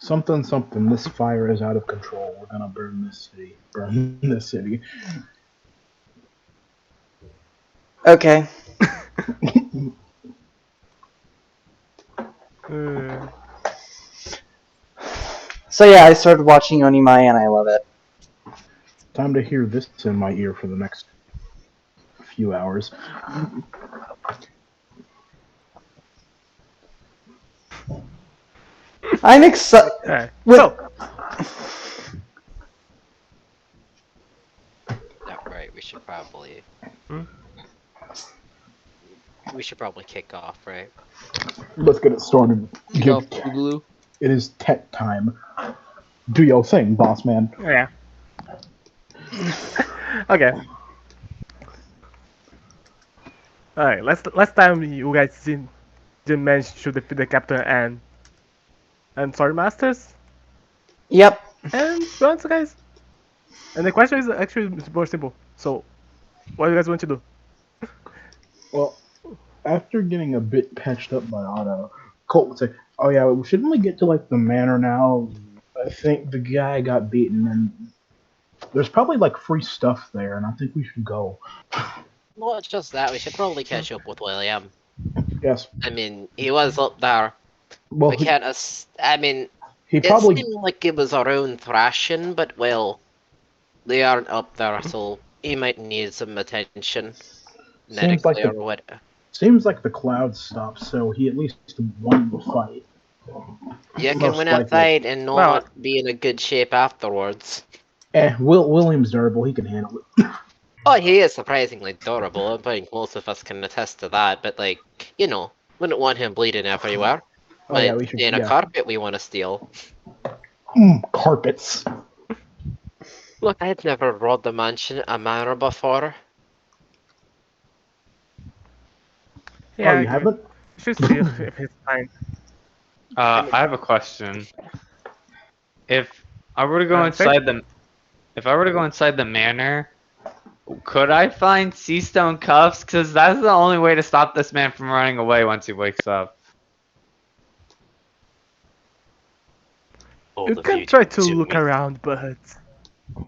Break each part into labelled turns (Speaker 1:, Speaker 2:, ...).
Speaker 1: Something, something. This fire is out of control. We're gonna burn this city. Burn this city.
Speaker 2: Okay. So yeah, I started watching Onimai and I love it.
Speaker 1: Time to hear this in my ear for the next few hours.
Speaker 2: I'm excited.
Speaker 3: Alright,
Speaker 2: With
Speaker 3: so,
Speaker 4: Yeah, right. We should probably.
Speaker 3: Hmm?
Speaker 4: We should probably kick off, right?
Speaker 1: Let's get it started.
Speaker 5: Kick off Boogaloo.
Speaker 1: It is tech time. Do your thing, boss man.
Speaker 3: yeah. Okay. Alright, last time you guys didn't manage to defeat the captain and sword masters.
Speaker 2: yep.
Speaker 3: And once guys. And the question is actually more simple. So, what do you guys want to do?
Speaker 1: Well, after getting a bit patched up by Otto, Colt would say, "Oh yeah, shouldn't we get to like the manor now? I think the guy got beaten, and there's probably like free stuff there, and I think we should go."
Speaker 4: Well, it's just that we should probably catch up with William.
Speaker 1: Yes.
Speaker 4: I mean, he was up there.
Speaker 1: Well,
Speaker 4: We can't. I mean,
Speaker 1: he
Speaker 4: it
Speaker 1: probably
Speaker 4: seemed like it was our own thrashing, but well, they aren't up there, so he might need some attention.
Speaker 1: Seems like
Speaker 4: Medically or what?
Speaker 1: seems like the clouds stopped, so he at least won the fight.
Speaker 4: You can
Speaker 1: Most
Speaker 4: win
Speaker 1: likely.
Speaker 4: a fight and not
Speaker 3: Well-
Speaker 4: be in a good shape afterwards.
Speaker 1: William's durable. He can handle it.
Speaker 4: Oh, he is surprisingly durable. I think most of us can attest to that. But like, you know, wouldn't want him bleeding everywhere.
Speaker 1: Oh yeah,
Speaker 4: But
Speaker 1: we should.
Speaker 4: in a
Speaker 1: Yeah.
Speaker 4: carpet we want to steal.
Speaker 1: Carpets.
Speaker 4: Look, I had never robbed a manor before.
Speaker 3: Yeah,
Speaker 1: Oh, you haven't?
Speaker 3: you should see if it's fine.
Speaker 6: I have a question. If I were to go
Speaker 3: Say?
Speaker 6: inside the, if I were to go inside the manor, could I find sea stone cuffs? Because that's the only way to stop this man from running away once he wakes up.
Speaker 4: Bold
Speaker 3: You
Speaker 4: of
Speaker 3: can try to
Speaker 4: assume
Speaker 3: look
Speaker 4: he-
Speaker 3: around, but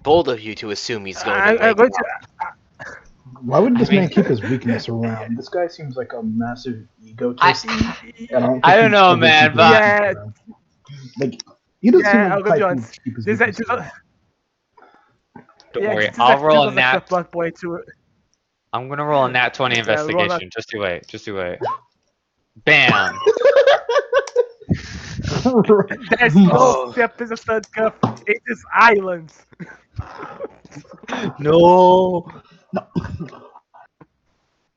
Speaker 4: Bold of you to assume he's going to
Speaker 3: I'm
Speaker 4: wake
Speaker 3: going
Speaker 4: up.
Speaker 3: to.
Speaker 1: Why would this
Speaker 6: I mean-
Speaker 1: man keep his weakness around? This guy seems like a massive egotist.
Speaker 6: I don't know, man, but-
Speaker 3: Yeah.
Speaker 1: Like, he doesn't seem
Speaker 3: Yeah,
Speaker 1: like
Speaker 3: I'll
Speaker 1: the
Speaker 3: go
Speaker 1: type
Speaker 3: John.
Speaker 1: who would keep his
Speaker 3: This
Speaker 1: weakness
Speaker 3: is
Speaker 1: around.
Speaker 6: Don't
Speaker 3: Yeah,
Speaker 6: worry,
Speaker 3: this is
Speaker 6: I'll roll a
Speaker 3: like
Speaker 6: nat.
Speaker 3: plot point to it.
Speaker 6: I'm gonna roll a nat 20
Speaker 3: Yeah, roll
Speaker 6: investigation. Just you wait. Just you wait. Bam.
Speaker 3: There's no weapons of stud cuff. It is islands.
Speaker 5: No.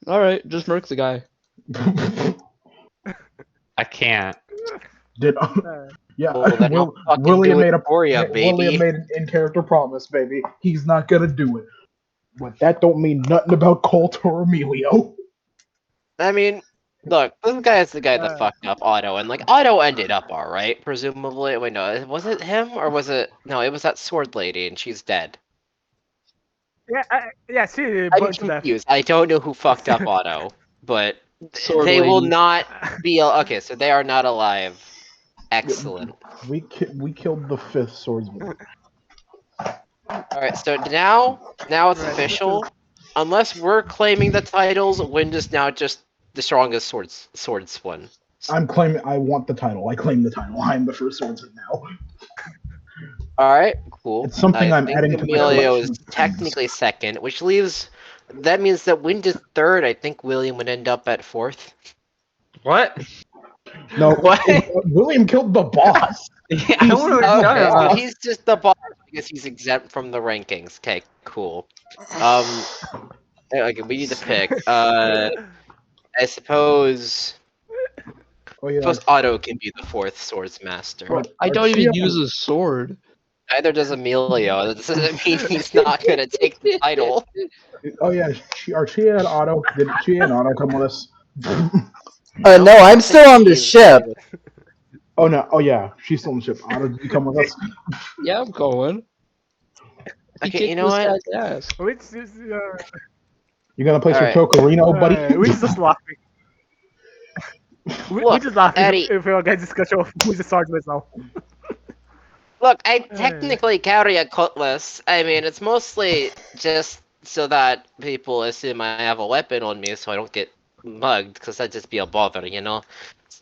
Speaker 5: All right, just murk the guy.
Speaker 6: I can't.
Speaker 1: Did yeah?
Speaker 4: Oh, then I'll fucking
Speaker 1: William
Speaker 4: do it
Speaker 1: made a
Speaker 4: for ya,
Speaker 1: William
Speaker 4: baby.
Speaker 1: made an in-character promise, baby. He's not gonna do it. But that don't mean nothing about Colt or Emilio.
Speaker 4: I mean, look, this guy is the guy that fucked up Otto, and like Otto ended up alright, presumably. Wait, no, was it him or was it? No, it was that sword lady, and she's dead.
Speaker 3: Yeah, she
Speaker 4: I'm
Speaker 3: burned to death.
Speaker 4: confused. I don't know who fucked up Otto, but
Speaker 5: Sword
Speaker 4: they will
Speaker 5: lady.
Speaker 4: not be okay. So they are not alive. Excellent.
Speaker 1: We killed the fifth swordsman.
Speaker 4: All right, so now it's
Speaker 3: Right,
Speaker 4: official. Unless we're claiming the titles, Wind is now just the strongest swordsman.
Speaker 1: I'm claiming. I want the title. I claim the title. I'm the first swordsman now.
Speaker 4: All right, cool.
Speaker 1: It's something
Speaker 4: I
Speaker 1: I'm
Speaker 4: think
Speaker 1: adding to my
Speaker 4: Emilio
Speaker 1: collection
Speaker 4: is
Speaker 1: of
Speaker 4: technically second, which leaves. That means that Wind is third. I think William would end up at fourth.
Speaker 6: What?
Speaker 1: No,
Speaker 6: What?
Speaker 1: William killed the boss.
Speaker 6: Yeah, I don't know what you're talking
Speaker 4: Okay, so
Speaker 6: about.
Speaker 4: he's just the boss because he's exempt from the rankings. Okay, cool. Okay, we need to pick. I suppose.
Speaker 1: Oh yeah.
Speaker 4: Suppose Otto can be the fourth swords master.
Speaker 1: But
Speaker 5: I don't even
Speaker 1: Archie-
Speaker 5: use a sword.
Speaker 4: Neither does Emilio. That doesn't mean he's not gonna take the title.
Speaker 1: Oh yeah, Archie and Otto. Did she and Otto come with us?
Speaker 2: No, I'm still on the ship.
Speaker 1: Oh no. Oh yeah, she's still on the ship. Otto, did you come with us?
Speaker 5: Yeah, I'm going. He
Speaker 4: Okay,
Speaker 5: kicked
Speaker 4: you know
Speaker 5: this
Speaker 4: what?
Speaker 5: guy's ass.
Speaker 3: Which is
Speaker 1: You gonna play
Speaker 4: Alright.
Speaker 1: some Chocorino, buddy?
Speaker 3: which is just laughing.
Speaker 4: Look,
Speaker 3: Which is laughing
Speaker 4: Eddie.
Speaker 3: if we get discussion of who's the swordsman now.
Speaker 4: Look, I technically carry a cutlass. I mean, it's mostly just so that people assume I have a weapon on me, so I don't get mugged, because that'd just be a bother, you know.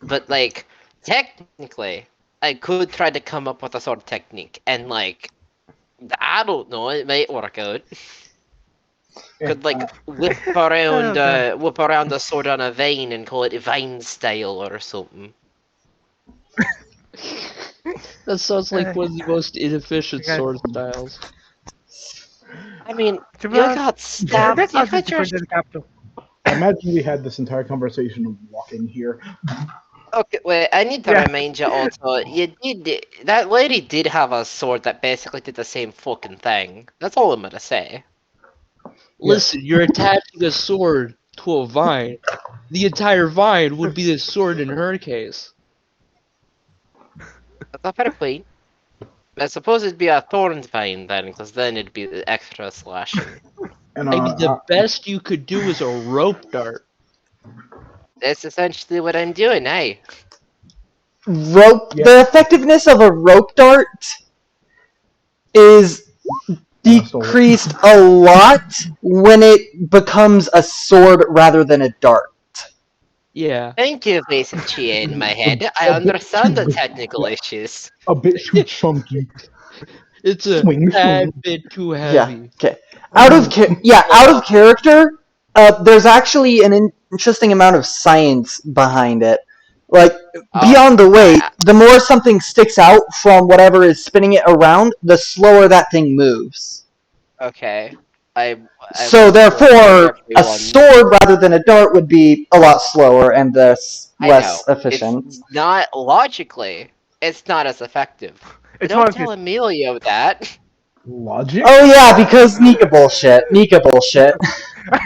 Speaker 4: But like, technically, I could try to come up with a sort of technique, and like, I don't know, it might work out. Could like
Speaker 3: Okay.
Speaker 4: whip around a sword on a vine and call it vine style or something.
Speaker 5: That sounds like one of the most inefficient
Speaker 3: Guys,
Speaker 5: sword styles.
Speaker 4: I mean,
Speaker 3: to be
Speaker 4: you
Speaker 3: honest,
Speaker 4: got stabbed.
Speaker 3: that's
Speaker 4: You
Speaker 3: also
Speaker 4: got your
Speaker 3: different than the capital.
Speaker 1: I imagine we had this entire conversation of walking here.
Speaker 4: Okay, wait, I need to
Speaker 3: Yeah.
Speaker 4: remind you also, that lady did have a sword that basically did the same fucking thing. That's all I'm gonna say.
Speaker 5: Listen, you're attaching a sword to a vine. The entire vine would be the sword in her case.
Speaker 4: That's a fair point. I suppose it'd be a thorn vine then, because then it'd be the extra slashing.
Speaker 1: And
Speaker 5: I mean, the best you could do is a rope dart.
Speaker 4: That's essentially what I'm doing, eh?
Speaker 2: Rope.
Speaker 1: Yeah.
Speaker 2: The effectiveness of a rope dart is
Speaker 1: I stole it.
Speaker 2: decreased a lot when it becomes a sword rather than a dart.
Speaker 5: Yeah.
Speaker 4: Thank you, Basic Chia in my head. I
Speaker 1: A bit
Speaker 4: understand the
Speaker 1: too-
Speaker 4: technical issues.
Speaker 1: a bit too chunky.
Speaker 5: It's a
Speaker 1: Swing,
Speaker 5: tad
Speaker 1: swing.
Speaker 5: bit too
Speaker 2: Yeah.
Speaker 5: heavy.
Speaker 2: Okay. Out of
Speaker 4: Well,
Speaker 2: character. There's actually an interesting amount of science behind it. Like
Speaker 4: oh,
Speaker 2: beyond the weight,
Speaker 4: I,
Speaker 2: the more something sticks out from whatever is spinning it around, the slower that thing moves.
Speaker 4: okay. I
Speaker 2: So
Speaker 4: won't lecture
Speaker 2: therefore, a
Speaker 4: everyone.
Speaker 2: sword rather than a dart would be a lot slower and thus
Speaker 4: I know.
Speaker 2: less
Speaker 4: It's
Speaker 2: efficient.
Speaker 4: not logically, it's not as effective. But
Speaker 3: It's
Speaker 4: don't
Speaker 3: one of
Speaker 4: tell
Speaker 3: these.
Speaker 4: Emilio that.
Speaker 1: Logic?
Speaker 2: Oh yeah, because Nika bullshit. Nika bullshit.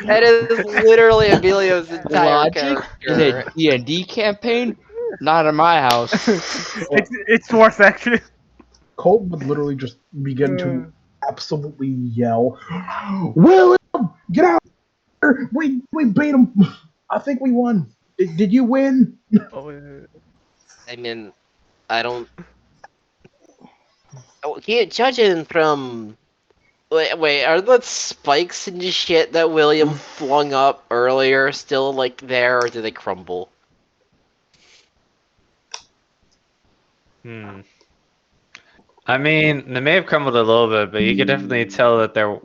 Speaker 4: That is literally Emilio's entire
Speaker 5: Logic in a
Speaker 4: character.
Speaker 5: D&D campaign? Not in my house.
Speaker 3: It's worse actually.
Speaker 1: Colt would literally just begin
Speaker 3: Uh,
Speaker 1: to absolutely yell, William, get out of here! We beat him! I think we won. Did you win?
Speaker 3: oh,
Speaker 4: I mean, I don't. Oh, judging from. Wait, are the spikes and shit that William flung up earlier still, like, there, or do they crumble?
Speaker 6: I mean, they may have crumbled a little bit, but you could definitely tell that they're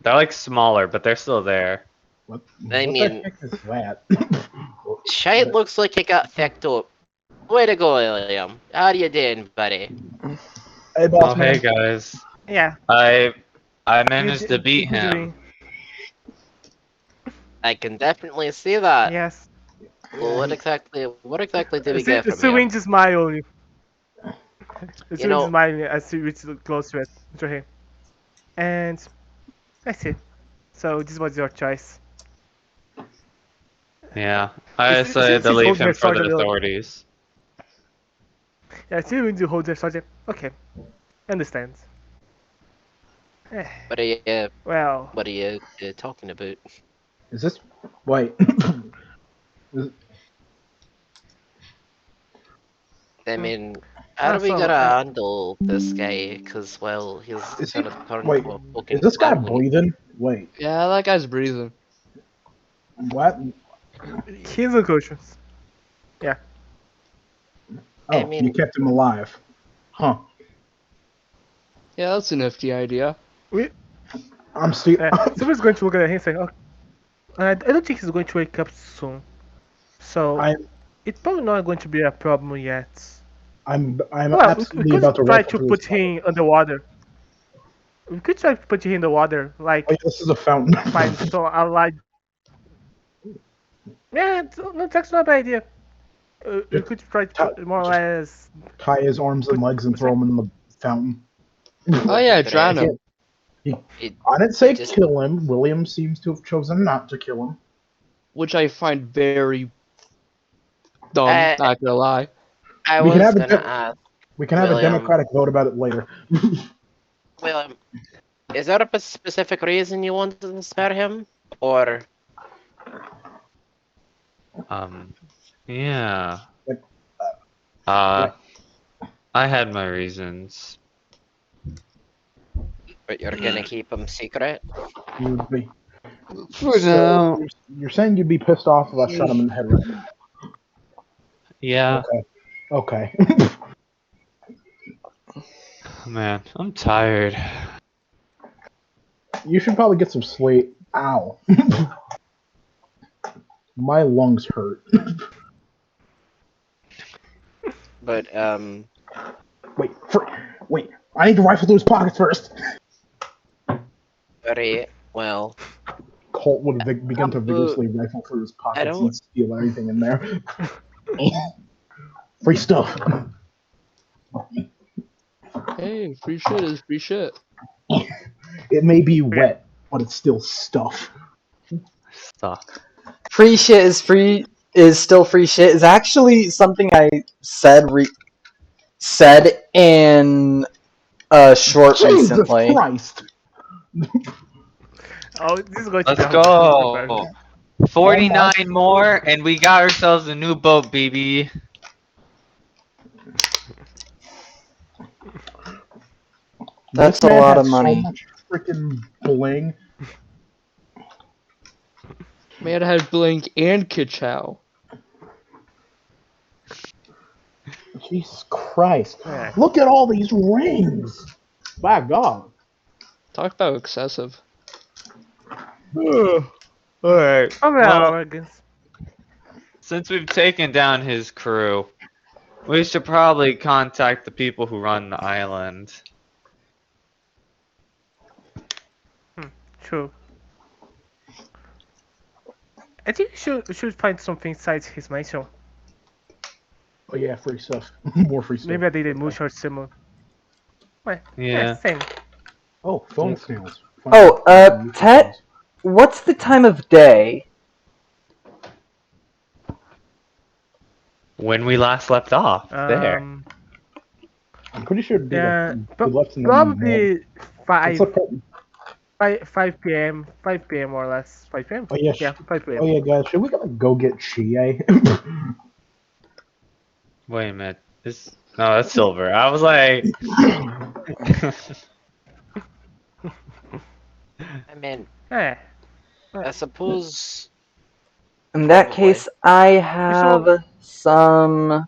Speaker 6: like smaller, but they're still there.
Speaker 1: What
Speaker 4: I
Speaker 1: what the
Speaker 4: mean,
Speaker 1: heck is that?
Speaker 4: shite looks like it got fecked up. Way to go, William. How you doing, buddy?
Speaker 1: Hey,
Speaker 6: Oh,
Speaker 1: boss
Speaker 6: hey
Speaker 1: man.
Speaker 6: guys,
Speaker 3: yeah.
Speaker 6: I managed to beat
Speaker 3: Good
Speaker 6: him.
Speaker 3: doing.
Speaker 4: I can definitely see that.
Speaker 3: Yes.
Speaker 4: Well, what exactly did we
Speaker 3: See,
Speaker 4: get
Speaker 3: the
Speaker 4: from you?
Speaker 3: syringe is my only. The
Speaker 4: You
Speaker 3: syringe is
Speaker 4: know,
Speaker 3: mine. I see which is close to it. It's right here. And I see. So this was your choice.
Speaker 6: Yeah, I
Speaker 3: It
Speaker 6: decided
Speaker 3: seems
Speaker 6: to
Speaker 3: he's
Speaker 6: leave
Speaker 3: holding
Speaker 6: him
Speaker 3: her
Speaker 6: for
Speaker 3: sword
Speaker 6: the
Speaker 3: a little.
Speaker 6: authorities.
Speaker 3: Yeah, syringe holds her sword. Okay, understand. Eh,
Speaker 4: what are you,
Speaker 3: well,
Speaker 4: what are you talking about?
Speaker 1: Is this wait? Is,
Speaker 4: I mean, how
Speaker 3: ah,
Speaker 4: do we
Speaker 3: so
Speaker 4: gotta handle this guy? Cause, well, he's
Speaker 1: is he
Speaker 4: gonna turn
Speaker 1: wait?
Speaker 4: into a
Speaker 1: Is
Speaker 4: fucking
Speaker 1: this guy
Speaker 4: gremlin.
Speaker 1: breathing? Wait,
Speaker 5: Yeah, that guy's breathing.
Speaker 1: what?
Speaker 3: he's unconscious. Yeah.
Speaker 4: I
Speaker 1: Oh, you
Speaker 4: mean,
Speaker 1: kept him alive, huh?
Speaker 5: Yeah, that's a nifty idea.
Speaker 3: We.
Speaker 1: I'm still.
Speaker 3: Someone's going to look at him and say, "Oh, I don't think he's going to wake up soon. So
Speaker 1: I
Speaker 3: it's probably not going to be a problem yet.
Speaker 1: I'm
Speaker 3: Well, we
Speaker 1: absolutely
Speaker 3: could
Speaker 1: about to
Speaker 3: try
Speaker 1: rifle
Speaker 3: to
Speaker 1: through his
Speaker 3: put
Speaker 1: body.
Speaker 3: him underwater. We could try to put him in the water,
Speaker 1: Oh, yeah,
Speaker 3: like
Speaker 1: this is a fountain.
Speaker 3: find so I like. Yeah, that's not a bad idea. We
Speaker 1: Just
Speaker 3: could try to
Speaker 1: tie,
Speaker 3: put more or
Speaker 1: just
Speaker 3: less
Speaker 1: tie his arms and
Speaker 3: put.
Speaker 1: legs and
Speaker 3: What's that?
Speaker 1: throw him in the fountain.
Speaker 5: Oh yeah,
Speaker 4: but I,
Speaker 5: drown
Speaker 1: I
Speaker 5: him.
Speaker 1: can't. He,
Speaker 4: it,
Speaker 1: I didn't
Speaker 4: it
Speaker 1: say
Speaker 4: just,
Speaker 1: kill him. William seems to have chosen not to kill him.
Speaker 5: Which I find very dumb,
Speaker 4: I,
Speaker 5: not gonna lie.
Speaker 4: I
Speaker 1: We can
Speaker 4: was
Speaker 1: have a
Speaker 4: gonna ask
Speaker 1: we can have a
Speaker 4: William.
Speaker 1: democratic vote about it later.
Speaker 4: William, is there a specific reason you wanted to spare him, or
Speaker 6: Yeah.
Speaker 1: Like,
Speaker 6: Uh,
Speaker 1: like
Speaker 6: I had my reasons.
Speaker 4: But you're gonna keep them secret?
Speaker 1: You would be.
Speaker 6: For
Speaker 1: So
Speaker 6: now.
Speaker 1: you're saying you'd be pissed off if I shot him in the head right now?
Speaker 6: Yeah.
Speaker 1: Okay.
Speaker 6: Man, I'm tired.
Speaker 1: You should probably get some sleep. Ow. My lungs hurt.
Speaker 4: But
Speaker 1: Wait. I need to rifle through his pockets first.
Speaker 4: very well.
Speaker 1: Colt would begin to vigorously rifle through his pockets
Speaker 4: don't-
Speaker 1: and steal everything in there. Free stuff.
Speaker 5: Hey, free shit is free shit.
Speaker 1: It may be wet, but it's still stuff.
Speaker 6: Stop.
Speaker 2: Free shit is still free shit is actually something I said in a short
Speaker 1: Jesus
Speaker 2: recently.
Speaker 1: Christ!
Speaker 3: Oh, this is going to
Speaker 6: Let's
Speaker 3: be
Speaker 6: go. 49 more, and we got ourselves a new boat, baby.
Speaker 2: That's
Speaker 1: This
Speaker 2: a
Speaker 1: man
Speaker 2: lot
Speaker 1: has
Speaker 2: of money.
Speaker 1: so much freaking bling.
Speaker 5: Man had Blink and Kachow.
Speaker 1: Jesus Christ.
Speaker 3: Yeah.
Speaker 1: Look at all these rings! By God.
Speaker 5: Talk about excessive.
Speaker 6: Alright.
Speaker 3: Oh,
Speaker 6: Well,
Speaker 3: I guess.
Speaker 6: since we've taken down his crew, we should probably contact the people who run the island.
Speaker 3: True. I think we should find something inside his mansion.
Speaker 1: Oh yeah, free stuff. More free stuff.
Speaker 3: Maybe I did a moose or similar. Well,
Speaker 6: Yeah.
Speaker 3: same.
Speaker 1: Oh, phone snails.
Speaker 2: Oh,
Speaker 1: Fun-
Speaker 2: Tet, what's the time of day?
Speaker 6: When we last left off. There.
Speaker 1: I'm pretty sure it'd be
Speaker 3: Yeah,
Speaker 1: like
Speaker 3: but
Speaker 1: we left in the
Speaker 3: probably
Speaker 1: Let's
Speaker 3: 5,
Speaker 1: look at,
Speaker 3: 5 p.m. 5 p.m. more or less. 5 p.m.
Speaker 1: oh yeah,
Speaker 3: Yeah, 5 p.m.
Speaker 1: oh yeah, guys. Should we go get Chie?
Speaker 6: Wait a minute. No, that's silver. I was like.
Speaker 4: I mean,
Speaker 3: Yeah.
Speaker 4: I suppose.
Speaker 2: In that
Speaker 4: Probably.
Speaker 2: case, I have some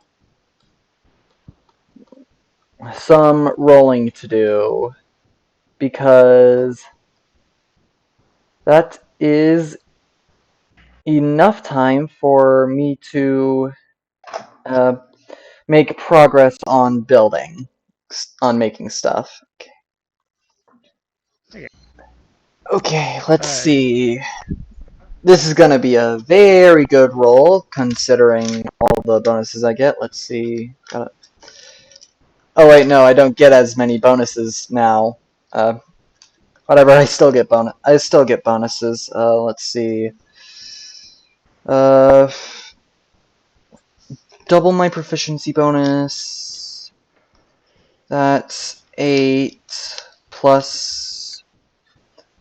Speaker 2: rolling to do because that is enough time for me to make progress on making stuff. Okay, let's
Speaker 3: Alright.
Speaker 2: see. This is gonna be a very good roll considering all the bonuses I get. Let's see. Oh wait, no, I don't get as many bonuses now. Whatever, I still get bonuses. Let's see. Double my proficiency bonus. That's 8 plus,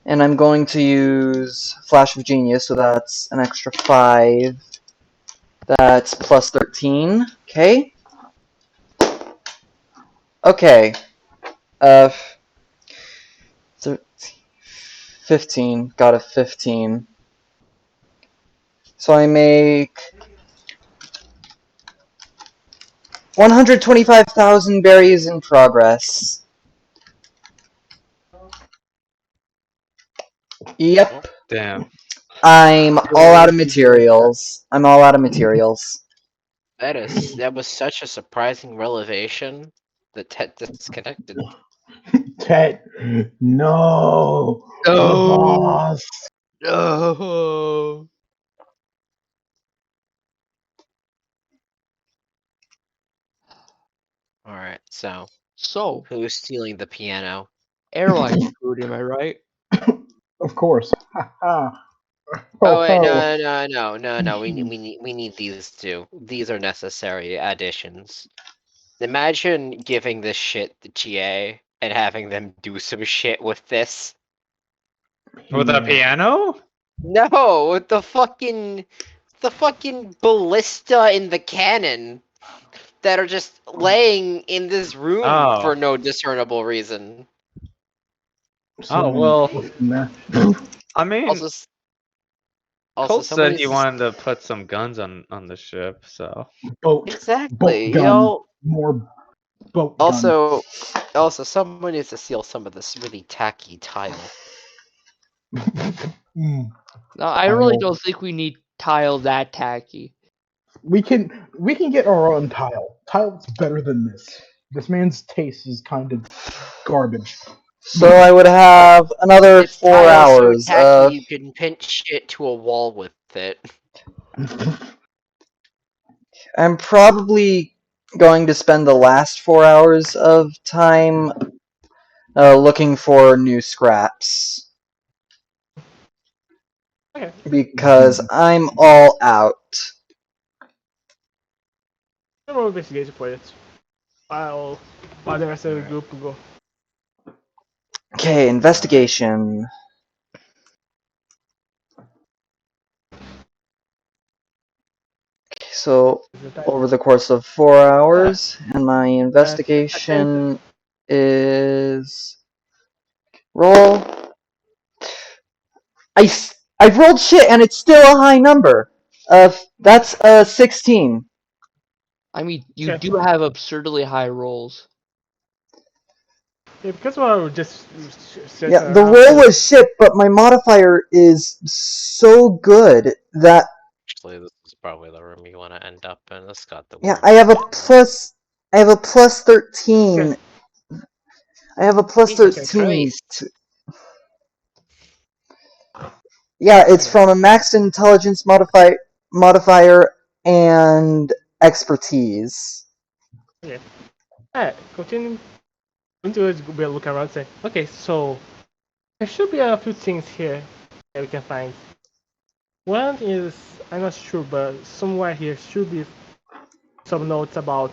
Speaker 2: and I'm going to use Flash of Genius, so that's an extra 5. That's plus 13. Okay. Okay. 13, 15. Got a 15. So I make 125,000 berries in progress. Yep.
Speaker 6: Damn.
Speaker 2: I'm all out of materials.
Speaker 4: That was such a surprising revelation that Tet disconnected.
Speaker 1: Tet, no, the
Speaker 5: No.
Speaker 1: boss.
Speaker 5: No.
Speaker 4: Alright, so
Speaker 5: So,
Speaker 4: who's stealing the piano?
Speaker 5: airline food, am I right?
Speaker 1: Of course.
Speaker 4: Oh wait, no. We need these two. These are necessary additions. Imagine giving this shit to GA and having them do some shit with this.
Speaker 6: With a piano?
Speaker 4: No, with the fucking ballista in the cannon. that are just laying in this room
Speaker 6: Oh.
Speaker 4: for no discernible reason.
Speaker 1: Someone
Speaker 6: well.
Speaker 1: was in there.
Speaker 6: I mean,
Speaker 4: Also,
Speaker 6: Colt
Speaker 4: someone
Speaker 6: said
Speaker 4: needs
Speaker 6: he
Speaker 4: to
Speaker 6: wanted to put some guns on the ship, so.
Speaker 1: Boat
Speaker 4: exactly,
Speaker 1: gun, more boat gun.
Speaker 4: Also, someone needs to seal some of this really tacky tile.
Speaker 1: Mm,
Speaker 5: No, I really
Speaker 1: tile.
Speaker 5: don't think we need tile that tacky.
Speaker 1: We can get our own tile. Tile's better than this. This man's taste is kind of garbage.
Speaker 2: So I would have another
Speaker 4: It's
Speaker 2: 4
Speaker 4: tile so
Speaker 2: hours
Speaker 4: tacky
Speaker 2: of.
Speaker 4: you can pinch it to a wall with it.
Speaker 2: I'm probably going to spend the last 4 hours of time looking for new scraps.
Speaker 3: Okay.
Speaker 2: Because I'm all out.
Speaker 3: Roll investigation for it. While the rest of the group will go.
Speaker 2: Okay, investigation. So, over the course of 4 hours, and my investigation is. Roll. I've rolled shit and it's still a high number. That's a 16.
Speaker 5: I mean, you
Speaker 3: Okay.
Speaker 5: do have absurdly high rolls.
Speaker 3: Yeah, because we're just
Speaker 2: Yeah, the roll was shit, but my modifier is so good that
Speaker 4: Actually, this is probably the room you want to end up in. It's got the
Speaker 2: yeah,
Speaker 4: weird
Speaker 2: I have a
Speaker 4: shit.
Speaker 2: plus 13.
Speaker 3: Okay.
Speaker 2: I have a plus
Speaker 4: Jesus
Speaker 2: 13
Speaker 4: Christ.
Speaker 2: Yeah, it's
Speaker 3: Okay.
Speaker 2: from a maxed intelligence modifier and expertise.
Speaker 3: Okay. Alright, continue. Into it, we'll look around and say, okay, so there should be a few things here that we can find. One is, I'm not sure, but somewhere here should be some notes about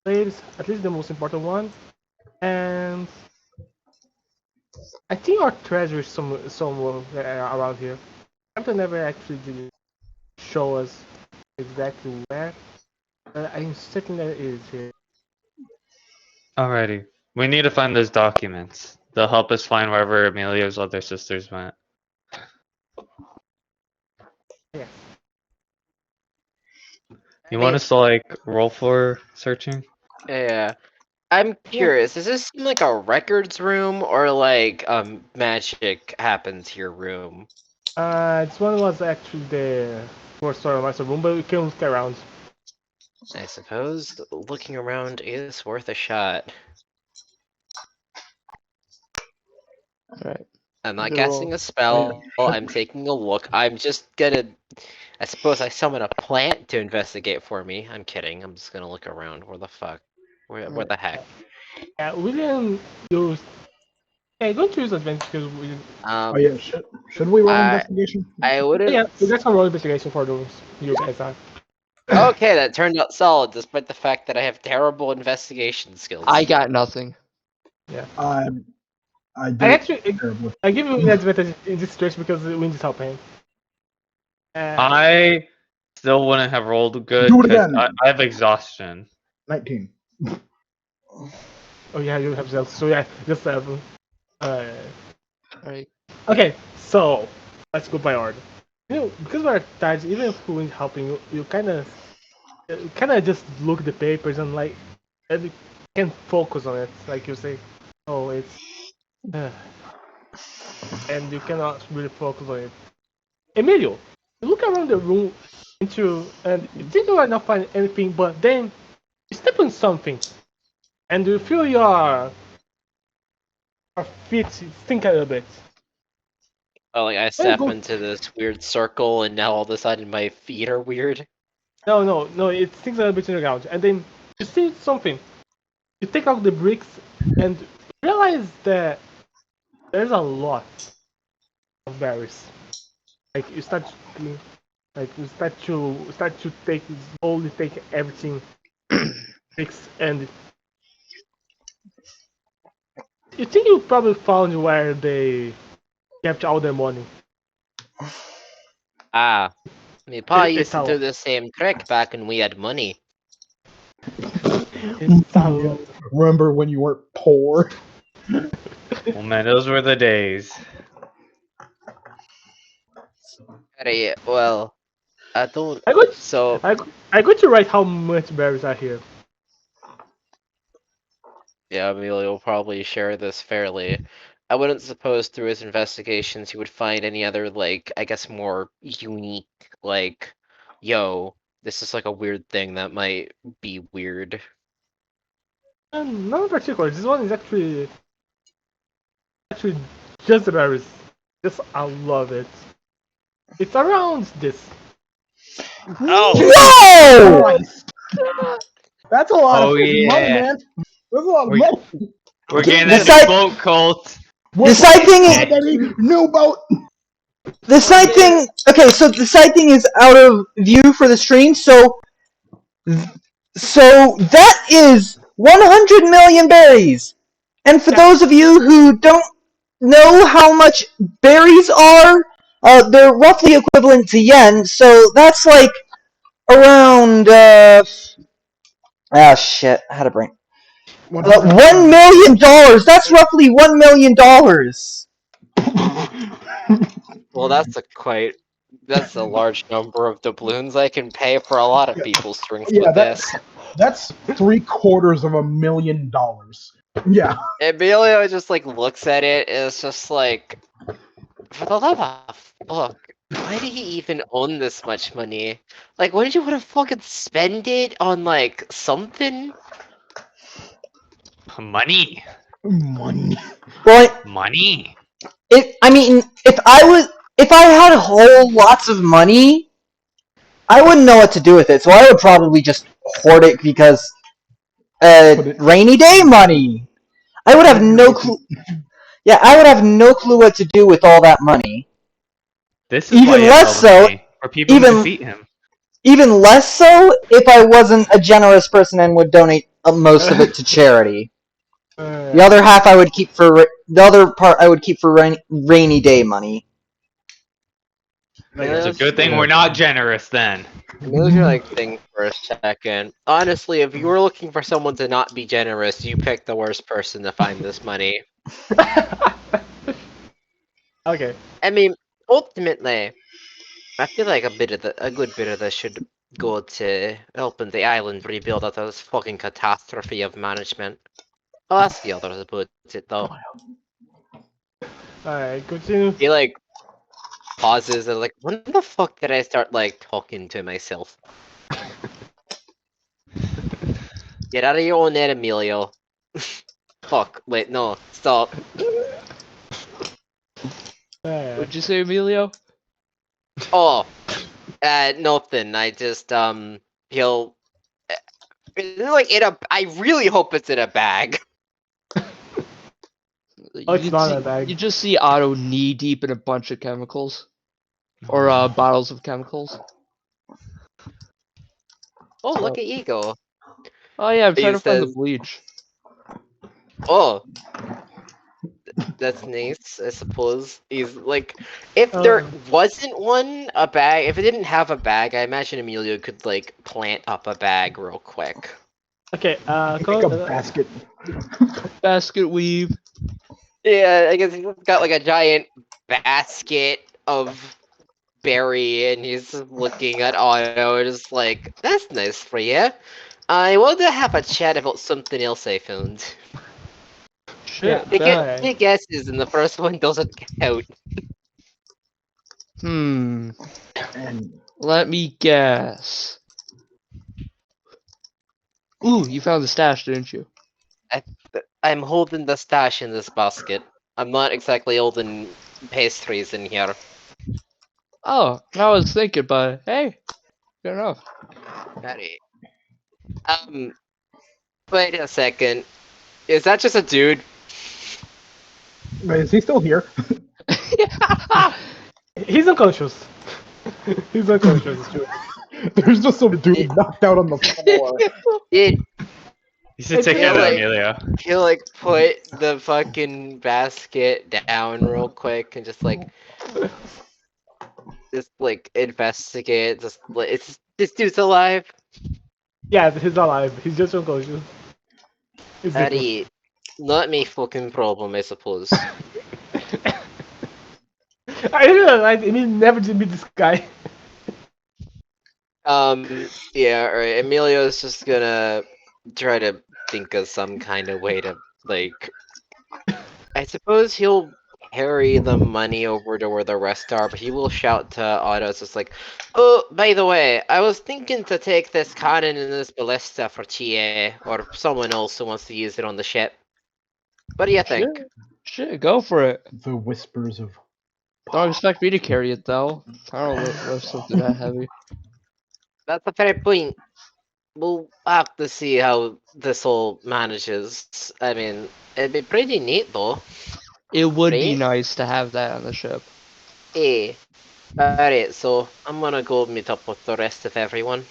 Speaker 3: slaves, at least the most important one. And I think our treasure is somewhere around here. Captain never actually did show us exactly where, but I'm certain that it is here.
Speaker 6: Alrighty. We need to find those documents. They'll help us find wherever Emilio's other sisters went.
Speaker 3: Yes.
Speaker 6: You want us to, like, roll for searching?
Speaker 4: Yeah. I'm curious, does this seem like a records room or like magic happens here room?
Speaker 3: This one was actually the first story master room, but we can look around.
Speaker 4: I suppose looking around is worth a shot.
Speaker 5: Alright.
Speaker 4: I'm not
Speaker 5: Good roll.
Speaker 4: casting a spell, I'm taking a look. I'm just gonna... I suppose I summon a plant to investigate for me. I'm kidding, I'm just gonna look around. Where the fuck? Where the heck?
Speaker 3: We can use. Hey, don't use advantage because we.
Speaker 1: Oh yeah, should we roll
Speaker 4: I
Speaker 1: investigation?
Speaker 4: I wouldn't...
Speaker 3: Yeah, you guys can roll investigation for those you guys are.
Speaker 4: Okay, that turned out solid, despite the fact that I have terrible investigation skills.
Speaker 5: I got nothing.
Speaker 3: Yeah.
Speaker 1: I did
Speaker 3: I
Speaker 1: it
Speaker 3: actually,
Speaker 1: terribly.
Speaker 3: I give you an advantage in this situation because Wind is helping.
Speaker 6: I still wouldn't have rolled good
Speaker 1: Do it
Speaker 6: because
Speaker 1: again.
Speaker 6: I have exhaustion.
Speaker 1: 19.
Speaker 3: Oh yeah, you have zelf. So yeah, just 7. Uh,
Speaker 5: Alright.
Speaker 3: okay, so let's go by order. You know, because we're tired, even if Wind is helping you, you kind of just look at the papers and like, and you can focus on it. Like you say, oh, it's, and you cannot really focus on it. Emilio, you look around the room and you think you are not finding anything, but then you step on something and you feel your feet stink a little bit.
Speaker 4: Oh, like I
Speaker 3: Then you
Speaker 4: step
Speaker 3: go,
Speaker 4: into this weird circle and now all of a sudden my feet are weird.
Speaker 3: no, it stinks a little bit in the ground, and then you see something. You take out the bricks and realize that there's a lot of berries. Like you start, like you start to take slowly take everything bricks and you think you probably found where they kept all their money.
Speaker 4: Ah, we probably used
Speaker 3: It's
Speaker 4: to
Speaker 3: a
Speaker 4: do
Speaker 3: lot.
Speaker 4: the same trick back when we had money.
Speaker 3: It's
Speaker 1: Yeah. Remember when you weren't poor?
Speaker 6: Well, man, those were the days.
Speaker 4: Alright, well, I don't.
Speaker 3: I got
Speaker 4: So
Speaker 3: I got to write how much berries are here.
Speaker 4: yeah, Emilio will probably share this fairly. I wouldn't suppose through his investigations he would find any other, like, I guess more unique, like, yo, this is like a weird thing that might be weird.
Speaker 3: Not in particular. This one is actually just the berries. Just I love it. It's around this.
Speaker 2: Whoa!
Speaker 1: Christ. That's a lot of
Speaker 6: Oh
Speaker 1: freaking money,
Speaker 6: yeah,
Speaker 1: man. That's a lot of
Speaker 6: we
Speaker 1: money.
Speaker 6: we're
Speaker 2: The,
Speaker 6: getting
Speaker 2: the
Speaker 6: a new
Speaker 2: side,
Speaker 6: boat, Colt.
Speaker 2: the side thing,
Speaker 1: Yeah, baby, new boat.
Speaker 2: the side thing. Okay, so the side thing is out of view for the stream. So that is 100 million berries. And for those of you who don't know how much berries are, they're roughly equivalent to yen. So that's like around shit. I had a brain. $1 million. That's roughly $1 million.
Speaker 4: Well, that's a large number of doubloons. I can pay for a lot of people's drinks
Speaker 1: Yeah,
Speaker 4: with this.
Speaker 1: that's $750,000. Yeah.
Speaker 4: Emilio just like looks at it and it's just like, for the love of fuck, why did he even own this much money? Like, wouldn't you want to fucking spend it on like something?
Speaker 6: Money,
Speaker 1: Money.
Speaker 2: Well,
Speaker 6: money.
Speaker 2: if I had whole lots of money, I wouldn't know what to do with it. So I would probably just hoard it because
Speaker 1: Put it-
Speaker 2: rainy day money. I would have no clue. Yeah, I would have no clue what to do with all that money.
Speaker 6: This is why
Speaker 2: Even
Speaker 6: he has
Speaker 2: less
Speaker 6: all the
Speaker 2: so,
Speaker 6: money for people who
Speaker 2: even
Speaker 6: defeat him.
Speaker 2: even less so if I wasn't a generous person and would donate most of it to charity. The other half I would keep for the other part I would keep for rainy day money.
Speaker 6: It's a good thing we're not generous then.
Speaker 4: Emilio's gonna like think for a second. Honestly, if you were looking for someone to not be generous, you picked the worst person to find this money.
Speaker 3: Okay.
Speaker 4: I mean, ultimately, I feel like a good bit of this should go to helping the island rebuild after this fucking catastrophe of management. I'll ask the others about it though.
Speaker 3: Alright, continue.
Speaker 4: He like pauses and like, when the fuck did I start like talking to myself? Get out of your own head, Emilio. Fuck, wait, no, stop.
Speaker 3: Alright.
Speaker 5: What'd you say, Emilio?
Speaker 4: Oh, nothing. I just, he'll. It's like in a. I really hope it's in a bag.
Speaker 3: Oh, it's not a bag.
Speaker 5: You just see Otto knee deep in a bunch of chemicals. Or bottles of chemicals.
Speaker 4: Oh, look at Ego.
Speaker 5: Oh yeah, I'm
Speaker 4: He
Speaker 5: trying to find the
Speaker 4: says,
Speaker 5: bleach.
Speaker 4: oh, that's nice, I suppose. He's like, if there wasn't a bag, if it didn't have a bag, I imagine Emilio could like plant up a bag real quick.
Speaker 3: Okay,
Speaker 1: Make a basket.
Speaker 5: Basket weave.
Speaker 4: Yeah, I guess he's got like a giant basket of berry, and he's looking at Otto, just like, that's nice for you. I want to have a chat about something else I found.
Speaker 5: Shit.
Speaker 3: Yeah,
Speaker 5: bet.
Speaker 3: alright.
Speaker 4: Big guesses, and the first one doesn't count.
Speaker 5: Hmm.
Speaker 1: And
Speaker 5: Let me guess. Ooh, you found the stash, didn't you?
Speaker 4: I'm holding the stash in this basket. I'm not exactly holding pastries in here.
Speaker 5: Oh, I was thinking, but hey, good enough.
Speaker 4: Ready. Wait a second. Is that just a dude?
Speaker 1: wait, is he still here?
Speaker 3: He's unconscious. He's unconscious, it's true.
Speaker 1: There's just some dude knocked out on the floor.
Speaker 4: It
Speaker 6: You should take
Speaker 4: feel
Speaker 6: care of that,
Speaker 4: like
Speaker 6: Emilio.
Speaker 4: he'll like put the fucking basket down real quick and just like investigate. Just like, it's this dude's alive.
Speaker 3: Yeah, he's alive. He's just unconscious. It's different.
Speaker 4: Eddie, not my fucking problem, I suppose.
Speaker 3: I didn't realize. I mean, never did meet this guy.
Speaker 4: Yeah, alright. Emilio's just gonna try to think of some kind of way to, like, I suppose he'll carry the money over to where the rest are, but he will shout to Otto, it's just like, oh, by the way, I was thinking to take this cannon and this ballista for TA, or someone else who wants to use it on the ship. What do you think?
Speaker 5: Shit, go for it.
Speaker 1: The whispers of.
Speaker 5: Don't expect me to carry it though. I don't lift something that heavy.
Speaker 4: That's a fair point. We'll have to see how this all manages. I mean, it'd be pretty neat though,
Speaker 5: It would be
Speaker 4: right?
Speaker 5: nice to have that on the ship.
Speaker 4: Eh. Alright, so I'm gonna go meet up with the rest of everyone.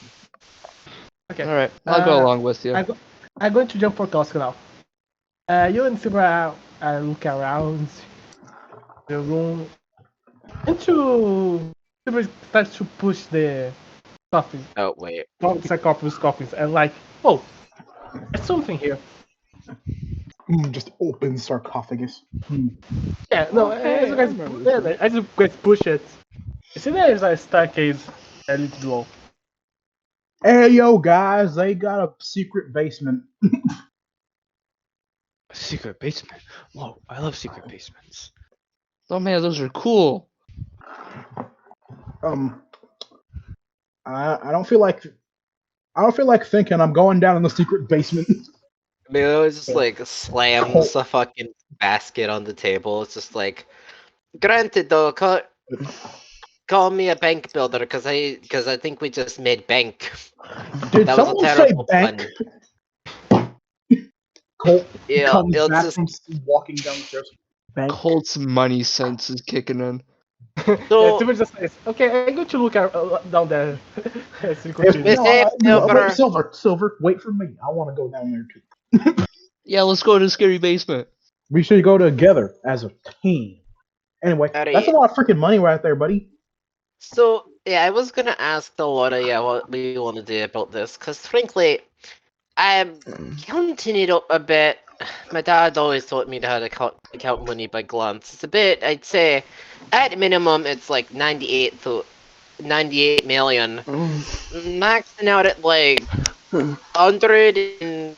Speaker 3: Okay.
Speaker 5: Alright, I'll go along with you.
Speaker 3: I'm going to jump for Costco now. You and Silver look around the room. And Silver starts to push the coffin,
Speaker 4: Oh, wait.
Speaker 3: sarcophagus coffins, and like, oh, there's something here.
Speaker 1: Just open sarcophagus.
Speaker 3: Yeah, no,
Speaker 5: Okay, I remember this room.
Speaker 3: as you guys push it, you see there's a staircase a little below.
Speaker 1: Hey, yo, guys, they got a secret basement.
Speaker 6: A secret basement. Whoa, I love secret basements.
Speaker 5: Oh man, those are cool.
Speaker 1: Um, I don't feel like thinking. I'm going down in the secret basement.
Speaker 4: I mean, it was just like slams a fucking basket on the table. It's just like, granted though, call me a bank builder because I think we just made bank.
Speaker 1: Did
Speaker 4: That was a
Speaker 1: someone say
Speaker 4: terrible
Speaker 1: bank?
Speaker 4: pun.
Speaker 1: Colt
Speaker 4: Yeah,
Speaker 1: comes
Speaker 4: it's
Speaker 1: back
Speaker 4: just
Speaker 1: from walking down the stairs. Bank.
Speaker 5: Colt's money sense is kicking in.
Speaker 3: Yeah,
Speaker 4: so.
Speaker 3: Silver just says, okay, I'm going to look down there. As we
Speaker 1: If,
Speaker 3: continue.
Speaker 4: Miss
Speaker 1: wait,
Speaker 4: Silver.
Speaker 1: Silver, wait for me. I want to go down there too.
Speaker 5: Yeah, let's go to the scary basement.
Speaker 1: We should go together as a team. Anyway, that's a
Speaker 4: Alright,
Speaker 1: lot of freaking money right there, buddy.
Speaker 4: so yeah, I was gonna ask the Laura, yeah, what we want to do about this, because frankly, I'm counting it up a bit. My dad always taught me how to count money by glance. It's a bit, I'd say, at minimum, it's like 98 million. Maxing out at like 100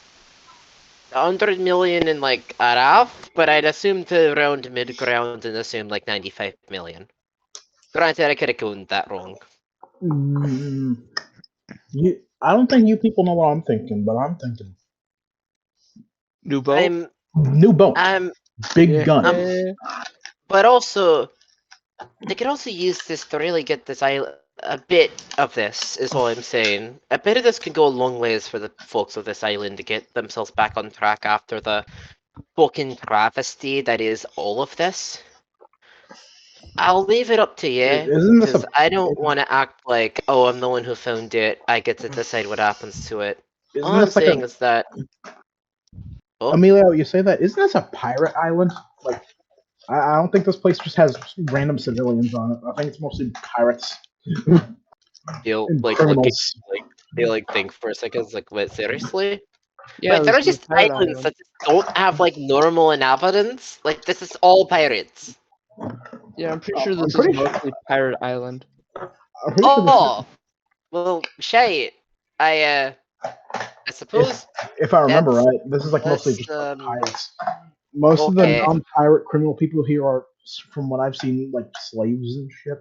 Speaker 4: million and like a half, but I'd assume to round mid ground and assume like 95 million. Granted, I could have gotten that wrong.
Speaker 1: Mm, I don't think you people know what I'm thinking, but I'm thinking
Speaker 5: New boat.
Speaker 4: I'm,
Speaker 1: new boat,
Speaker 4: I'm,
Speaker 1: big
Speaker 5: Yeah.
Speaker 1: gun.
Speaker 4: but also they could also use this to really get this island. A bit of this is all I'm saying. A bit of this could go a long ways for the folks of this island to get themselves back on track after the fucking travesty that is all of this. I'll leave it up to you,
Speaker 1: Isn't this
Speaker 4: because
Speaker 1: a?
Speaker 4: I don't want to act like, oh, I'm the one who found it. I get to decide what happens to it.
Speaker 1: Isn't
Speaker 4: All I'm
Speaker 1: this like
Speaker 4: saying
Speaker 1: a?
Speaker 4: is that. Oh,
Speaker 1: Emilio, you say that? Isn't this a pirate island? Like, I don't think this place just has random civilians on it. I think it's mostly pirates
Speaker 4: you'll
Speaker 1: and
Speaker 4: like look at
Speaker 1: criminals.
Speaker 4: like they like think for a second. It's like, wait, seriously?
Speaker 5: Yeah,
Speaker 4: Wait, there
Speaker 5: this
Speaker 4: are
Speaker 5: is a
Speaker 4: just
Speaker 5: pirate
Speaker 4: islands
Speaker 5: island.
Speaker 4: that just don't have like normal inhabitants. Like this is all pirates.
Speaker 5: Yeah, I'm pretty
Speaker 1: Oh,
Speaker 5: sure
Speaker 1: I'm
Speaker 5: this is
Speaker 1: pretty sure.
Speaker 5: mostly pirate island.
Speaker 1: I'm pretty sure this.
Speaker 4: Oh, well, shit. I suppose
Speaker 1: If I remember
Speaker 4: that's
Speaker 1: right, this is like mostly
Speaker 4: that's
Speaker 1: just for pirates. Most of the
Speaker 4: okay.
Speaker 1: non-pirate criminal people here are, from what I've seen, like slaves and shit.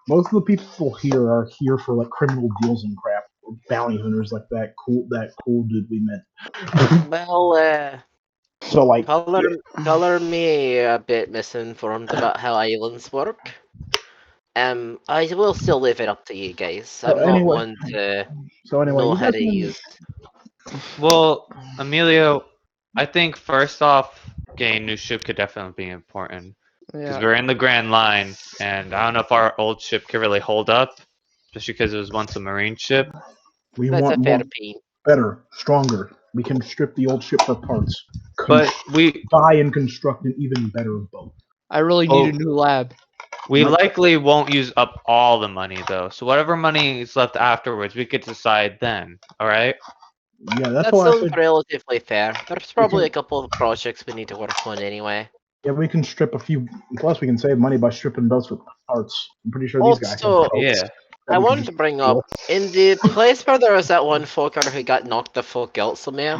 Speaker 1: Most of the people here are here for like criminal deals and crap, or bounty hunters like that cool dude we met.
Speaker 4: Well,
Speaker 1: So like,
Speaker 4: color
Speaker 1: yeah.
Speaker 4: color me a bit misinformed about how islands work. I will still leave it up to you guys.
Speaker 1: So
Speaker 4: I'm not
Speaker 1: anyway,
Speaker 4: one to
Speaker 1: you
Speaker 4: know how
Speaker 1: guys
Speaker 4: to
Speaker 1: can.
Speaker 4: use.
Speaker 6: Well, Emilio, I think first off, getting a new ship could definitely be important. Because
Speaker 5: Yeah.
Speaker 6: we're in the Grand Line, and I don't know if our old ship could really hold up, just because it was once a Marine ship.
Speaker 1: We
Speaker 4: That's
Speaker 1: want
Speaker 4: a fair
Speaker 1: more,
Speaker 4: point.
Speaker 1: better, stronger. We can strip the old ship for parts.
Speaker 6: But we
Speaker 1: Buy and construct an even better boat.
Speaker 5: I really need a
Speaker 6: oh,
Speaker 5: new lab.
Speaker 6: we
Speaker 1: Like-
Speaker 6: likely won't use up all the money though. So whatever money is left afterwards, we could decide then. All right.
Speaker 1: Yeah, that's
Speaker 4: That
Speaker 1: why I
Speaker 4: sounds
Speaker 1: said.
Speaker 4: relatively fair. There's probably
Speaker 1: can-
Speaker 4: a couple of projects we need to work on anyway.
Speaker 1: Yeah, we can strip a few. Plus, we can save money by stripping boats with parts. I'm pretty sure these guys have
Speaker 4: Also,
Speaker 1: boats.
Speaker 6: Yeah.
Speaker 1: that
Speaker 4: I
Speaker 1: we can
Speaker 4: wanted
Speaker 1: just
Speaker 4: to bring
Speaker 1: steal.
Speaker 4: up in the place where there was that one fucker who got knocked the fuck out somewhere.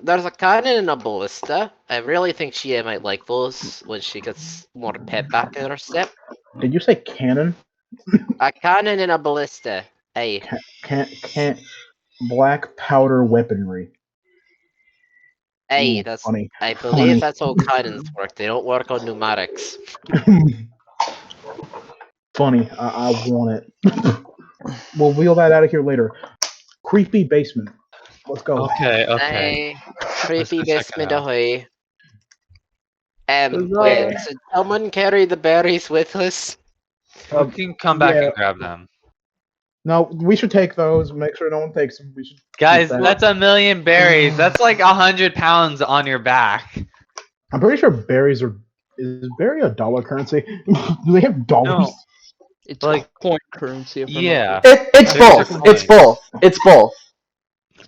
Speaker 4: There's a cannon and a ballista. I really think she might like those when she gets more pep back in her step.
Speaker 1: Did you say cannon?
Speaker 4: A cannon and a ballista. Hey,
Speaker 1: Can't black powder weaponry.
Speaker 4: hey,
Speaker 1: Ooh,
Speaker 4: that's.
Speaker 1: funny,
Speaker 4: I believe
Speaker 1: funny.
Speaker 4: that's how cannons work. They don't work on pneumatics.
Speaker 1: Funny. I want it. We'll wheel that out of here later. Creepy basement. Let's go.
Speaker 6: Okay.
Speaker 4: Hey,
Speaker 6: Let's
Speaker 4: creepy
Speaker 6: go check it
Speaker 4: basement
Speaker 6: out.
Speaker 4: ahoy. Wait,
Speaker 5: Huzzah.
Speaker 4: should someone carry the berries with us?
Speaker 6: We can come back
Speaker 1: yeah.
Speaker 6: and grab them.
Speaker 1: No, we should take those. Make sure no one takes them. We should.
Speaker 6: Guys,
Speaker 1: that.
Speaker 6: that's 1,000,000 berries. That's like 100 pounds on your back.
Speaker 1: I'm pretty sure berries are. Is berry a dollar currency? Do they have dollars?
Speaker 6: No.
Speaker 5: It's
Speaker 6: Like,
Speaker 5: coin currency. If
Speaker 6: yeah.
Speaker 2: It's
Speaker 6: They're
Speaker 2: both.
Speaker 6: different
Speaker 2: It's
Speaker 6: coins.
Speaker 2: both. It's both.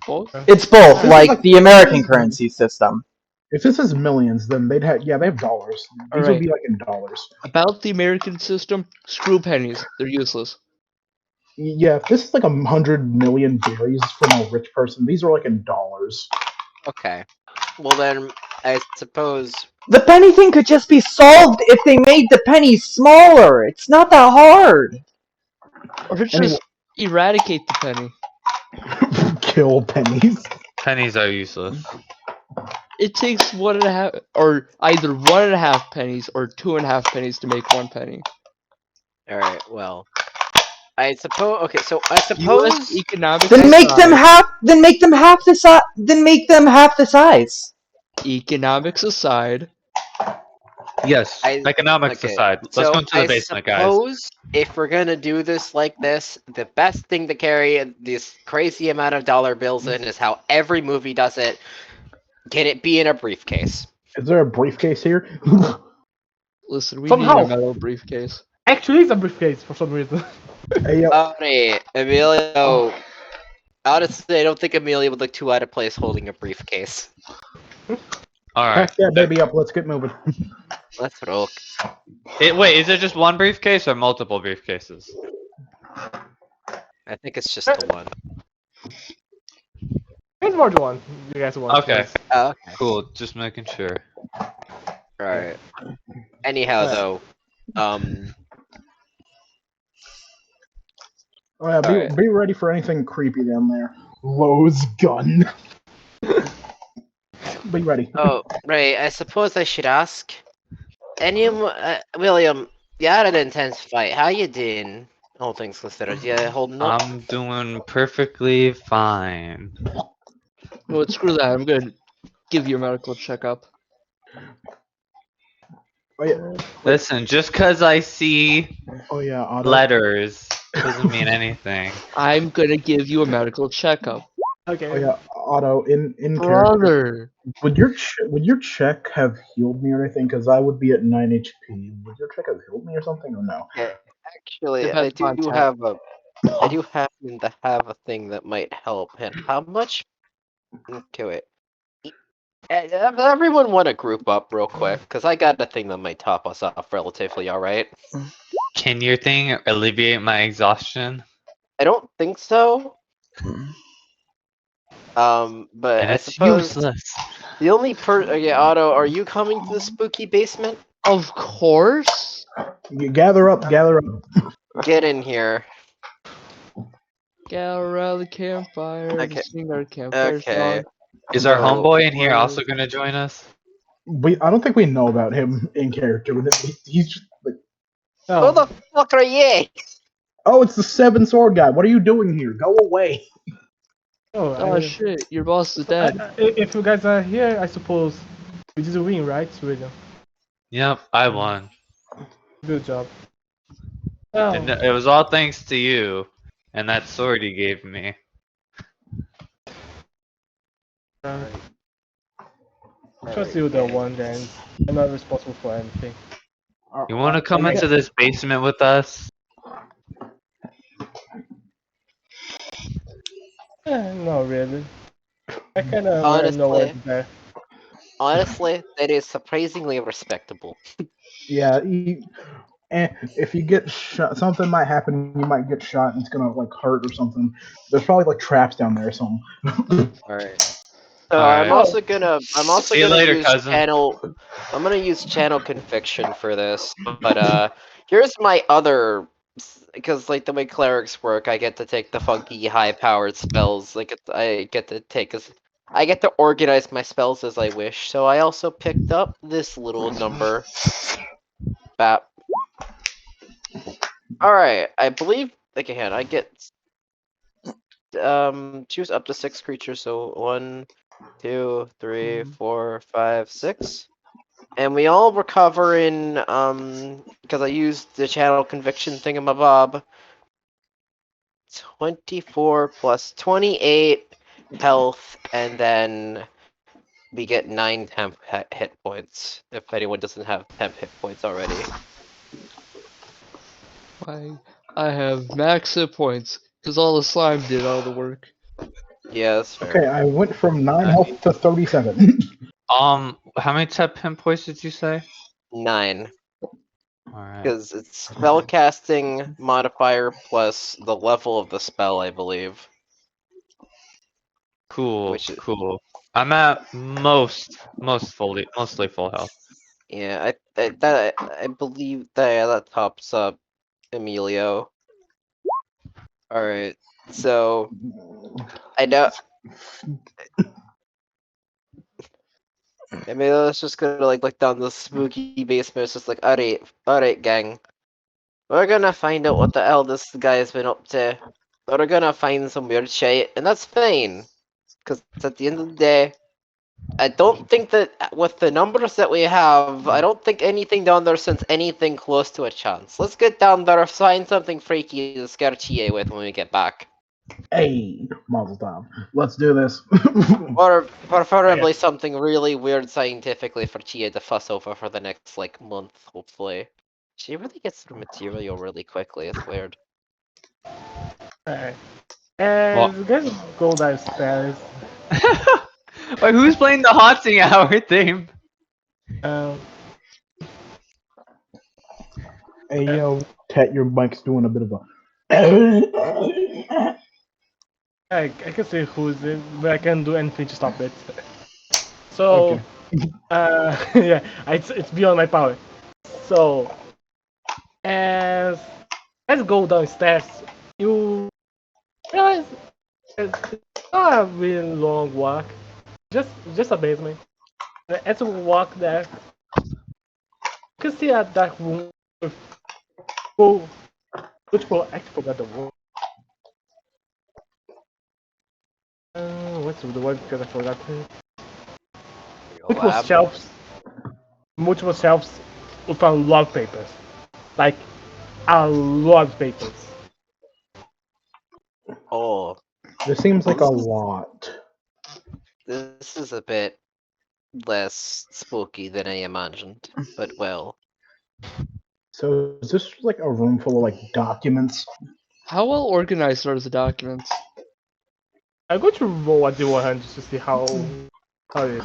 Speaker 5: both.
Speaker 2: It's both.
Speaker 1: This is
Speaker 2: Like
Speaker 1: like-
Speaker 2: the American currency system.
Speaker 1: If this is millions, then they'd have. Yeah, they have dollars. These would
Speaker 5: Alright.
Speaker 1: be like in dollars.
Speaker 5: About the American system, screw pennies. They're useless.
Speaker 1: Yeah, if this is like 100 million berries from a rich person, these are like in dollars.
Speaker 4: Okay. Well then, I suppose.
Speaker 2: The penny thing could just be solved if they made the pennies smaller. It's not that hard.
Speaker 5: Or it's
Speaker 1: Anyway.
Speaker 5: just eradicate the penny.
Speaker 1: Kill pennies.
Speaker 6: Pennies are useless.
Speaker 5: It takes 1.5, or either 1.5 pennies or 2.5 pennies to make 1 penny.
Speaker 4: Alright, well. I suppose. Okay, so I
Speaker 5: U.S.
Speaker 4: suppose.
Speaker 5: economics
Speaker 2: Then make them
Speaker 5: aside,
Speaker 2: half. Then make them half the size. Then make them half the size.
Speaker 5: economics aside,
Speaker 6: Yes. Economics
Speaker 4: Okay,
Speaker 6: aside. Let's
Speaker 4: so
Speaker 6: go into the
Speaker 4: I
Speaker 6: basement, guys.
Speaker 4: suppose if we're gonna do this like this, the best thing to carry this crazy amount of dollar bills in is how every movie does it. Can it be in a briefcase?
Speaker 1: Is there a briefcase here?
Speaker 5: listen, we
Speaker 3: Somehow.
Speaker 5: need a metal briefcase.
Speaker 3: Actually, it's a briefcase for some reason.
Speaker 1: Hey, yo,
Speaker 4: Alright, Emilio. Honestly, I don't think Amelia would look too out of place holding a briefcase.
Speaker 6: Alright.
Speaker 1: pack that baby up. Let's get moving.
Speaker 4: Let's roll.
Speaker 6: Wait, is it just one briefcase or multiple briefcases?
Speaker 4: I think it's just the one.
Speaker 3: It's more than one. You guys want?
Speaker 6: Okay.
Speaker 3: please.
Speaker 4: Oh, okay.
Speaker 6: Cool. Just making sure.
Speaker 4: Alright. Anyhow,
Speaker 3: Alright.
Speaker 4: though,
Speaker 1: Oh yeah,
Speaker 4: Alright.
Speaker 1: be ready for anything creepy down there. Lowe's gun. Be ready.
Speaker 4: Oh, right. I suppose I should ask. William, you had an intense fight. How you doing? All things considered, you holding up?
Speaker 6: I'm doing perfectly fine.
Speaker 5: Well, screw that. I'm gonna give you a medical checkup.
Speaker 1: Oh yeah.
Speaker 6: Listen, just because I see
Speaker 1: Oh yeah. Otto.
Speaker 6: letters doesn't mean anything.
Speaker 5: I'm gonna give you a medical checkup.
Speaker 3: Okay.
Speaker 1: Oh yeah. Otto. In character.
Speaker 5: Brother!
Speaker 1: Would your check have healed me or anything? Because I would be at 9 HP. Would your check have healed me or something or no?
Speaker 4: Actually, I
Speaker 5: Depends on
Speaker 4: do
Speaker 5: tech.
Speaker 4: I do happen to have a thing that might help. And how much? Okay, wait. Everyone want to group up real quick, because I got a thing that might top us off relatively alright.
Speaker 6: Can your thing alleviate my exhaustion?
Speaker 4: I don't think so. But
Speaker 6: And
Speaker 4: I
Speaker 6: it's
Speaker 4: suppose
Speaker 6: useless.
Speaker 4: the only okay, Otto, are you coming to the spooky basement?
Speaker 5: Of course!
Speaker 1: You gather up. Gather up.
Speaker 4: Get in here.
Speaker 5: Gather around the campfire
Speaker 4: Okay.
Speaker 5: and sing our campfire
Speaker 4: Okay.
Speaker 5: song.
Speaker 6: Is our
Speaker 4: So,
Speaker 6: homeboy in here
Speaker 5: we're-
Speaker 6: also gonna join us?
Speaker 1: I don't think we know about him in character. He's just like,
Speaker 4: Who
Speaker 3: Oh,
Speaker 4: the fuck are you?
Speaker 1: oh, it's the seven sword guy. What are you doing here? Go away.
Speaker 3: oh,
Speaker 5: Oh shit, your boss is dead.
Speaker 3: If you guys are here, I suppose we did win, right, William?
Speaker 6: Yep, I won.
Speaker 3: Good job. Oh,
Speaker 6: And it was all thanks to you and that sword you gave me.
Speaker 3: trust you the one, then I'm not responsible for anything.
Speaker 6: You want to come into this basement with us?
Speaker 3: No, really. I kind of already know
Speaker 4: Honestly,
Speaker 3: what's there.
Speaker 4: honestly, that is surprisingly respectable.
Speaker 1: Yeah, and if you get shot, something might happen. You might get shot, and it's gonna like hurt or something. There's probably like traps down there or something.
Speaker 4: Alright. So I'm
Speaker 6: Alright.
Speaker 3: Oh,
Speaker 4: also
Speaker 6: See you
Speaker 4: gonna
Speaker 6: later,
Speaker 4: use
Speaker 6: cousin.
Speaker 4: channel I'm gonna use channel conviction for this, but here's my other because like the way clerics work, I get to take the funky high powered spells. Like I get to take I get to organize my spells as I wish. So I also picked up this little number. Bap. Alright, I believe like again I get choose up to 6 creatures, so 1, 2, 3, 4, 5, 6. And we all recover in because I used the channel conviction thingamabob. 24 plus 28 health, and then we get 9 temp hit points if anyone doesn't have temp hit points already.
Speaker 5: I have max hit points because all the slime did all the work.
Speaker 4: Yeah, that's fair.
Speaker 1: Okay, I went from 9 health to 37.
Speaker 6: How many tap pin points did you say?
Speaker 4: 9.
Speaker 6: Alright.
Speaker 4: Because it's spellcasting modifier plus the level of the spell, I believe.
Speaker 6: Cool,
Speaker 4: Which is,
Speaker 6: cool. I'm at mostly full health.
Speaker 4: yeah, I believe that tops up Emilio. Alright, so I know Emilio's just gonna like look down the spooky basement. It's just like, alright, gang. We're gonna find out what the hell this guy's been up to. We're gonna find some weird shit, and that's fine. Cause at the end of the day, I don't think that with the numbers that we have, I don't think anything down there sends anything close to a chance. Let's get down there, find something freaky to scare Chie with when we get back.
Speaker 1: Hey, Mazel Tov. Let's do this.
Speaker 4: Or
Speaker 3: okay.
Speaker 4: preferably something really weird scientifically for Chie to fuss over for the next, like, month, hopefully. She really gets through material really quickly, it's weird.
Speaker 3: Alright.
Speaker 6: Well,
Speaker 3: And let's go downstairs.
Speaker 6: wait, who's playing the haunting hour theme?
Speaker 3: Um,
Speaker 1: Hey,
Speaker 3: uh,
Speaker 1: yo, Tet, your mic's doing a bit of a.
Speaker 3: I can see who's in, but I can't do anything to stop it. So,
Speaker 1: Okay.
Speaker 3: yeah, it's beyond my power. So, as let's go downstairs. You realize it's not a really long walk, just a basement. And as you walk there, you can see a dark room with full, multiple. I forgot the word. What's the word? Because I forgot it. Multiple
Speaker 4: Lab?
Speaker 3: shelves, multiple shelves with a lot of papers, like a lot of papers.
Speaker 4: Oh,
Speaker 1: This seems like a
Speaker 4: this is
Speaker 1: lot.
Speaker 4: this is a bit less spooky than I imagined, but well.
Speaker 1: So is this like a room full of like documents?
Speaker 5: How well organized are the documents?
Speaker 3: I'm going to roll a D100 to see how it is.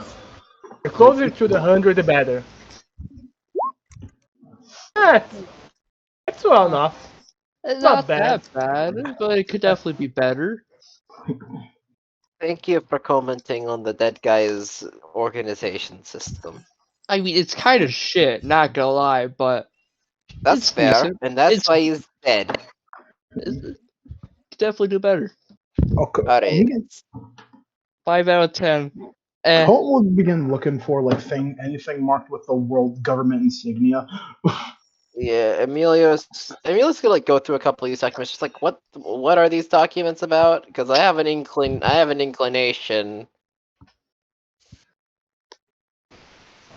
Speaker 3: The
Speaker 1: Roll
Speaker 3: closer to the 100, the better. That's that's well
Speaker 5: Uh,
Speaker 3: enough. Not
Speaker 5: Not
Speaker 3: bad.
Speaker 5: that bad, but it could definitely be better.
Speaker 4: Thank you for commenting on the dead guy's organization system.
Speaker 5: I mean, it's kind of shit, not gonna lie, but
Speaker 4: That's
Speaker 5: it's
Speaker 4: fair,
Speaker 5: decent.
Speaker 4: and that's
Speaker 5: It's,
Speaker 4: why he's dead.
Speaker 5: it's definitely do better.
Speaker 1: Okay,
Speaker 4: Alright.
Speaker 5: 5 out of 10. Eh.
Speaker 1: Colt will begin looking for like anything marked with the world government insignia.
Speaker 4: Yeah, Emilio's gonna like go through a couple of these documents, just like what are these documents about? Because I have an inclination.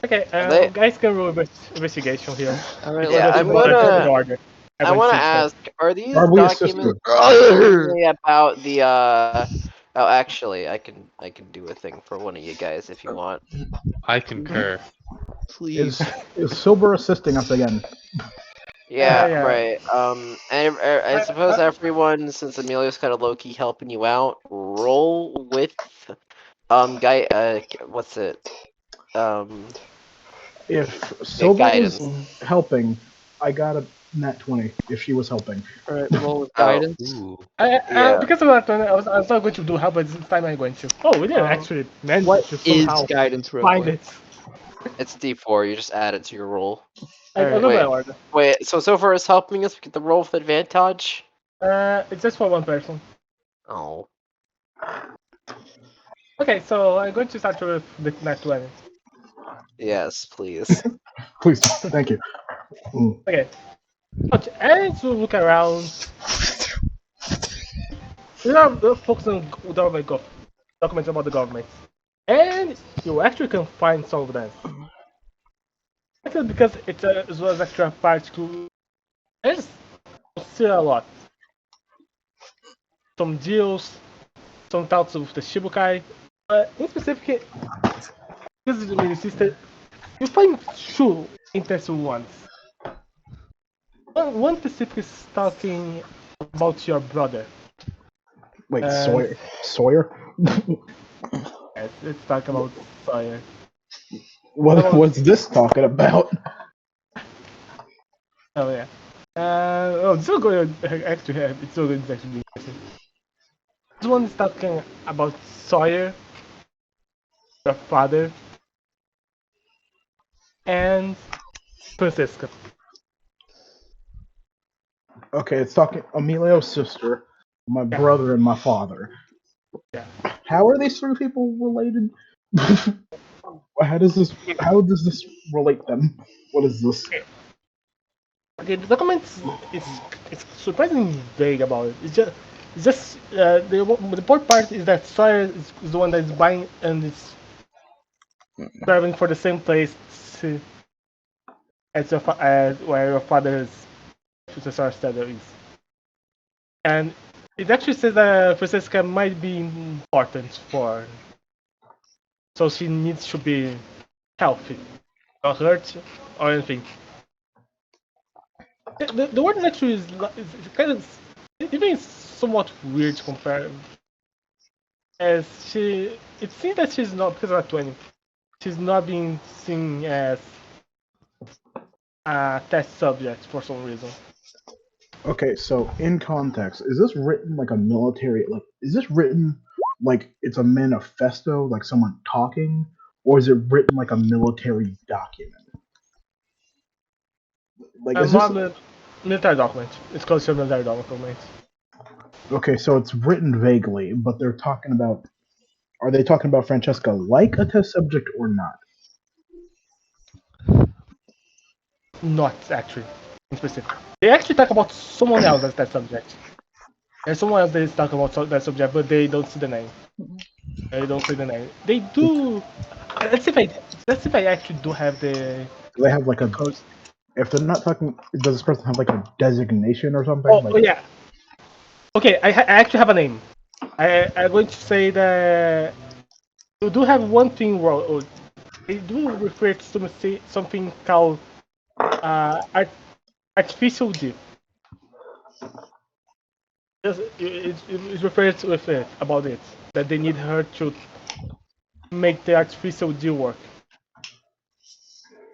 Speaker 3: Okay,
Speaker 4: They
Speaker 3: guys can roll investigation here.
Speaker 5: Alright,
Speaker 3: It's
Speaker 4: yeah,
Speaker 5: let's
Speaker 3: just
Speaker 5: do
Speaker 4: I'm
Speaker 3: about
Speaker 5: that.
Speaker 3: the
Speaker 4: gonna
Speaker 3: order.
Speaker 4: I
Speaker 3: Everyone
Speaker 4: wanna
Speaker 3: sees first.
Speaker 4: ask, are these
Speaker 1: Or we assist
Speaker 4: documents
Speaker 1: you?
Speaker 4: mainly about the oh actually I can do a thing for one of you guys if you want.
Speaker 6: I concur.
Speaker 5: Please.
Speaker 1: Is Silver assisting us again?
Speaker 4: Yeah,
Speaker 3: yeah.
Speaker 4: right. And I suppose everyone, since Emilio's kind of low key helping you out, roll with guy. What's it? Um,
Speaker 1: If
Speaker 4: yeah,
Speaker 1: Silver was
Speaker 4: guidance.
Speaker 1: helping, I got a nat 20 if she was helping.
Speaker 5: Alright, roll with
Speaker 4: Oh,
Speaker 5: guidance.
Speaker 6: Ooh.
Speaker 4: yeah.
Speaker 3: Because of that, I was not going to do help, but this time I'm going to. Oh, we didn't actually manage
Speaker 5: What
Speaker 3: to
Speaker 5: is
Speaker 3: somehow
Speaker 5: guidance real
Speaker 3: find
Speaker 5: quick?
Speaker 3: it.
Speaker 4: It's D4. You just add it to your roll.
Speaker 3: I
Speaker 5: Alright.
Speaker 3: do my
Speaker 4: Wait,
Speaker 3: order.
Speaker 4: wait. So far is helping us. We get the roll with advantage.
Speaker 3: It's just for one person.
Speaker 4: Oh,
Speaker 3: Okay, so I'm going to start with the nat 20.
Speaker 4: yes, please.
Speaker 1: Please, thank you. Mm.
Speaker 3: Okay. But as you look around, you are focusing on government documents about the government. And you actually can find some of them. Actually, because it was actually a part to. There's still a lot. Some deals, some talks with the Shibukai. In specific, this is the mini system. You find two interesting ones. One specific is talking about your brother.
Speaker 1: Wait,
Speaker 3: And
Speaker 1: Sawyer? Sawyer?
Speaker 3: yes, it's talking about Sawyer.
Speaker 1: What's this talking about?
Speaker 3: Oh yeah. It's so good. Actually, it's so good. It's actually interesting. This one is talking about Sawyer, your father, and Francisca.
Speaker 1: Okay, it's talking Emilio's sister, my
Speaker 3: Yeah,
Speaker 1: brother, and my father.
Speaker 3: yeah.
Speaker 1: How are these three people related? How does this? How does this relate them? What is this?
Speaker 3: Okay, the document is surprisingly vague about it. It's just the important part is that Sawyer is the one that is buying and is driving for the same place as where your father's successor study is. And it actually says that Francisca might be important for, so she needs to be healthy, not hurt or anything. The word is actually is kind of even somewhat weird to compare, as it seems that she's not, because of 20, she's not being seen as a test subject for some reason.
Speaker 1: Okay, so in context, is this written like a military? Like, is this written like it's a manifesto, like someone talking, or is it written like a military document? Like, is this
Speaker 3: Not military document. It's considered military document.
Speaker 1: okay? So it's written vaguely, but they're talking about. Are they talking about Francesca like a test subject or not?
Speaker 3: Not actually in specific. They actually talk about someone else as that subject. There's someone else that is talking about that subject, but they don't see the name. They don't see the name. They do. Let's see if I actually do have
Speaker 1: Do they have like
Speaker 3: the
Speaker 1: a?
Speaker 3: codes.
Speaker 1: If they're not talking, does this person have like a designation or something?
Speaker 3: Oh
Speaker 1: Like,
Speaker 3: yeah. Okay, I actually have a name. I'm going to say that you do have one thing wrong. They do refer to something called artificial D. It refers with it about it that they need her to make the artificial D work.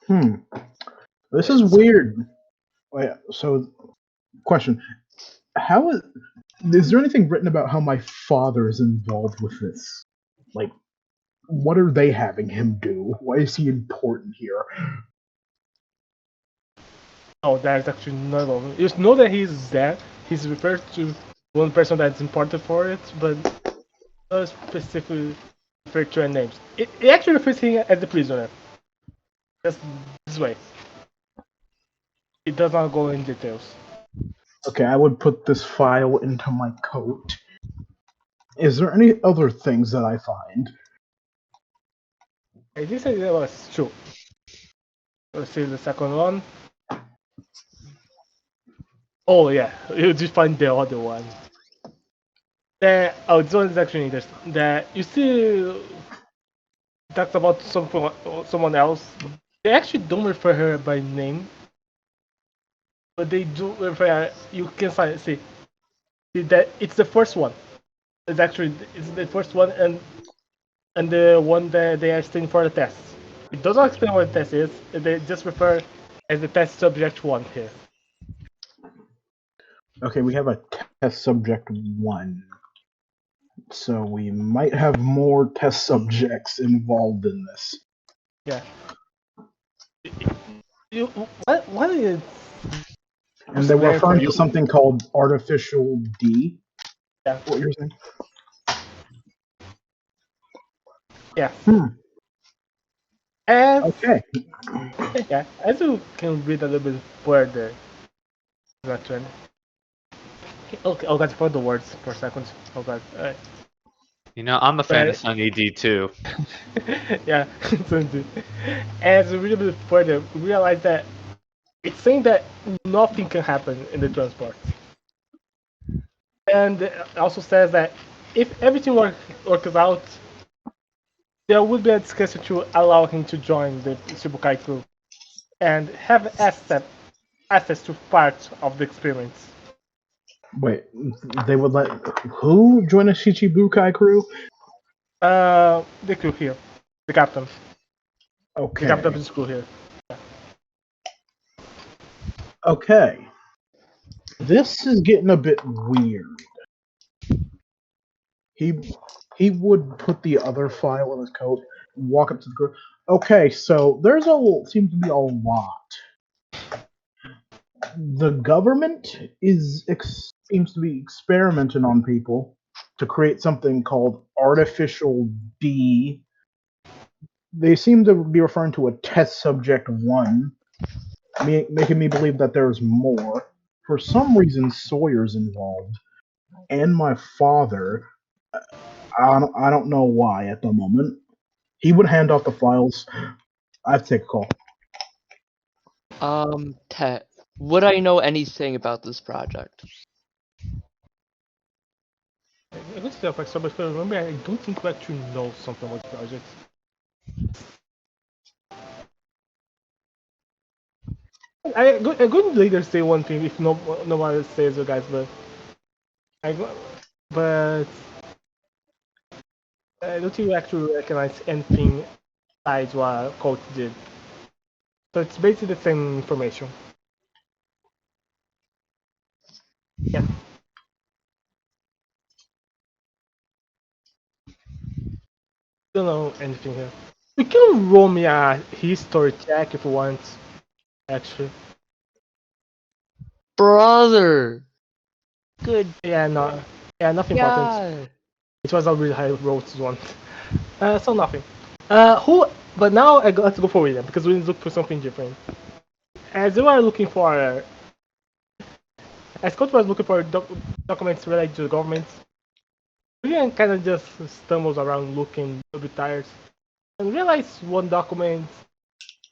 Speaker 1: hmm, this is
Speaker 4: Wait,
Speaker 1: weird. Wait, so question: How is there anything written about how my father is involved with this? Like, what are they having him do? Why is he important here?
Speaker 3: No, there's actually none of them. You just know that he's there. He's referred to one person that's important for it, but not specifically referred to their names. It actually refers to him as the prisoner. Just this way. It does not go in details.
Speaker 1: Okay, I would put this file into my coat. Is there any other things that I find?
Speaker 3: I did say that was true. Let's see the second one. Oh yeah, you just find the other one. This one is actually interesting. That you see talks about someone else. They actually don't refer her by name, but they do refer. You can see that it's the first one. It's the first one and the one that they are studying for the test. It doesn't explain what the test is. They just refer as the test subject one here.
Speaker 1: Okay, we have a test subject 1. So we might have more test subjects involved in this.
Speaker 3: Yeah. You, what is?
Speaker 1: And they were
Speaker 3: Very
Speaker 1: referring to
Speaker 3: important.
Speaker 1: something called artificial D.
Speaker 3: Yeah.
Speaker 1: What you're saying?
Speaker 3: Yeah.
Speaker 1: Hmm.
Speaker 3: As
Speaker 1: Okay.
Speaker 3: yeah, as you can read a little bit further, that trend. Okay, oh god, for the words for a second. Oh god.
Speaker 6: You know, I'm a fan of
Speaker 3: But
Speaker 6: Sunny D too.
Speaker 3: yeah, as we read a bit further, we realize that it's saying that nothing can happen in the transport. And it also says that if everything works out, there would be a discussion to allow him to join the Shibukai crew and have access to part of the experience.
Speaker 1: Wait, they would let who join a Shichibukai crew?
Speaker 3: The crew here, the captain, the captain of
Speaker 1: Okay.
Speaker 3: the crew here.
Speaker 1: Okay. This is getting a bit weird. He he would put the other file in his coat and walk up to the crew. Okay, so seems to be a lot. The government seems to be experimenting on people to create something called artificial D. They seem to be referring to a test subject 1, making me believe that there's more. For some reason, Sawyer's involved, and my father. I don't know why at the moment. He would hand off the files. I'd take a call.
Speaker 5: Tet, would I know anything about this project?
Speaker 3: A good stuff, like so, but if I remember, I don't think we actually know something about the project. I could later say one thing if no one says it, guys, but I go, but I don't think we actually recognize anything besides what Coach did. So it's basically the same information. Yeah, don't know anything here. You can roll me a history check if you want, actually.
Speaker 5: Brother! Good
Speaker 3: Yeah, no, yeah, nothing important.
Speaker 5: God!
Speaker 3: It was a really high rolled one. So nothing. Who? But now let's go for William because we need to look for something different. As you are looking for, as Coach was looking for documents related to the government, William kind of just stumbles around looking a bit tired and realizes one document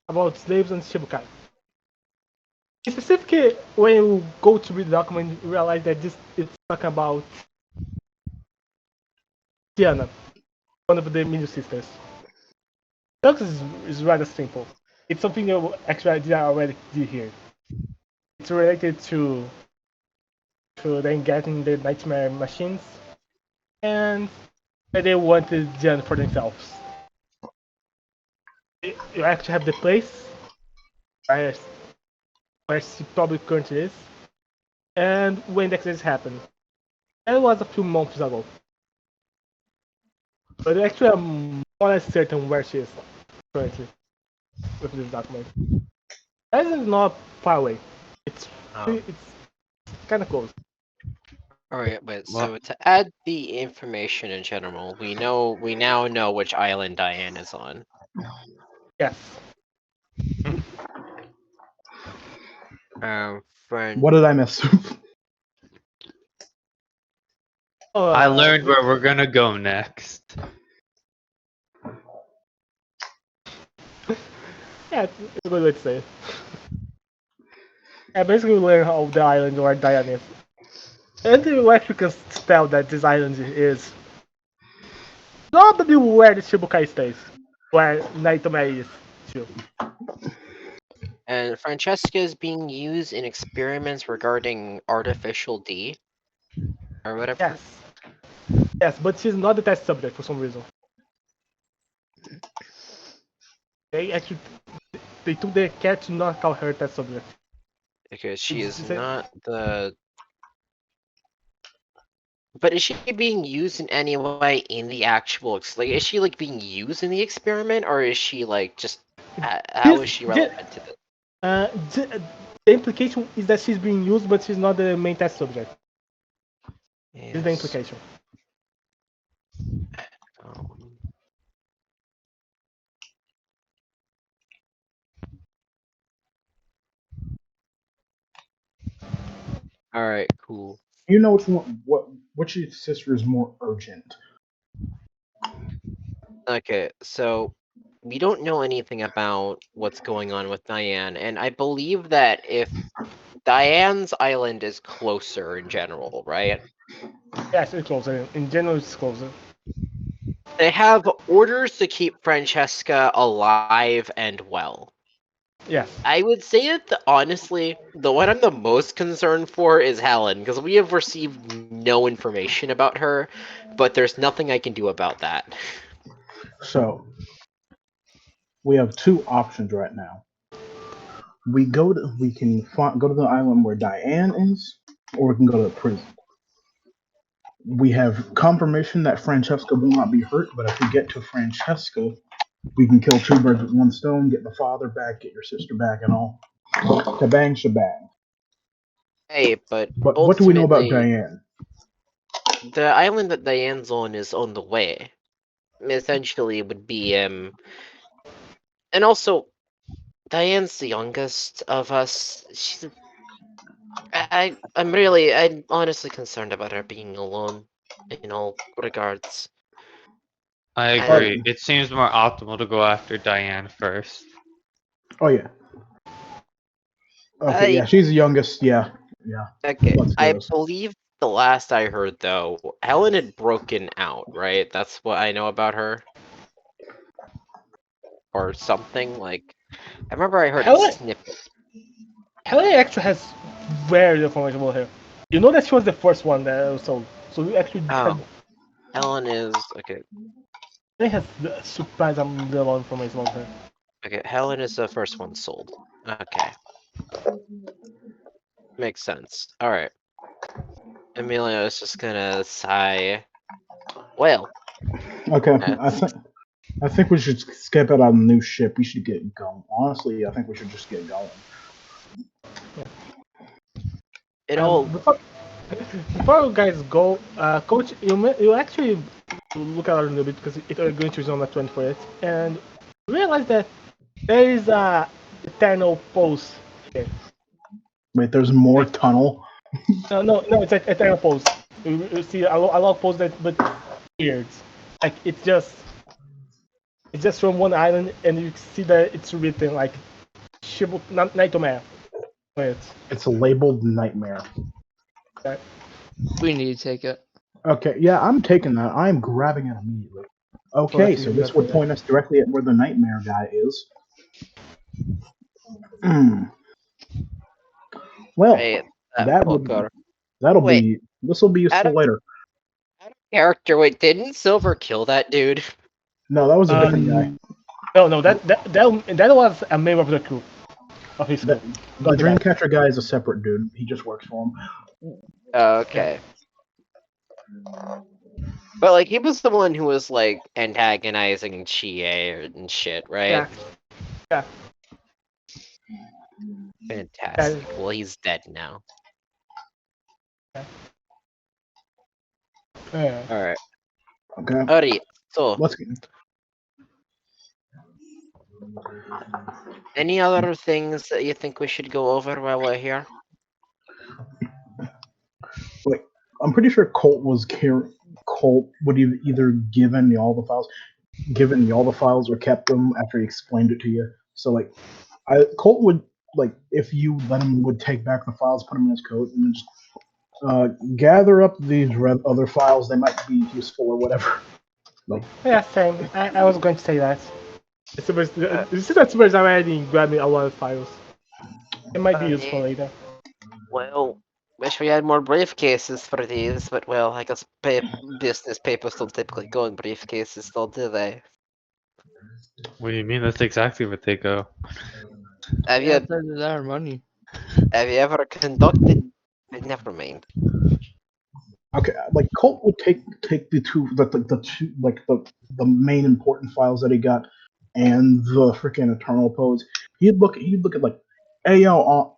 Speaker 3: about slaves and Shibukai. Specifically, when you go to read the document, you realize that this it's talking about Tiana, one of the Minu sisters. The document is rather simple. It's something you actually I did already did here. It's related to them getting the nightmare machines and they wanted Jan for themselves. You actually have the place where, where she probably currently is and when the accident happened. That was a few months ago. But actually I'm more or less certain where she is currently with this document. That is not far away. It's
Speaker 4: Oh.
Speaker 3: it's kinda close.
Speaker 4: Alright, but
Speaker 6: Well,
Speaker 4: so to add the information in general, we now know which island Diane is on.
Speaker 3: Yes.
Speaker 4: Friend.
Speaker 1: What did I miss?
Speaker 6: I
Speaker 3: Uh,
Speaker 6: learned where we're gonna go next.
Speaker 3: yeah, it's a good way to say it. Yeah, basically we learn how the island where Diane is. And you actually can tell that this island is probably where the Shibukai stays. Where Naitome is too.
Speaker 4: And Francesca is being used in experiments regarding artificial D or whatever.
Speaker 3: Yes. Yes, but she's not the test subject for some reason. They actually they took the care to not call her test subject.
Speaker 4: Because she is
Speaker 3: It's a-
Speaker 4: not the. But is she being used in any way in the actual like? Is she like being used in the experiment, or is she like just? How is she relevant to this?
Speaker 3: the implication is that she's being used, but she's not the main test subject. Is the
Speaker 4: Yes.
Speaker 3: implication.
Speaker 4: Um, all right. Cool.
Speaker 1: You know which sister is more urgent?
Speaker 4: Okay. So we don't know anything about what's going on with Diane, and I believe that if Diane's island is closer in general, right?
Speaker 3: Yes, it's closer. In general, it's closer.
Speaker 4: They have orders to keep Francesca alive and well.
Speaker 3: Yes.
Speaker 4: I would say that honestly, the one I'm the most concerned for is Helen, because we have received no information about her, but there's nothing I can do about that.
Speaker 1: So we have two options right now. We can go to the island where Diane is, or we can go to the prison. We have confirmation that Francesca will not be hurt, but if we get to Francesca, we can kill two birds with one stone, get the father back, get your sister back, and all. Kabang shebang.
Speaker 4: Hey, but
Speaker 1: But what do we know about
Speaker 4: ultimately,
Speaker 1: Diane?
Speaker 4: the island that Diane's on is on the way. Essentially, it would be and also Diane's the youngest of us. I'm honestly concerned about her being alone in all regards.
Speaker 6: I
Speaker 1: Oh,
Speaker 6: agree. It seems more optimal to go after Diane first.
Speaker 1: oh yeah. Okay,
Speaker 4: I
Speaker 1: yeah, she's the youngest. Yeah, yeah.
Speaker 4: Okay,
Speaker 1: Let's do
Speaker 4: I
Speaker 1: this.
Speaker 4: believe the last I heard though, Helen had broken out, right? That's what I know about her. Or something like I remember I heard a
Speaker 3: Helen,
Speaker 4: snippet.
Speaker 3: Helen actually has very information about her. You know that she was the first one that was sold. So you actually had
Speaker 4: Oh, Helen is okay.
Speaker 3: Helen has the surprise amount of information about her.
Speaker 4: Okay, Helen is the first one sold. Okay, makes sense. All right, Amelia is just gonna sigh. Well,
Speaker 1: Okay,
Speaker 4: that's
Speaker 1: I think we should skip it on the new ship. We should get going. Honestly, I think we should just get going.
Speaker 4: it all.
Speaker 3: Before you guys go, Coach, you actually look at it a little bit because it are going to be on the 24th, and realize that there is a eternal pose here.
Speaker 1: Wait, there's more
Speaker 3: Like,
Speaker 1: tunnel.
Speaker 3: no, it's an eternal pose. You see a lot of pose that, but weird. Like it's just from one island, and you see that it's written like Nightmare. Wait,
Speaker 1: It's labeled nightmare.
Speaker 3: that,
Speaker 5: We need to take it.
Speaker 1: Okay, yeah, I'm taking that. I'm grabbing it immediately.
Speaker 3: so
Speaker 1: Okay,
Speaker 3: that's
Speaker 1: so
Speaker 3: you
Speaker 1: this
Speaker 3: guys
Speaker 1: would
Speaker 3: for that.
Speaker 1: point us directly at where the nightmare guy is. Hmm. Well,
Speaker 4: Right, that
Speaker 1: that would
Speaker 4: fucker.
Speaker 1: that'll
Speaker 4: Wait,
Speaker 1: be this will be
Speaker 4: out
Speaker 1: useful
Speaker 4: of
Speaker 1: later.
Speaker 4: character. Wait, didn't Silver kill that dude?
Speaker 1: No, that was a different guy.
Speaker 3: No, that was a member of the crew of his
Speaker 1: That
Speaker 3: crew.
Speaker 1: the
Speaker 3: Not the guy.
Speaker 1: Dreamcatcher guy is a separate dude. He just works for him.
Speaker 4: Okay. But like he was the one who was like antagonizing Chie and shit, right?
Speaker 3: Yeah, yeah.
Speaker 4: Fantastic. Well, he's dead now.
Speaker 3: Yeah.
Speaker 4: All right.
Speaker 1: Okay,
Speaker 4: Alright. So,
Speaker 1: let's get.
Speaker 4: any other things that you think we should go over while we're here?
Speaker 1: Wait, I'm pretty sure Colt was Colt would have either given you all the files, or kept them after he explained it to you. So like, Colt would like if you let him would take back the files, put them in his coat, and just gather up these other files. They might be useful or whatever. Like,
Speaker 3: Yeah, same. I was going to say that.
Speaker 4: Uh,
Speaker 3: It's super, already grabbing a lot of files. It might be useful
Speaker 4: Yeah.
Speaker 3: later.
Speaker 4: Well, wish we had more briefcases for these, but well, I guess business papers don't typically go in briefcases, still do they?
Speaker 6: What do you mean? That's exactly what they go.
Speaker 4: Have
Speaker 5: Yeah,
Speaker 4: you
Speaker 5: that's our money.
Speaker 4: have you ever conducted? Never mind.
Speaker 1: Okay, like Colt would take the two the main important files that he got and the freaking Eternal pose. He'd look at like, hey yo,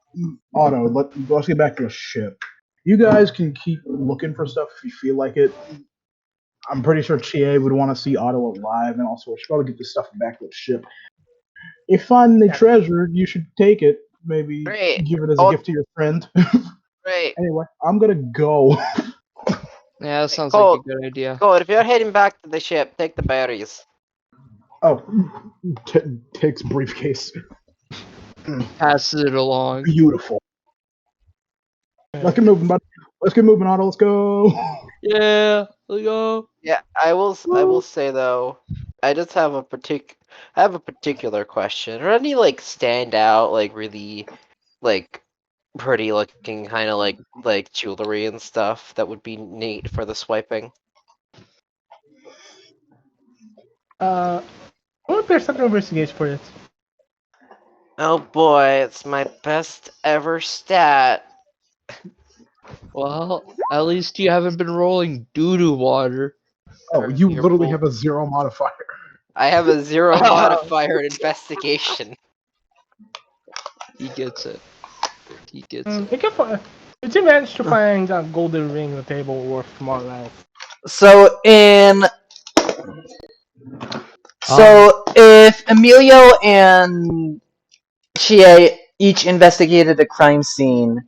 Speaker 1: Otto, let's get back to the ship. You guys can keep looking for stuff if you feel like it. I'm pretty sure Chie would want to see Otto alive, and also we should probably get this stuff back to the ship. If finding the
Speaker 3: Yeah.
Speaker 1: treasure, you should take it. Maybe
Speaker 4: Great.
Speaker 1: give it as a
Speaker 4: Oh,
Speaker 1: gift to your friend.
Speaker 4: great.
Speaker 1: Anyway, I'm gonna go.
Speaker 5: Yeah, that sounds like a
Speaker 4: Colt,
Speaker 5: good idea.
Speaker 4: Colt, if you're heading back to the ship, take the berries.
Speaker 1: Oh, takes briefcase.
Speaker 5: Passes it along.
Speaker 1: Beautiful. Let's get moving, bud. Let's get moving, Otto. Let's go.
Speaker 5: Yeah, let's go.
Speaker 4: Yeah, I will say though, I just have I have a particular question. Are any like stand out, like really like pretty looking kind of like jewelry and stuff that would be neat for the swiping?
Speaker 3: What perception investigation for it?
Speaker 4: Oh boy, it's my best ever stat.
Speaker 5: Well, at least you haven't been rolling doo-doo water.
Speaker 1: Oh, you
Speaker 4: You're
Speaker 1: literally
Speaker 4: full.
Speaker 1: have a 0 modifier.
Speaker 4: I have a 0 modifier in investigation.
Speaker 5: He gets it. He gets it.
Speaker 3: You can find. Did you manage to find a golden ring on the table worth more or less?
Speaker 2: So in so if Emilio and Chie each investigated a crime scene,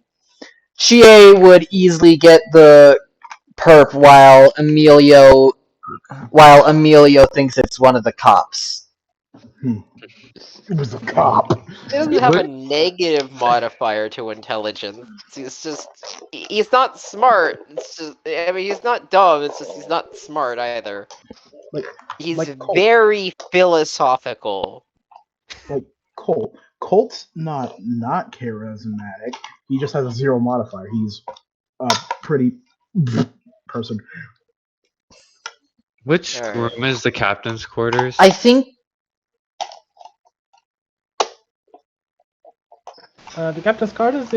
Speaker 2: Chie would easily get the perp while Emilio thinks it's one of the cops.
Speaker 1: It was a cop.
Speaker 4: He doesn't have a negative modifier to intelligence. He's not smart. It's just I mean he's not dumb. It's just he's not smart either.
Speaker 1: Like,
Speaker 4: He's
Speaker 1: like Colt.
Speaker 4: very philosophical.
Speaker 1: Like Colt. Colt's not charismatic. He just has a 0 modifier. He's a pretty person.
Speaker 6: Which
Speaker 4: Alright.
Speaker 6: room is the captain's quarters?
Speaker 2: I think
Speaker 3: The captain's card is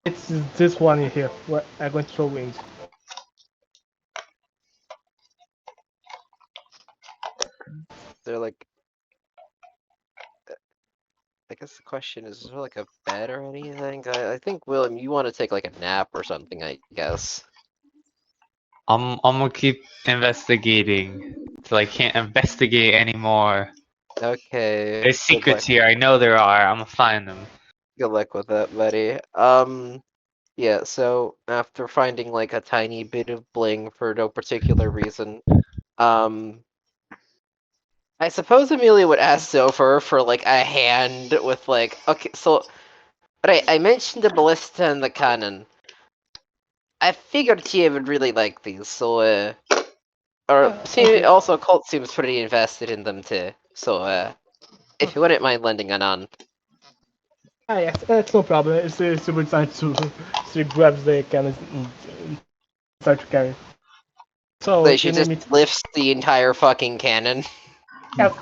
Speaker 3: it's this one in here. What I'm going to throw wings.
Speaker 4: They're like I guess the question is there like a bed or anything? I think William, you want to take like a nap or something, I guess.
Speaker 6: I'm gonna keep investigating till I can't investigate anymore.
Speaker 4: Okay.
Speaker 6: There's
Speaker 4: Good luck.
Speaker 6: secrets here. I know there are. I'm gonna find them.
Speaker 4: Good luck with that, buddy. Yeah, so after finding like a tiny bit of bling for no particular reason, um, I suppose Amelia would ask Zopher for like a hand with like, okay, so, right, I mentioned the ballista and the cannon. I figured Tia would really like these, so,
Speaker 3: Okay.
Speaker 4: also Colt seems pretty invested in them too, so, if you wouldn't mind lending an on.
Speaker 3: Ah, yes, that's no problem. It's super time to so he grabs the cannon and start to carry. So
Speaker 4: So
Speaker 3: you
Speaker 4: she
Speaker 3: need
Speaker 4: just
Speaker 3: me to.
Speaker 4: lifts the entire fucking cannon.
Speaker 3: Yeah,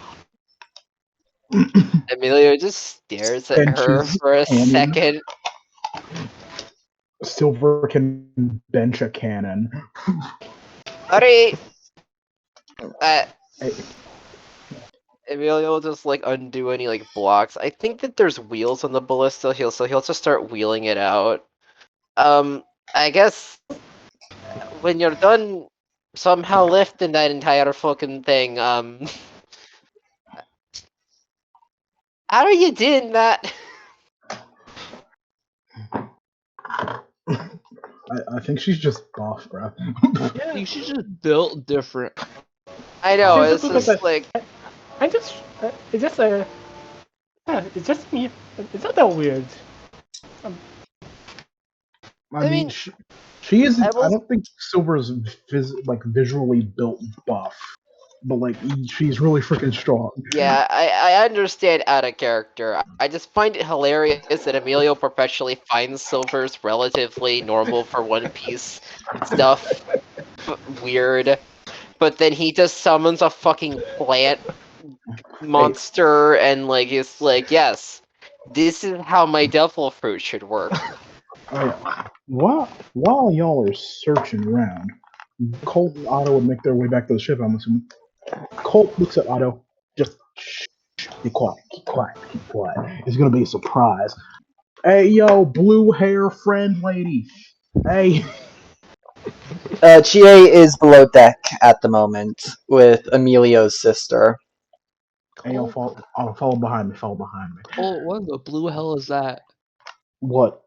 Speaker 4: Emilio just stares at her
Speaker 1: Benches
Speaker 4: for a
Speaker 1: cannon.
Speaker 4: second.
Speaker 1: Silver can bench a cannon.
Speaker 4: Buddy! Uh,
Speaker 1: Hey,
Speaker 4: Emilio will just like undo any like blocks. I think that there's wheels on the ballista. He'll just start wheeling it out. I guess when you're done somehow lifting that entire fucking thing, how are you doing that?
Speaker 1: I think she's just buff, bro.
Speaker 5: I
Speaker 3: yeah.
Speaker 5: think she's just built different.
Speaker 4: I know,
Speaker 3: She's
Speaker 4: it's
Speaker 3: just because
Speaker 4: just like
Speaker 3: I just it's just yeah, it's just me. It's not that weird.
Speaker 1: I
Speaker 4: I
Speaker 1: mean,
Speaker 4: mean
Speaker 1: she
Speaker 4: I
Speaker 1: isn't. I
Speaker 4: will
Speaker 1: don't think Silver's visually built buff. but like she's really freaking strong.
Speaker 4: Yeah, I understand out of character. I just find it hilarious that Emilio perpetually finds Silver's relatively normal for One Piece stuff weird, but then he just summons a fucking plant monster and like is like, yes, this is how my devil fruit should work.
Speaker 1: While y'all are searching around, Colt and Otto would make their way back to the ship. I'm assuming. Colt looks at Otto. Just shh, be quiet, keep quiet, keep quiet. It's gonna be a surprise. Hey, yo, blue hair friend lady. Hey,
Speaker 2: Chie is below deck at the moment with Emilio's sister.
Speaker 1: hey, yo,
Speaker 5: Colt,
Speaker 1: follow behind me. Follow behind me.
Speaker 5: Colt, what the blue hell is that?
Speaker 1: What?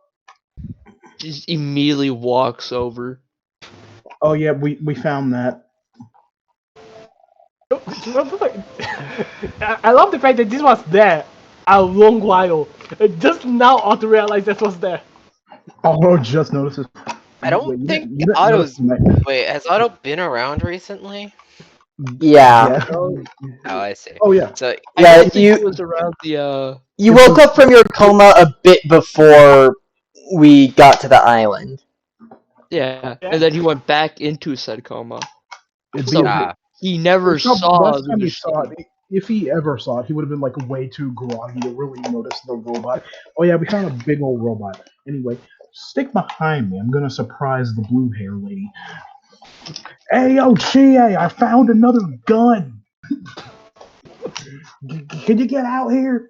Speaker 5: Just immediately walks over.
Speaker 1: Oh yeah, we found that.
Speaker 3: I love the fact that this was there a long while. Just now ought to realize that was there.
Speaker 1: Otto just notices.
Speaker 4: I don't
Speaker 1: Wait,
Speaker 4: think
Speaker 1: you didn't notice
Speaker 4: Otto's.
Speaker 1: the
Speaker 4: Wait, has Otto been around recently?
Speaker 2: Yeah.
Speaker 1: Yeah.
Speaker 5: Oh,
Speaker 4: Oh, I see.
Speaker 1: Oh yeah.
Speaker 4: So
Speaker 5: I
Speaker 2: Yeah,
Speaker 5: don't think he was around the
Speaker 2: you woke up from your coma a bit before we got to the island.
Speaker 5: yeah,
Speaker 3: Yeah.
Speaker 5: and then he went back into said coma.
Speaker 1: It'd be
Speaker 5: So
Speaker 1: a bit.
Speaker 5: he never
Speaker 1: It's not-
Speaker 5: saw
Speaker 1: last
Speaker 5: the
Speaker 1: time he
Speaker 5: machine.
Speaker 1: saw it, if he ever saw it, he would have been like way too groggy to really notice the robot. Oh yeah, we found a big old robot. Anyway, stick behind me. I'm gonna surprise the blue hair lady. Hey yo, Chie, I found another gun. Can you get out here?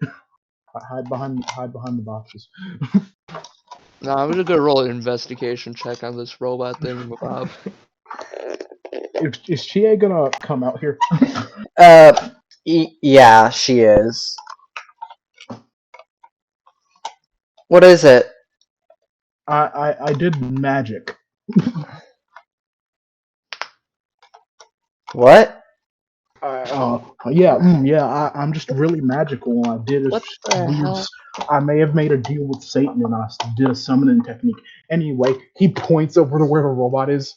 Speaker 1: Hide behind the boxes.
Speaker 5: Nah, I'm gonna go roll an investigation check on this robot thing, Bob.
Speaker 1: Is Chie gonna come out here?
Speaker 2: Yeah, she is. What is it?
Speaker 1: I did magic.
Speaker 2: What?
Speaker 1: I'm just really magical. I did a
Speaker 5: What the
Speaker 1: weird.
Speaker 5: hell?
Speaker 1: I may have made a deal with Satan, and I did a summoning technique. Anyway, he points over to where the robot is.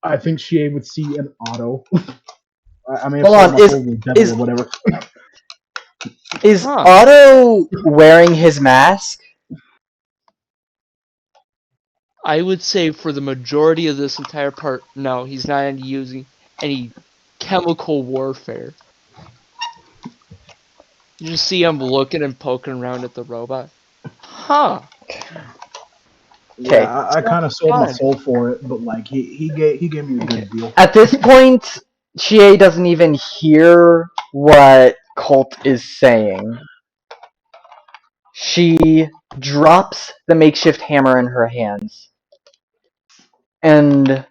Speaker 1: I think she would see an Otto. I may have
Speaker 2: Hold
Speaker 1: sold
Speaker 2: on,
Speaker 1: my soul to the devil
Speaker 2: is
Speaker 1: or whatever.
Speaker 2: is
Speaker 5: Huh.
Speaker 2: Otto wearing his mask?
Speaker 5: I would say for the majority of this entire part, no, he's not using any chemical warfare. You just see him looking and poking around at the robot. Huh.
Speaker 1: Yeah,
Speaker 2: Okay.
Speaker 1: I kind of sold my
Speaker 5: Fine.
Speaker 1: soul for it, but like he gave me a
Speaker 5: Okay.
Speaker 1: good deal.
Speaker 2: At this point, Chie doesn't even hear what Colt is saying. She drops the makeshift hammer in her hands and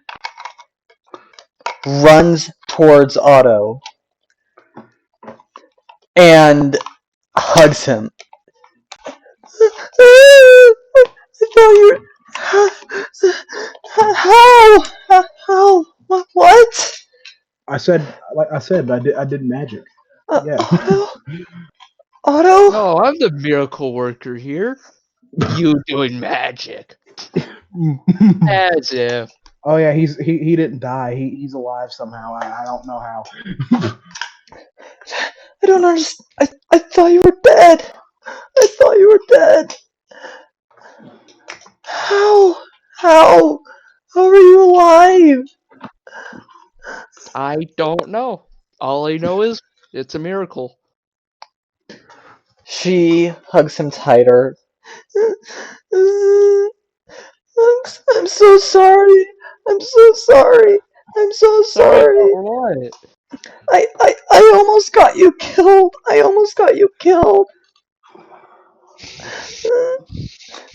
Speaker 2: runs towards Otto and hugs him. I thought you how what?
Speaker 1: I said, like I said, I did magic. Yeah.
Speaker 2: Otto?
Speaker 5: No, I'm the miracle worker here. You doing magic. As if.
Speaker 1: Oh yeah, he didn't die. He's alive somehow. I don't know how.
Speaker 2: I don't understand. I thought you were dead. I thought you were dead. How? How? How are you alive?
Speaker 5: I don't know. All I know is it's a miracle.
Speaker 2: She hugs him tighter. I'm so sorry. I'm so sorry. I'm so
Speaker 5: Sorry
Speaker 2: sorry.
Speaker 5: about what?
Speaker 2: I almost got you killed. I almost got you killed.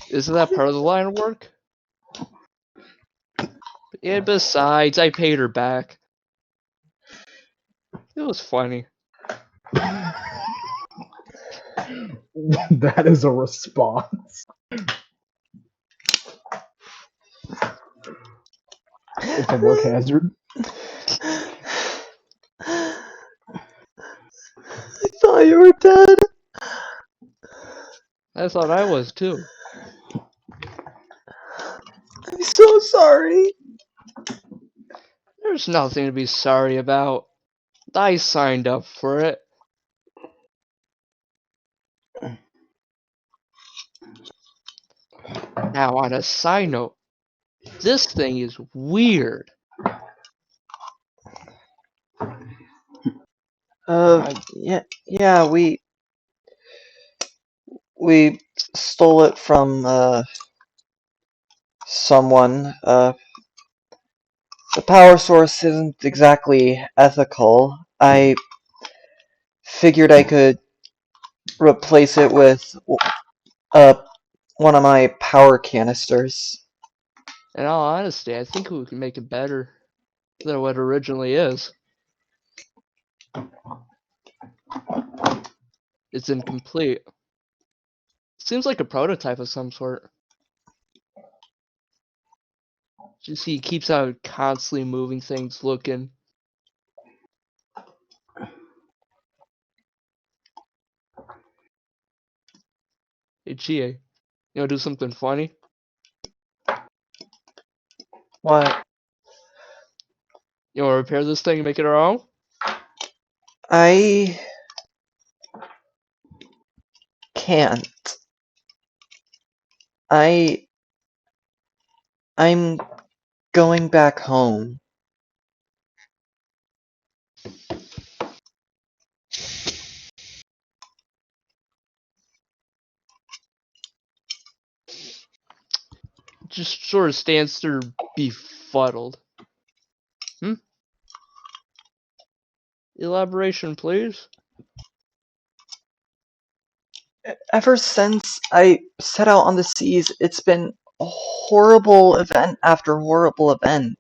Speaker 5: Isn't that part of the line of work? And besides, I paid her back. It was funny.
Speaker 1: That is a response. It's a work hazard.
Speaker 2: I thought you were dead.
Speaker 5: I thought I was too.
Speaker 2: I'm so sorry.
Speaker 5: There's nothing to be sorry about. I signed up for it. Now, on a side note, this thing is weird.
Speaker 2: Yeah, we stole it from someone. The power source isn't exactly ethical. I figured I could replace it with uh one of my power canisters.
Speaker 5: In all honesty, I think we can make it better than what it originally is. It's incomplete. Seems like a prototype of some sort. You see, he keeps on constantly moving things, looking. Hey, Chie, you wanna do something funny?
Speaker 2: What?
Speaker 5: You wanna repair this thing and make it our own?
Speaker 2: I can't. I'm going back home.
Speaker 5: Just sort of stands there befuddled. Elaboration, please.
Speaker 2: Ever since I set out on the seas, it's been a horrible event after horrible event.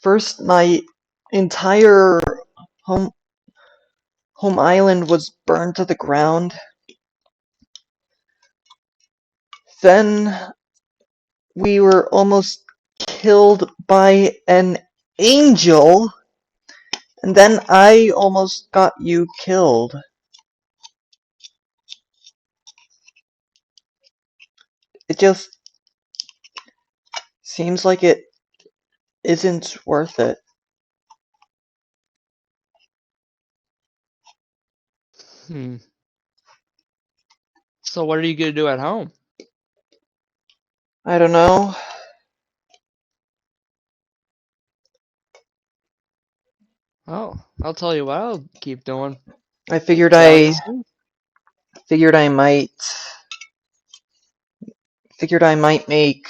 Speaker 2: First, my entire home island was burned to the ground. Then we were almost killed by an angel, and then I almost got you killed. It just seems like it isn't worth it.
Speaker 5: So what are you gonna do at home?
Speaker 2: I don't know.
Speaker 5: Oh, I'll tell you what I'll keep doing.
Speaker 2: I figured
Speaker 5: Sailing the
Speaker 2: I
Speaker 5: sea.
Speaker 2: figured I might make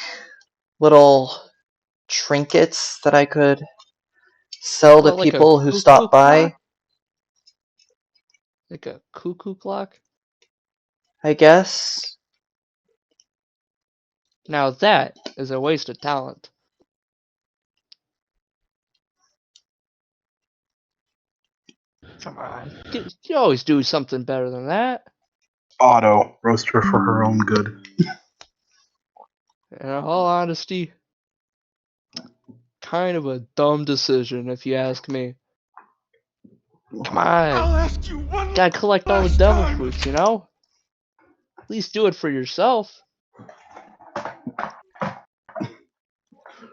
Speaker 2: little trinkets that I could sell to
Speaker 5: What, like a
Speaker 2: people who
Speaker 5: cuckoo
Speaker 2: stop
Speaker 5: clock?
Speaker 2: by,
Speaker 5: Like a cuckoo clock?
Speaker 2: I guess.
Speaker 5: Now that is a waste of talent. Come on, you always do something better than that.
Speaker 1: Auto roast her for her own good.
Speaker 5: In all honesty, kind of a dumb decision if you ask me. Come on, gotta collect all the devil fruits, you know? At least do it for yourself.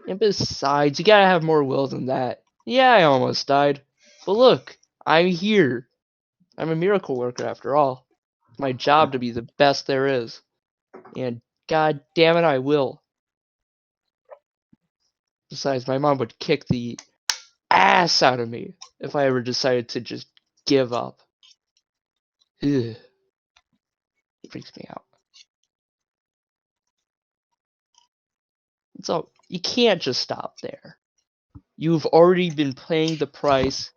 Speaker 5: And besides, you gotta have more will than that. Yeah, I almost died. But look, I'm here. I'm a miracle worker after all. It's my job to be the best there is. And god damn it, I will. Besides, my mom would kick the ass out of me if I ever decided to just give up. Ugh. Freaks me out. So, you can't just stop there. You've already been paying the price,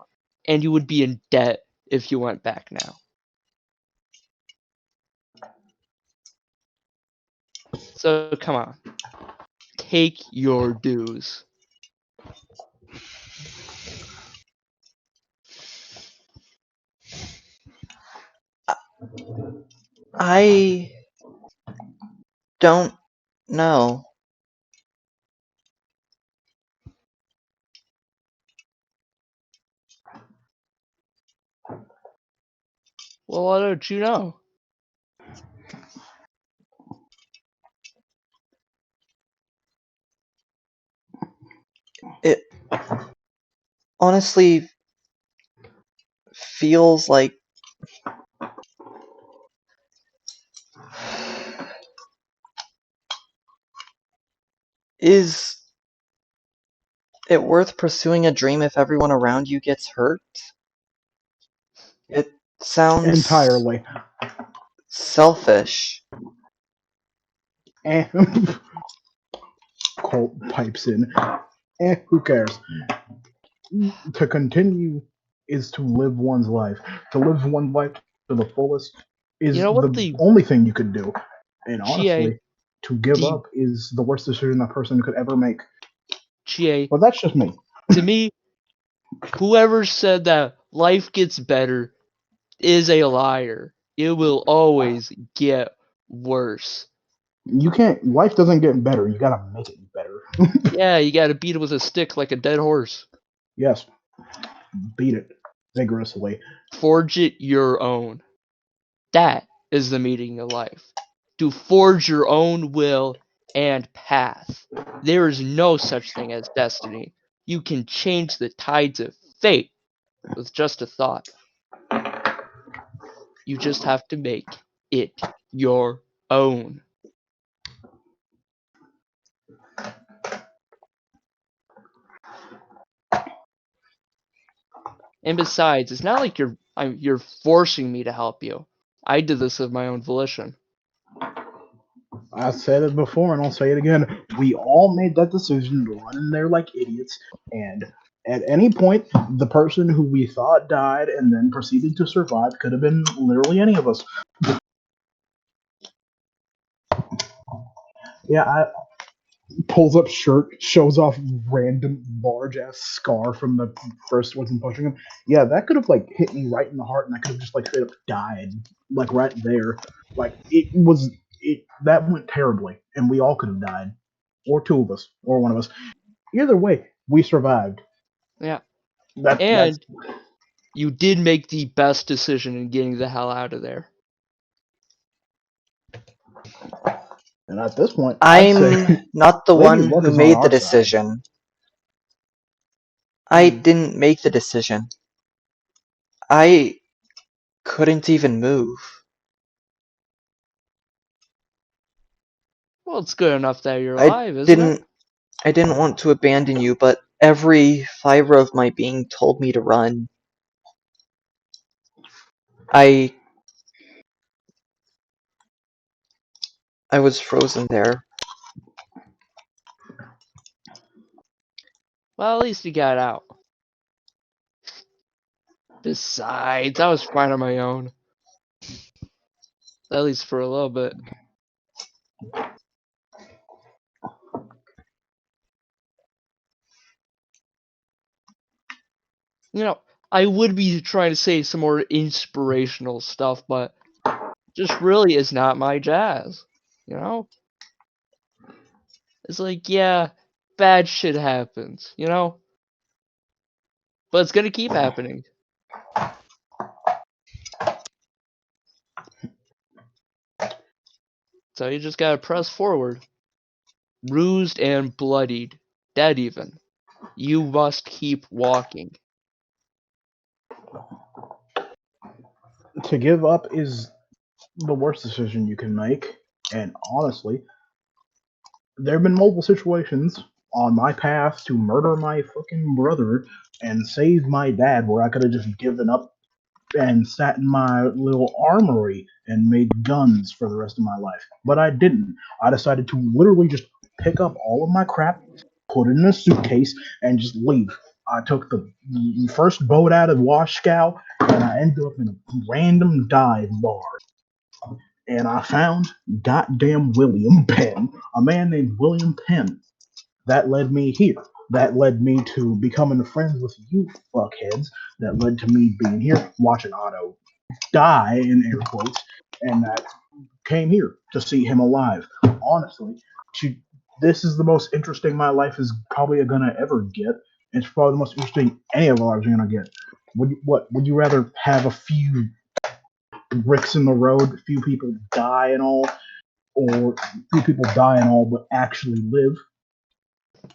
Speaker 5: and you would be in debt if you went back now. So, come on. Take your dues.
Speaker 2: I don't know.
Speaker 5: Well, why don't you know?
Speaker 2: honestly feels like is it worth pursuing a dream if everyone around you gets hurt? It sounds
Speaker 1: Entirely.
Speaker 2: selfish.
Speaker 1: And Colt pipes in. Who cares? To continue is to live one's life. To live one's life to the fullest
Speaker 5: You
Speaker 1: is
Speaker 5: know what
Speaker 1: the
Speaker 5: the
Speaker 1: only thing you could do. And
Speaker 5: GA
Speaker 1: honestly, to give
Speaker 5: the
Speaker 1: up is the worst decision a person could ever make.
Speaker 5: GA
Speaker 1: But that's just me.
Speaker 5: to me, whoever said that life gets better is a liar. It will always get worse.
Speaker 1: You can't. Life doesn't get better. You gotta make it better.
Speaker 5: Yeah, you gotta beat it with a stick like a dead horse.
Speaker 1: Yes, beat it vigorously.
Speaker 5: Forge it your own. That is the meaning of life. To forge your own will and path. There is no such thing as destiny. You can change the tides of fate with just a thought. You just have to make it your own. And besides, it's not like you're forcing me to help you. I did this of my own volition.
Speaker 1: I said it before and I'll say it again. We all made that decision to run in there like idiots, and at any point, the person who we thought died and then proceeded to survive could have been literally any of us. Yeah, I pulls up shirt, shows off random large ass scar from the first ones pushing him. Yeah, that could have like hit me right in the heart, and I could have just like straight up died, like right there. Like it that went terribly, and we all could have died, or two of us, or one of us. Either way, we survived.
Speaker 5: Yeah.
Speaker 1: That's
Speaker 5: And you did make the best decision in getting the hell out of there.
Speaker 1: and at this point, I'd
Speaker 2: I'm
Speaker 1: say
Speaker 2: not the
Speaker 1: maybe
Speaker 2: one
Speaker 1: luck
Speaker 2: who
Speaker 1: is on
Speaker 2: made the
Speaker 1: our side.
Speaker 2: decision. I
Speaker 5: Hmm.
Speaker 2: didn't make the decision. I couldn't even move.
Speaker 5: Well, it's good enough that you're
Speaker 2: I
Speaker 5: alive, isn't it?
Speaker 2: didn't I didn't want to abandon you, but every fiber of my being told me to run. I I was frozen there.
Speaker 5: Well, at least you got out. Besides, I was fine on my own. At least for a little bit. You know, I would be trying to say some more inspirational stuff, but just really is not my jazz. You know? It's like, yeah, bad shit happens, you know? But it's gonna keep happening. So you just gotta press forward. Bruised and bloodied. Dead even. You must keep walking.
Speaker 1: To give up is the worst decision you can make, and honestly, there have been multiple situations on my path to murder my fucking brother and save my dad where I could have just given up and sat in my little armory and made guns for the rest of my life. But I didn't. I decided to literally just pick up all of my crap, put it in a suitcase, and just leave. I took the first boat out of Wascow, and I ended up in a random dive bar. And I found goddamn William Penn, a man named William Penn. That led me here. That led me to becoming friends with you fuckheads. That led to me being here, watching Otto die in air quotes, and that came here to see him alive. Honestly, this is the most interesting my life is probably gonna ever get. It's probably the most interesting any of our lives are gonna get. Would you rather have a few bricks in the road, a few people die and all, or a few people die and all but actually live?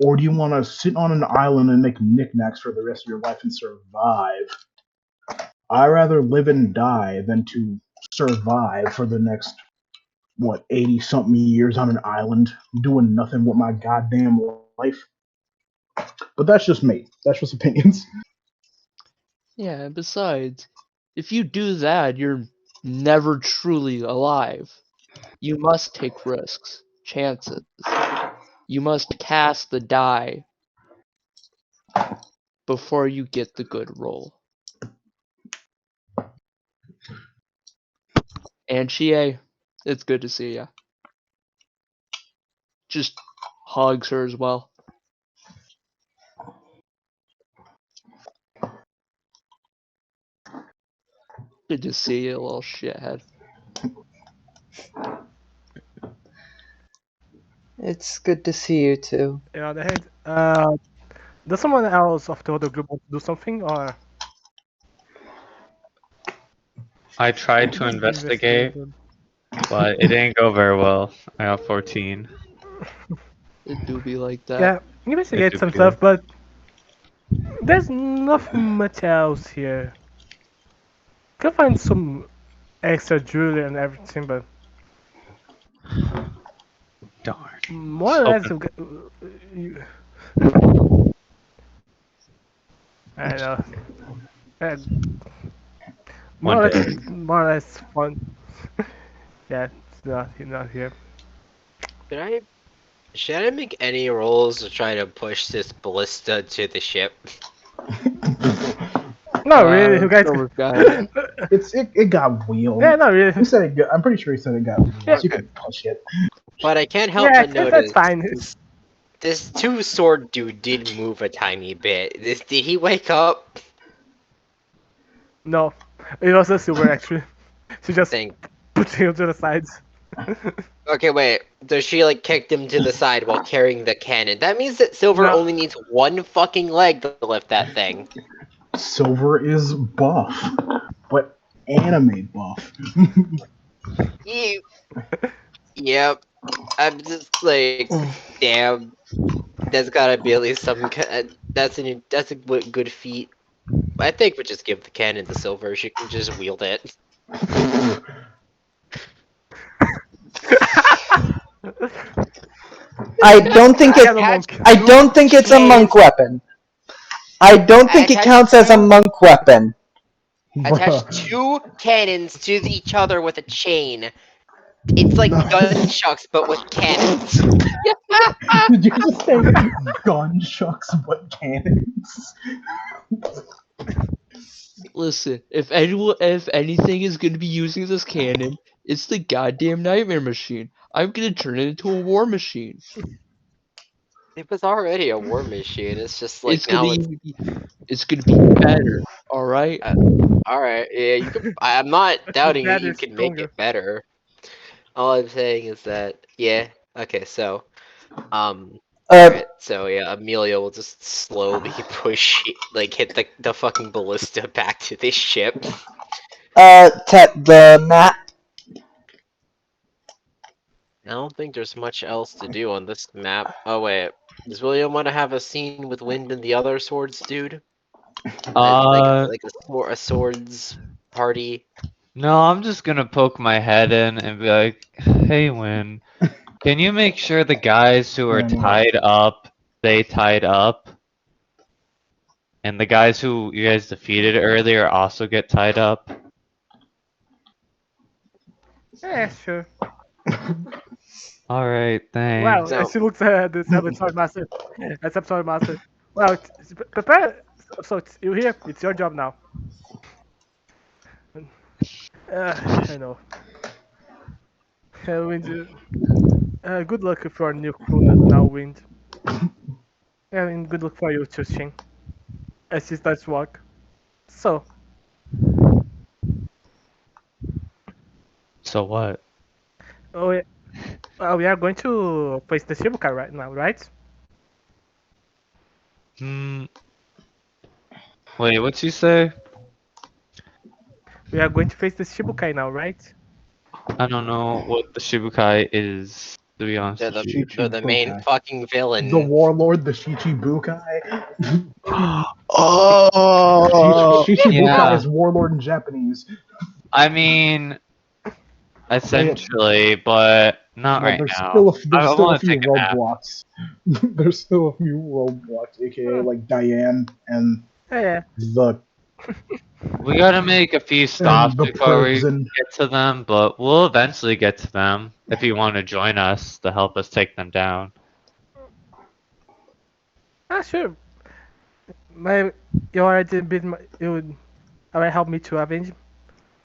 Speaker 1: Or do you want to sit on an island and make knickknacks for the rest of your life and survive? I'd rather live and die than to survive for the next, what, 80 something years on an island doing nothing with my goddamn life. But that's just me. That's just opinions.
Speaker 5: Yeah, and besides, if you do that, you're never truly alive. You must take risks, chances. You must cast the die before you get the good roll. And Chie, it's good to see ya. Just hugs her as well. Good to see you, little shithead.
Speaker 2: It's good to see you too.
Speaker 3: On the other hand, does someone else of the other group want to do something or
Speaker 6: I tried to investigate, but it didn't go very well. I got 14.
Speaker 5: It do be like that.
Speaker 3: Yeah,
Speaker 6: It
Speaker 3: investigate
Speaker 6: do
Speaker 3: some
Speaker 6: be like-
Speaker 3: stuff, but there's nothing much else here. Can find some extra jewelry and everything, but
Speaker 6: Darn.
Speaker 3: more or less, you, I don't know. Uh,
Speaker 6: One day.
Speaker 3: more or less fun. Yeah, it's not here.
Speaker 4: Should I should I make any rolls to try to push this ballista to the ship?
Speaker 3: No, really, you guys.
Speaker 5: Silver guy.
Speaker 1: It got wheels.
Speaker 3: Yeah, not really.
Speaker 1: He said it got, I'm pretty sure he said it got wheels.
Speaker 3: Yeah.
Speaker 1: You can push it.
Speaker 4: But I can't help
Speaker 3: Yeah,
Speaker 4: but
Speaker 3: that's
Speaker 4: notice
Speaker 3: fine.
Speaker 4: this two sword dude did move a tiny bit. Did he wake up?
Speaker 3: No, it was a silver actually. She just
Speaker 4: Think.
Speaker 3: put him to the sides.
Speaker 4: Okay, wait. Does she like kicked him to the side while carrying the cannon? That means that Silver
Speaker 3: No.
Speaker 4: only needs one fucking leg to lift that thing.
Speaker 1: Silver is buff, but anime buff.
Speaker 4: You. Yep. I'm just like, damn. There's gotta be at least some. That's a good feat. I think we just give the cannon to Silver. She can just wield it.
Speaker 2: I don't think
Speaker 3: I
Speaker 2: it.
Speaker 3: am a monk.
Speaker 2: I don't think it's a monk weapon. I don't think it counts as a monk weapon.
Speaker 4: Attach
Speaker 1: Bruh.
Speaker 4: two cannons to each other with a chain. It's like gunchucks, but with cannons.
Speaker 1: Did you just say gun shucks but cannons?
Speaker 5: Listen, if anything is gonna be using this cannon, it's the goddamn nightmare machine. I'm gonna turn it into a war machine.
Speaker 4: It was already a war machine. It's just like
Speaker 5: It's gonna
Speaker 4: now it's
Speaker 5: it's gonna be better. All right.
Speaker 4: all right. Yeah, you could. I'm not doubting it.
Speaker 3: Better,
Speaker 4: You can make
Speaker 3: stronger.
Speaker 4: it better. All I'm saying is that yeah. Okay, so
Speaker 2: Uh,
Speaker 4: alright, so yeah, Amelia will just slowly push, like, hit the fucking ballista back to this ship.
Speaker 2: the map.
Speaker 4: I don't think there's much else to do on this map. Oh wait, does William want to have a scene with Wind and the other swords dude?
Speaker 6: Uh,
Speaker 4: A swords party?
Speaker 6: no, I'm just gonna poke my head in and be like, "Hey, Win, can you make sure the guys who are tied up stay tied up, and the guys who you guys defeated earlier also get tied up?"
Speaker 3: Yeah, sure.
Speaker 6: All right,
Speaker 3: Wow,
Speaker 6: thanks.
Speaker 4: No.
Speaker 3: she looks at the Saboteur Master. Saboteur Master. Well, prepare. So you here? It's your job now. I know. Wind, good luck for our new crew now, Wind. And good luck for you, Chushing. As she starts walk. So,
Speaker 6: So what?
Speaker 3: oh, yeah, we are going to face the Shibukai right now, right?
Speaker 6: Hmm. Wait, what'd you say?
Speaker 3: We are going to face the Shibukai now, right?
Speaker 6: I don't know what the Shibukai is. To be honest
Speaker 4: They're
Speaker 6: with
Speaker 4: the
Speaker 6: you.
Speaker 4: they're the main
Speaker 1: Shichibukai.
Speaker 4: fucking
Speaker 1: The
Speaker 4: villain.
Speaker 1: warlord, the Shichibukai.
Speaker 2: Oh,
Speaker 1: Shichibukai
Speaker 6: Yeah.
Speaker 1: is warlord in Japanese.
Speaker 6: I mean, essentially, but not
Speaker 1: Well,
Speaker 6: right now. I
Speaker 1: there's still a
Speaker 6: want to
Speaker 1: few
Speaker 6: take a nap.
Speaker 1: roadblocks. There's still a few roadblocks, aka like Diane and
Speaker 3: Yeah.
Speaker 1: the
Speaker 6: We gotta make a few stops before we
Speaker 1: prison.
Speaker 6: get to them, but we'll eventually get to them if you want to join us to help us take them down.
Speaker 3: Ah, sure. My, you already been my, you would already help me to avenge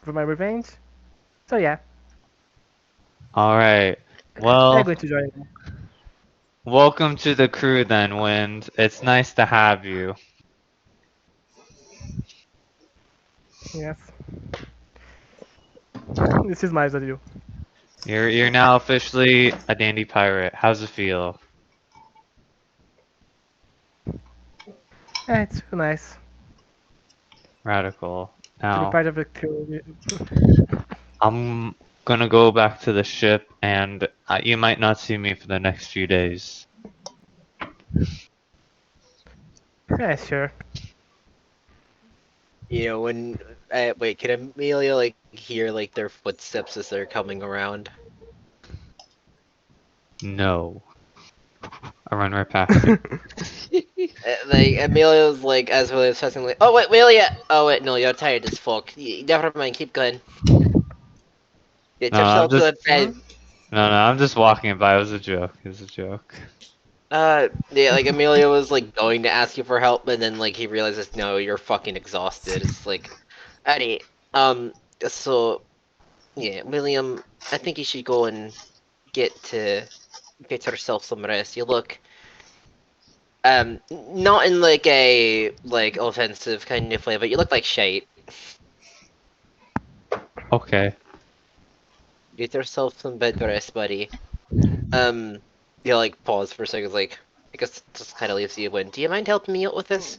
Speaker 3: for my revenge. So yeah,
Speaker 6: Alright.
Speaker 3: I'm
Speaker 6: Well,
Speaker 3: going to join you.
Speaker 6: welcome to the crew then, Wind. It's nice to have you.
Speaker 3: Yes. This is nice of you.
Speaker 6: You're now officially a dandy pirate. How's it feel?
Speaker 3: Yeah, it's nice
Speaker 6: Radical.
Speaker 3: to be
Speaker 6: Now,
Speaker 3: part of the crew.
Speaker 6: I'm gonna go back to the ship, and you might not see me for the next few days.
Speaker 3: Yeah, sure.
Speaker 4: You know, when wait, can Amelia like hear like their footsteps as they're coming around?
Speaker 6: No. I run right past you.
Speaker 4: Like Amelia's like as well as fucking like, oh wait, Amelia. Oh wait, no, you're tired as fuck. Never mind, keep going. Get
Speaker 6: No, I'm
Speaker 4: yourself to
Speaker 6: just
Speaker 4: the bed.
Speaker 6: no, I'm just walking by. It was a joke. It was a joke.
Speaker 4: Yeah, like Amelia was like going to ask you for help, but then like he realizes, no, you're fucking exhausted. It's like, Eddie, um, so yeah, William, I think you should go and get to get yourself some rest. You look, not in like a like offensive kind of way, but you look like shite.
Speaker 6: Okay.
Speaker 4: Get yourself some bed rest, buddy. Um, you like pause for a second, like I guess just kind of leaves you when. Do you mind helping me out with this?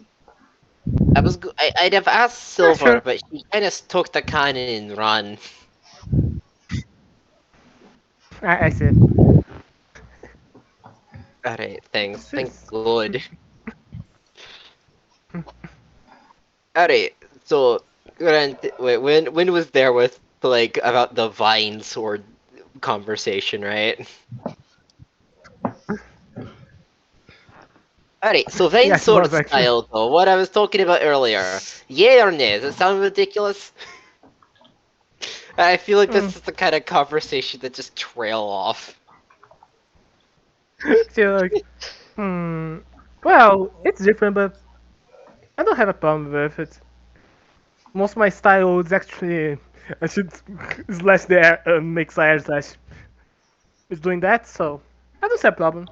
Speaker 4: I'd have asked
Speaker 3: Yeah,
Speaker 4: Silver,
Speaker 3: sure.
Speaker 4: but she kind of took the cannon and run.
Speaker 3: I see.
Speaker 4: Alright, thanks.
Speaker 3: This
Speaker 4: Thank
Speaker 3: is.
Speaker 4: God. Alright, so Grant, wait, when was there with like about the vine sword conversation, right? Alright, so vine
Speaker 3: Yes, it
Speaker 4: sword
Speaker 3: was actually.
Speaker 4: style though, what I was talking about earlier. Yay or nay? Does it sound ridiculous? I feel like
Speaker 3: Hmm.
Speaker 4: this is the kind of conversation that just trail off.
Speaker 3: So like, hmm. Well, it's different, but I don't have a problem with it. Most of my style is actually I should slash there make slash slash is doing that, so I don't see a problem.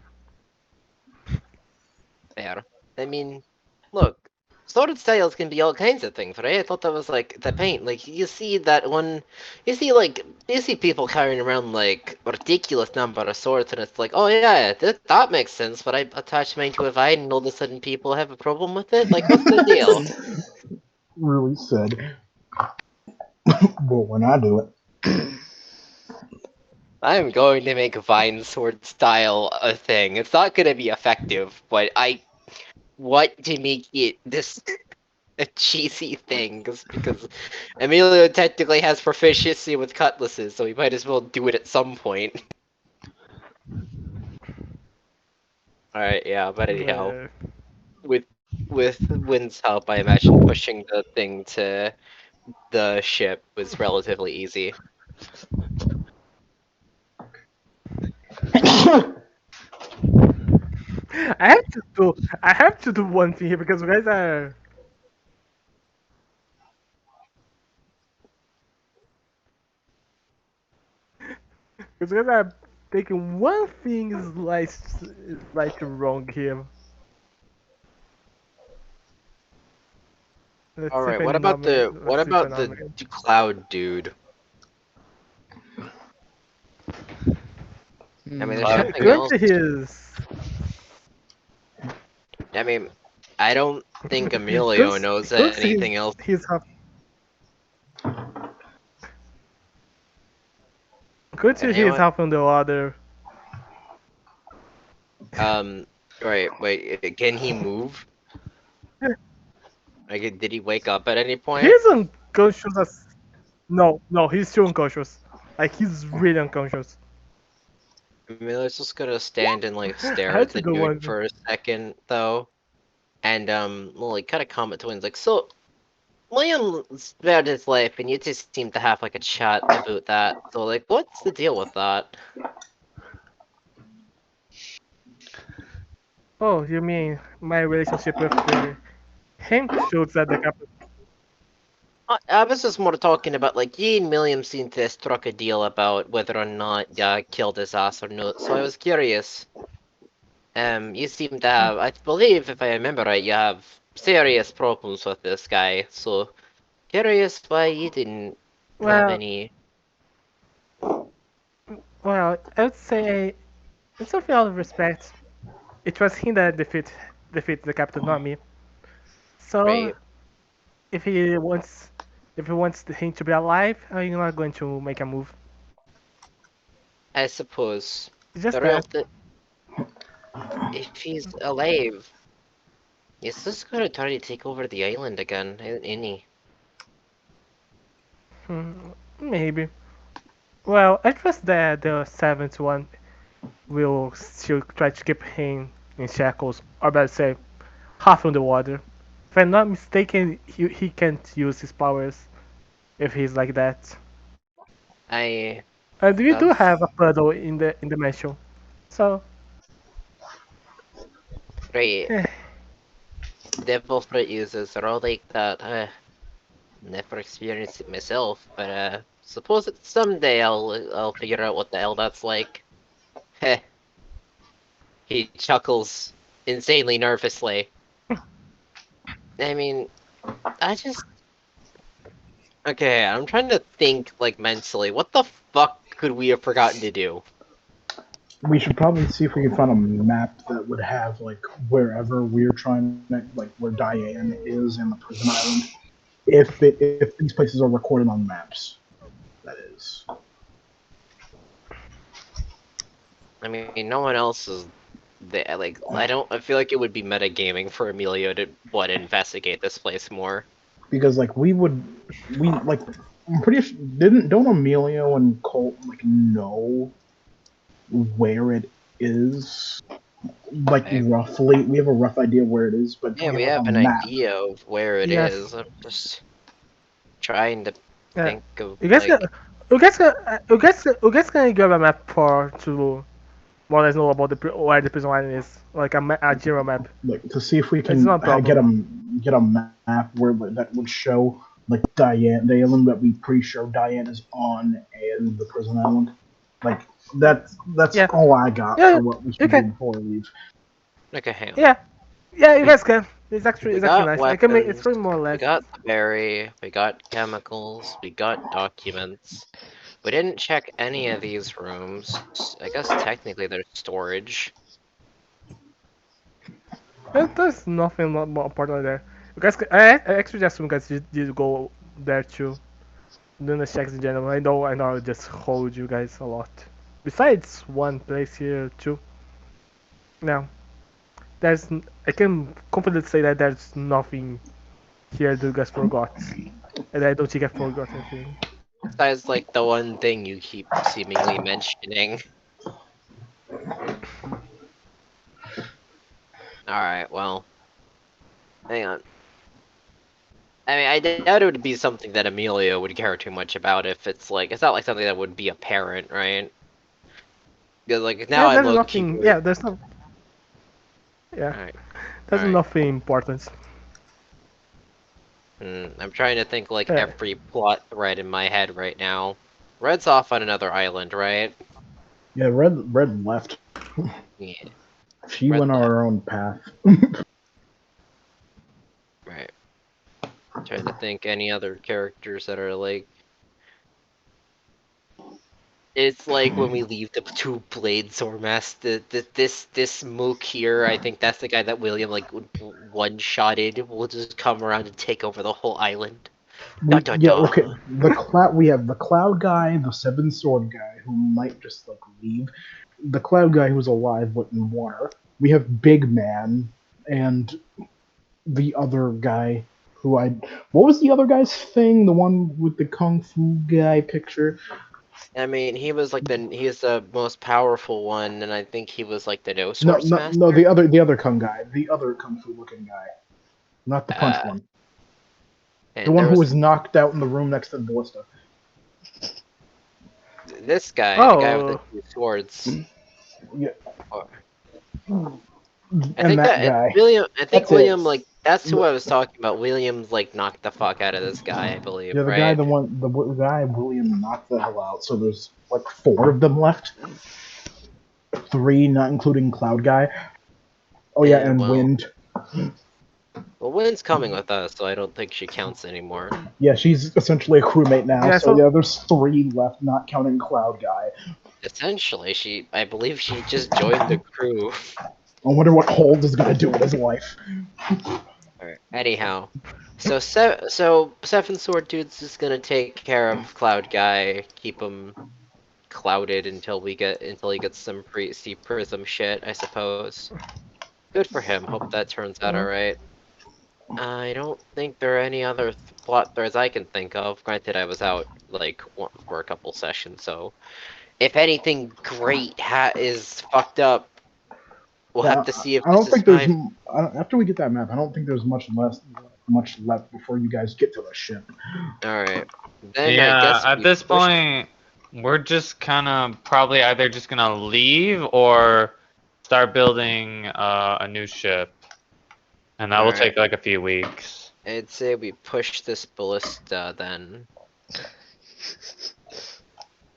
Speaker 4: Fair. I mean, look, sword styles can be all kinds of things, right? I thought that was like the paint. Like you see that one, you see people carrying around like ridiculous number of swords, and it's like, oh yeah, that makes sense. But I attach mine to a vine, and all of a sudden people have a problem with it. Like, what's the deal?
Speaker 1: Really said. Well, when I do it.
Speaker 4: I'm going to make vine sword style a thing. It's not going to be effective, but I want to make it this a cheesy thing because Emilio technically has proficiency with cutlasses, so he might as well do it at some point. Alright, yeah, but anyhow,
Speaker 3: Uh,
Speaker 4: with with Wynn's help, I imagine pushing the thing to the ship was relatively easy.
Speaker 3: I have to do one thing here because you guys are because you guys are taking one thing is like wrong here. Let's see if
Speaker 4: Alright,
Speaker 3: I
Speaker 4: what about
Speaker 3: nominate.
Speaker 4: what
Speaker 3: Let's see if I
Speaker 4: about the
Speaker 3: nominate.
Speaker 4: cloud dude? I mean, there's
Speaker 5: Hmm.
Speaker 6: Cloud
Speaker 4: something
Speaker 6: dude.
Speaker 4: else.
Speaker 3: Currently, his
Speaker 4: I mean, I don't think Emilio knows
Speaker 3: currently
Speaker 4: anything else.
Speaker 3: he's half currently he is
Speaker 4: Anyone?
Speaker 3: half on the other.
Speaker 4: Wait, can he move? Like, did he wake up at any point?
Speaker 3: He's unconscious as no, he's still unconscious. Like he's really unconscious.
Speaker 4: I mean, let's just gonna stand and like stare at
Speaker 3: That's a
Speaker 4: the
Speaker 3: good
Speaker 4: dude
Speaker 3: one.
Speaker 4: for a second, though, and well, like kind of comment to him like, so William spared his life, and you just seem to have like a chat about that. So like, what's the deal with that?
Speaker 3: Oh, you mean my relationship with the him shoots at the captain?
Speaker 4: I was just more talking about like you and William seem to have struck a deal about whether or not killed his ass or not. So I was curious. You seem to have, I believe, if I remember right, you have serious problems with this guy. So curious why you didn't have
Speaker 3: Well,
Speaker 4: any.
Speaker 3: well, I would say in something out of respect, it was him that defeat the captain, not me. So
Speaker 4: Right.
Speaker 3: if he wants him to be alive, I'm not going to make a move.
Speaker 4: I suppose.
Speaker 3: It's just
Speaker 4: But real
Speaker 3: that.
Speaker 4: th if he's alive, is this gonna try to take over the island again? Ain't he?
Speaker 3: Hmm, maybe. Well, I trust that the seventh one will still try to keep him in shackles, or better say, half underwater. If I'm not mistaken, he can't use his powers if he's like that.
Speaker 4: I.
Speaker 3: And we do
Speaker 4: That's
Speaker 3: have a puddle in the mansion, so
Speaker 4: great.
Speaker 3: eh,
Speaker 4: Devil fruit users are all like that. Never experienced it myself, but suppose that someday I'll figure out what the hell that's like. Heh. He chuckles insanely nervously. I mean, I just okay. I'm trying to think like mentally. What the fuck could we have forgotten to do?
Speaker 1: We should probably see if we can find a map that would have like wherever we're trying to like where Diane is in the prison island. If these places are recorded on maps, that is.
Speaker 4: I mean, no one else is there. Like, I don't. I feel like it would be metagaming for Emilio to what investigate this place more.
Speaker 1: Because like we like I'm pretty sure don't Emilio and Colt like know where it is, like
Speaker 4: I,
Speaker 1: roughly we have a rough idea where it is, but do
Speaker 4: yeah,
Speaker 1: we
Speaker 4: we
Speaker 1: have like a
Speaker 4: have an
Speaker 1: map?
Speaker 4: idea of where it
Speaker 3: yes,
Speaker 4: is. I'm just trying to
Speaker 3: yeah.
Speaker 4: think of
Speaker 3: You guys can,
Speaker 4: like.
Speaker 3: you guys can grab a map for to more or less know about where the prison line is, like a general map.
Speaker 1: Like to see if we
Speaker 3: It's
Speaker 1: can
Speaker 3: not a problem.
Speaker 1: get a map where that would show like Diane, the island that we pretty sure Diane is on, and the prison island. Like that's
Speaker 3: Yeah,
Speaker 1: all I got
Speaker 3: yeah,
Speaker 1: for what we
Speaker 3: you
Speaker 1: should do
Speaker 3: can.
Speaker 1: before we leave.
Speaker 4: Okay, hang on.
Speaker 3: Yeah, yeah, you
Speaker 4: We
Speaker 3: guys can.
Speaker 4: we
Speaker 3: It's actually
Speaker 4: got
Speaker 3: nice. I can make it's
Speaker 4: weapons.
Speaker 3: pretty more or
Speaker 4: We
Speaker 3: less.
Speaker 4: got the berry. We got chemicals. We got documents. We didn't check any of these rooms. I guess technically there's storage.
Speaker 3: There's nothing more important there. You guys, I actually just assume guys did go there too. Doing the checks in general. I know I just hold you guys a lot. Besides one place here too. Now, I can confidently say that there's nothing here that you guys forgot. And I don't think I forgot anything.
Speaker 4: Besides, like the one thing you keep seemingly mentioning. All right, well, hang on. I mean, I doubt it would be something that Emilio would care too much about if it's like it's not like something that would be apparent, right? Because like now
Speaker 3: Yeah,
Speaker 4: I'm
Speaker 3: there's
Speaker 4: low key
Speaker 3: nothing.
Speaker 4: worried.
Speaker 3: Yeah, there's no. Yeah,
Speaker 4: All right, all
Speaker 3: there's
Speaker 4: right.
Speaker 3: nothing important.
Speaker 4: I'm trying to think like
Speaker 3: Yeah,
Speaker 4: every plot thread in my head right now. Red's off on another island, right?
Speaker 1: Yeah, red left.
Speaker 4: Yeah,
Speaker 1: She
Speaker 4: Red
Speaker 1: went on
Speaker 4: left.
Speaker 1: her own path.
Speaker 4: Right. Trying to think any other characters that are like. It's like when we leave the two blades or mess. This mook here. I think that's the guy that William like one shotted. Will just come around and take over the whole island. Da da
Speaker 1: Yeah, okay.
Speaker 4: da.
Speaker 1: We have the cloud guy, the seven sword guy who might just like leave. The cloud guy who's alive but in water. We have Big Man and the other guy who I. What was the other guy's thing? The one with the kung fu guy picture.
Speaker 4: I mean, he's the most powerful one, and I think he was like the no
Speaker 1: No,
Speaker 4: source
Speaker 1: no, no.
Speaker 4: master.
Speaker 1: The other kung guy, the other kung fu looking guy, not the punch
Speaker 4: Uh,
Speaker 1: one. The
Speaker 4: and
Speaker 1: one
Speaker 4: there
Speaker 1: who
Speaker 4: was
Speaker 1: was knocked out in the room next to the ballista.
Speaker 4: this guy, the guy with the
Speaker 3: Oh,
Speaker 4: two swords.
Speaker 1: Yeah,
Speaker 4: Or- I
Speaker 1: and
Speaker 4: think
Speaker 1: that
Speaker 4: that
Speaker 1: guy.
Speaker 4: William. I think
Speaker 1: That's it.
Speaker 4: William, like, that's who I was talking about. William's like knocked the fuck out of this guy, I believe,
Speaker 1: Yeah, the guy,
Speaker 4: right?
Speaker 1: the guy William knocked the hell out. So there's like 4 of them left. 3, not including Cloud Guy. Oh yeah,
Speaker 4: And
Speaker 1: and
Speaker 4: well,
Speaker 1: Wind.
Speaker 4: Wynn's coming with us, so I don't think she counts anymore.
Speaker 1: Yeah, she's essentially a crewmate now.
Speaker 3: yeah.
Speaker 1: So
Speaker 3: So
Speaker 1: yeah, there's 3 left, not counting Cloud Guy.
Speaker 4: Essentially, I believe she just joined the crew.
Speaker 1: I wonder what Hold is gonna do with his life.
Speaker 4: Alright, anyhow, so Seven Sword Dude's just gonna take care of Cloud Guy, keep him clouded until he gets some sea prism shit, I suppose. Good for him. Hope that turns out alright. I don't think there are any other plot threads I can think of. Granted, I was out like for a couple sessions, so if anything great is fucked up, we'll
Speaker 1: Yeah,
Speaker 4: have to see if
Speaker 1: I
Speaker 4: this
Speaker 1: don't
Speaker 4: is
Speaker 1: think there's
Speaker 4: fine.
Speaker 1: after we get that map. I don't think there's much left before you guys get to the ship.
Speaker 4: Alright. Then I
Speaker 6: Yeah,
Speaker 4: guess
Speaker 6: at
Speaker 4: we
Speaker 6: this
Speaker 4: push.
Speaker 6: point, we're just kind of probably either just gonna leave or start building a new ship, and that will
Speaker 4: Alright.
Speaker 6: take like a few weeks.
Speaker 4: I'd say we push this ballista then.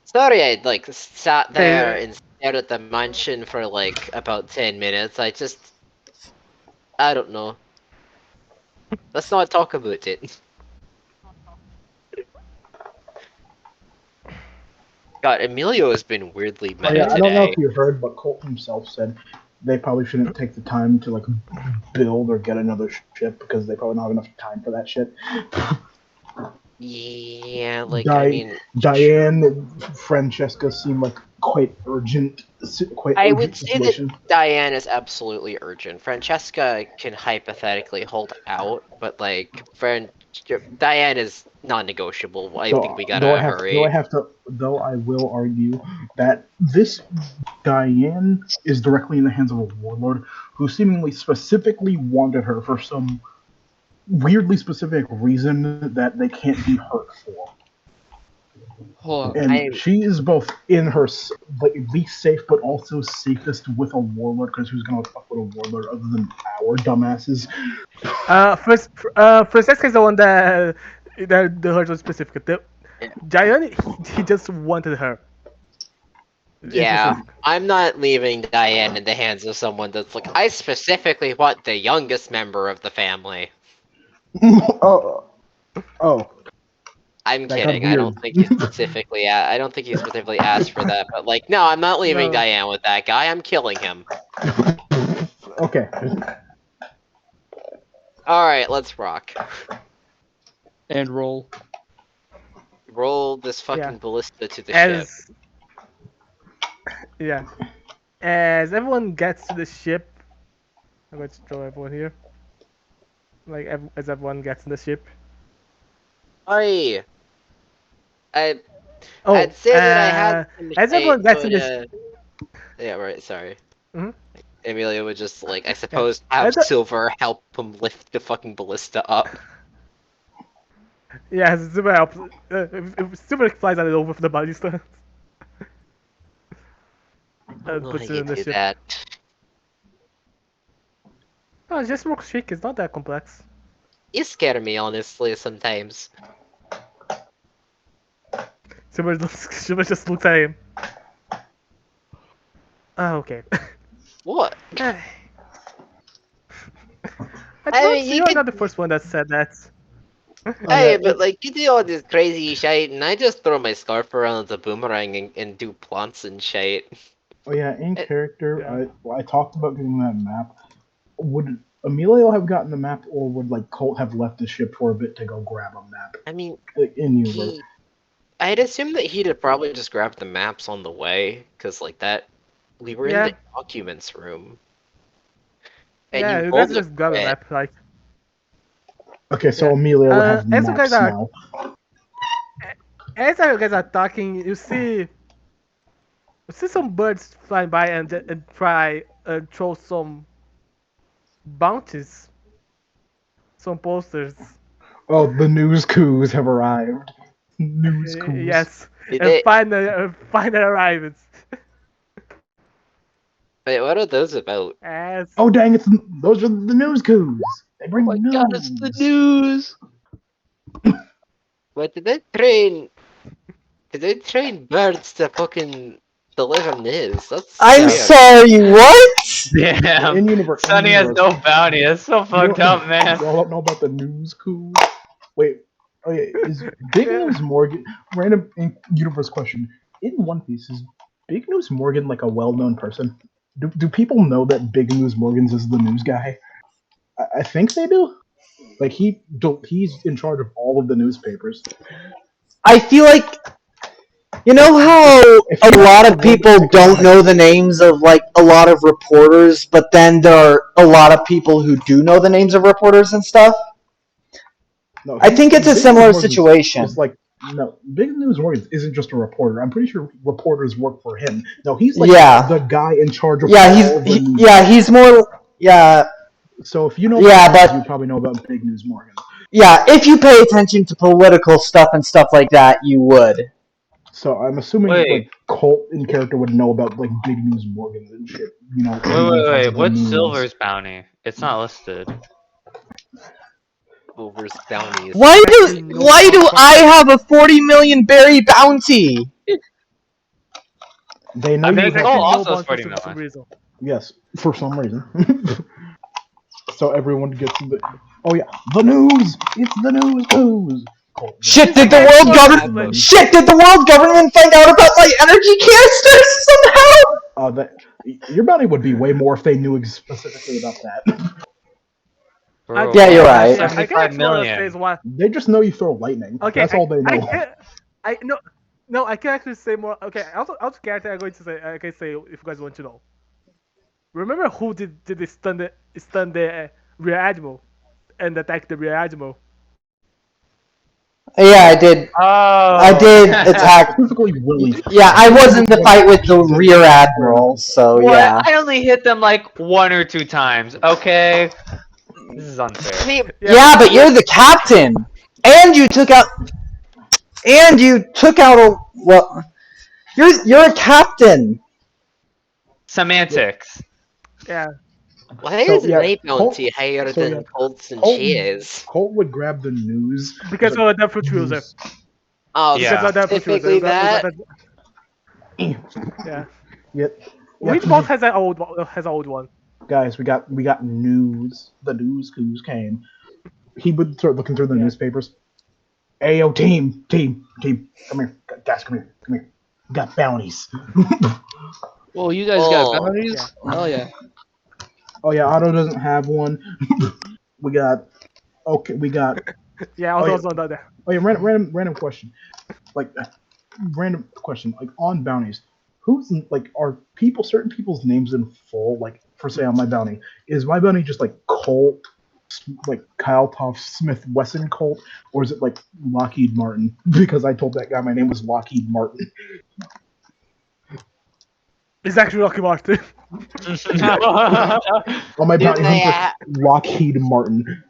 Speaker 4: Sorry I like sat there
Speaker 3: okay.
Speaker 4: and stared at the mansion for like about 10 minutes. I don't know. Let's not talk about it. God, Emilio has been weirdly
Speaker 1: Oh
Speaker 4: meta
Speaker 1: yeah, I don't know
Speaker 4: today.
Speaker 1: if you heard, but Colt himself said they probably shouldn't take the time to like build or get another ship because they probably don't have enough time for that shit.
Speaker 4: Yeah, like, I mean,
Speaker 1: Diane and Francesca seem like quite
Speaker 4: I would
Speaker 1: urgent
Speaker 4: say that
Speaker 1: situation.
Speaker 4: Diane is absolutely urgent. Francesca can hypothetically hold out, but like, Diane is non-negotiable. I think we gotta hurry.
Speaker 1: Though I will argue that this Diane is directly in the hands of a warlord who seemingly specifically wanted her for some weirdly specific reason that they can't be hurt for.
Speaker 5: Hold on.
Speaker 1: And she is both in her like least safe, but also safest with a warlord. Because who's gonna fuck with a warlord other than our dumbasses?
Speaker 3: Francesca is the one that the hurt was specific. The
Speaker 4: Yeah.
Speaker 3: Giant, he just wanted her. In
Speaker 4: Yeah,
Speaker 3: specific.
Speaker 4: I'm not leaving Diane in the hands of someone that's like, I specifically want the youngest member of the family.
Speaker 1: oh, oh,
Speaker 4: I'm
Speaker 1: that got
Speaker 4: kidding. I
Speaker 1: weird.
Speaker 4: don't think he specifically. I don't think he specifically asked for that. But like, no, I'm not leaving
Speaker 3: No.
Speaker 4: Diane with that guy. I'm killing him.
Speaker 1: Okay.
Speaker 4: All right, let's rock.
Speaker 5: And roll.
Speaker 4: Roll this
Speaker 3: Yeah.
Speaker 4: fucking ballista to the ship.
Speaker 3: As yeah, as everyone gets to the ship, I'm going to throw everyone here. Like as everyone gets in the ship.
Speaker 4: I I
Speaker 3: Oh,
Speaker 4: I'd say that I had some
Speaker 3: as
Speaker 4: shade,
Speaker 3: everyone gets in
Speaker 4: but
Speaker 3: this.
Speaker 4: yeah, right. Sorry.
Speaker 3: Mhm.
Speaker 4: Amelia would just like, I
Speaker 3: Yeah.
Speaker 4: suppose, have
Speaker 3: As a,
Speaker 4: Silver help him lift the fucking ballista up.
Speaker 3: yeah, as Super helps. If Super flies out over the ballista and
Speaker 4: Oh,
Speaker 3: puts it
Speaker 4: you
Speaker 3: in the
Speaker 4: do
Speaker 3: ship.
Speaker 4: that.
Speaker 3: Oh, it's just rock shake. It's not that complex.
Speaker 4: You scare me, honestly, sometimes.
Speaker 3: Super just looks at him. Oh, okay.
Speaker 4: What?
Speaker 3: I
Speaker 4: I
Speaker 3: don't.
Speaker 4: mean, you
Speaker 3: You're
Speaker 4: could.
Speaker 3: not the first one that said that.
Speaker 1: Oh
Speaker 4: Hey,
Speaker 1: yeah.
Speaker 4: but like, you do all this crazy shit, and I just throw my scarf around as a boomerang and do plants and shit.
Speaker 1: Oh yeah. In
Speaker 4: It,
Speaker 1: character,
Speaker 3: Yeah.
Speaker 1: I talked about getting that map. Would Emilio have gotten the map, or would like Colt have left the ship for a bit to go grab a map
Speaker 4: I mean,
Speaker 1: like, in universe?
Speaker 4: I'd assume that he'd have probably just grabbed the maps on the way, because like that, we were in
Speaker 3: Yeah.
Speaker 4: the documents room. And
Speaker 3: Yeah,
Speaker 4: you
Speaker 3: you
Speaker 4: both
Speaker 3: guys
Speaker 4: look
Speaker 3: just got a
Speaker 4: red.
Speaker 3: map, like.
Speaker 1: Okay, so
Speaker 3: Yeah.
Speaker 1: Amelia would have
Speaker 3: As you guys
Speaker 1: maps
Speaker 3: are
Speaker 1: now.
Speaker 3: as you guys are talking, you see some birds flying by and try and throw some bounties, some posters.
Speaker 1: Oh, the news coups have arrived. News coups.
Speaker 3: Yes,
Speaker 4: Did
Speaker 3: and
Speaker 4: they?
Speaker 3: finally arrived.
Speaker 4: Wait, what are those about?
Speaker 3: As
Speaker 1: Oh dang! Those are the news coups. They
Speaker 5: Oh
Speaker 1: bring
Speaker 5: my
Speaker 1: the
Speaker 5: god, it's the
Speaker 1: news.
Speaker 5: news!
Speaker 4: What did they train? Did they train birds to fucking deliver news? That's
Speaker 2: I'm
Speaker 4: weird.
Speaker 2: sorry, what?
Speaker 6: Damn.
Speaker 1: In universe,
Speaker 6: Sonny has no bounty. That's so fucked up, man.
Speaker 1: Y'all don't know about the news coups. Wait. Oh yeah, is Big
Speaker 3: yeah,
Speaker 1: News Morgan random universe question? In One Piece, is Big News Morgan like a well-known person? Do people know that Big News Morgans is the news guy? I think they do. Like he's in charge of all of the newspapers.
Speaker 2: I feel like you know how
Speaker 1: If
Speaker 2: a
Speaker 1: you
Speaker 2: lot
Speaker 1: watch
Speaker 2: of
Speaker 1: World
Speaker 2: people don't
Speaker 1: Economic,
Speaker 2: know the names of like a lot of reporters, but then there are a lot of people who do know the names of reporters and stuff.
Speaker 1: no,
Speaker 2: I think it's a
Speaker 1: Big News
Speaker 2: similar
Speaker 1: Morgans is
Speaker 2: situation.
Speaker 1: like no Big News Morgans isn't just a reporter. I'm pretty sure reporters work for him. No, he's like
Speaker 2: Yeah.
Speaker 1: the guy in charge of
Speaker 2: Yeah,
Speaker 1: all the news.
Speaker 2: yeah, he's more yeah,
Speaker 1: So if you know
Speaker 2: yeah,
Speaker 1: about news, you
Speaker 2: but
Speaker 1: probably know about Big News Morgan.
Speaker 2: yeah, if you pay attention to political stuff and stuff like that, you would.
Speaker 1: So I'm assuming like
Speaker 6: Wait,
Speaker 1: Colt in character would know about like Big News Morgan and shit. You know,
Speaker 6: wait,
Speaker 1: he's in
Speaker 6: wait,
Speaker 1: charge
Speaker 6: wait.
Speaker 1: of the
Speaker 6: What's
Speaker 1: news.
Speaker 6: Silver's bounty? It's not listed.
Speaker 4: Silver's bounties.
Speaker 3: actually no.
Speaker 2: Why do I have a 40 million berry bounty?
Speaker 1: They know
Speaker 6: I
Speaker 1: you
Speaker 6: mean,
Speaker 3: There's
Speaker 1: have
Speaker 6: Cole
Speaker 3: actually no
Speaker 6: also has
Speaker 3: bounties
Speaker 6: 40
Speaker 3: for some
Speaker 6: million.
Speaker 3: reason.
Speaker 1: yes for some reason. So everyone gets the oh yeah the news. It's the news. Colt,
Speaker 2: Shit,
Speaker 3: It's
Speaker 2: did the
Speaker 3: actually
Speaker 2: world
Speaker 3: more or less
Speaker 2: government
Speaker 3: like
Speaker 2: Shit, did the world government find out about my energy canisters somehow?
Speaker 1: that your bounty would be way more if they knew specifically about that.
Speaker 3: I
Speaker 6: Bro,
Speaker 2: Yeah, you're
Speaker 6: Cole
Speaker 3: can
Speaker 6: has
Speaker 2: right.
Speaker 3: yeah I can
Speaker 6: 75
Speaker 3: actually more or less say is
Speaker 6: million.
Speaker 3: what.
Speaker 1: They just know you throw lightning.
Speaker 3: Okay,
Speaker 1: That's all they
Speaker 3: I
Speaker 1: know.
Speaker 3: can I no no I can actually say more. Okay, also character I'm going to say I can say if you guys want to know. Remember who did the stun the rear admiral and attack the rear admiral?
Speaker 2: Yeah, I did. I
Speaker 6: Oh,
Speaker 2: did attack.
Speaker 1: Specifically, Willie.
Speaker 2: Yeah, I was in the
Speaker 1: When
Speaker 2: fight with the
Speaker 1: actions
Speaker 2: rear
Speaker 1: in
Speaker 2: admiral, so
Speaker 6: what?
Speaker 2: yeah.
Speaker 6: I only hit them like 1 or 2 times. Okay, this is unfair.
Speaker 4: I mean,
Speaker 3: Yeah,
Speaker 2: Yeah, but
Speaker 4: you
Speaker 2: you're the captain, and you took out a well. You're a captain.
Speaker 6: Semantics.
Speaker 3: yeah.
Speaker 4: why
Speaker 1: So
Speaker 4: is
Speaker 1: yeah,
Speaker 4: my
Speaker 1: Colt.
Speaker 4: bounty higher
Speaker 1: So yeah,
Speaker 4: than Colt's and
Speaker 1: Colt.
Speaker 4: Cheers?
Speaker 1: Colt would grab the news.
Speaker 3: Because
Speaker 1: Like,
Speaker 3: of the fruit user.
Speaker 1: news.
Speaker 4: Oh,
Speaker 3: Because
Speaker 6: Yeah.
Speaker 3: of the fruit user.
Speaker 4: specifically that?
Speaker 3: Yeah.
Speaker 1: Yeah, yeah.
Speaker 3: Which boss has an old one?
Speaker 1: Guys, we got news. The news who's came. He would start looking through the
Speaker 3: Yeah.
Speaker 1: newspapers. Ayo, team, come here, guys, come here. We got bounties.
Speaker 5: Well, you guys got
Speaker 4: Oh,
Speaker 3: Yeah.
Speaker 5: bounties? Hell yeah.
Speaker 1: Oh yeah, Otto doesn't have one. we got we got.
Speaker 3: Yeah,
Speaker 1: Oh yeah,
Speaker 3: also on the other.
Speaker 1: oh yeah. Random question. Like random question. Like on bounties, who's like are people certain people's names in full? Like for say on my bounty, is my bounty just like Colt, like Kyle Toff Smith Wesson Colt, or is it like Lockheed Martin? Because I told that guy my name was Lockheed Martin.
Speaker 3: It's actually Rocky Martin.
Speaker 1: On my
Speaker 4: do
Speaker 1: bounty
Speaker 4: they
Speaker 1: hunter,
Speaker 4: ha-
Speaker 1: Lockheed Martin.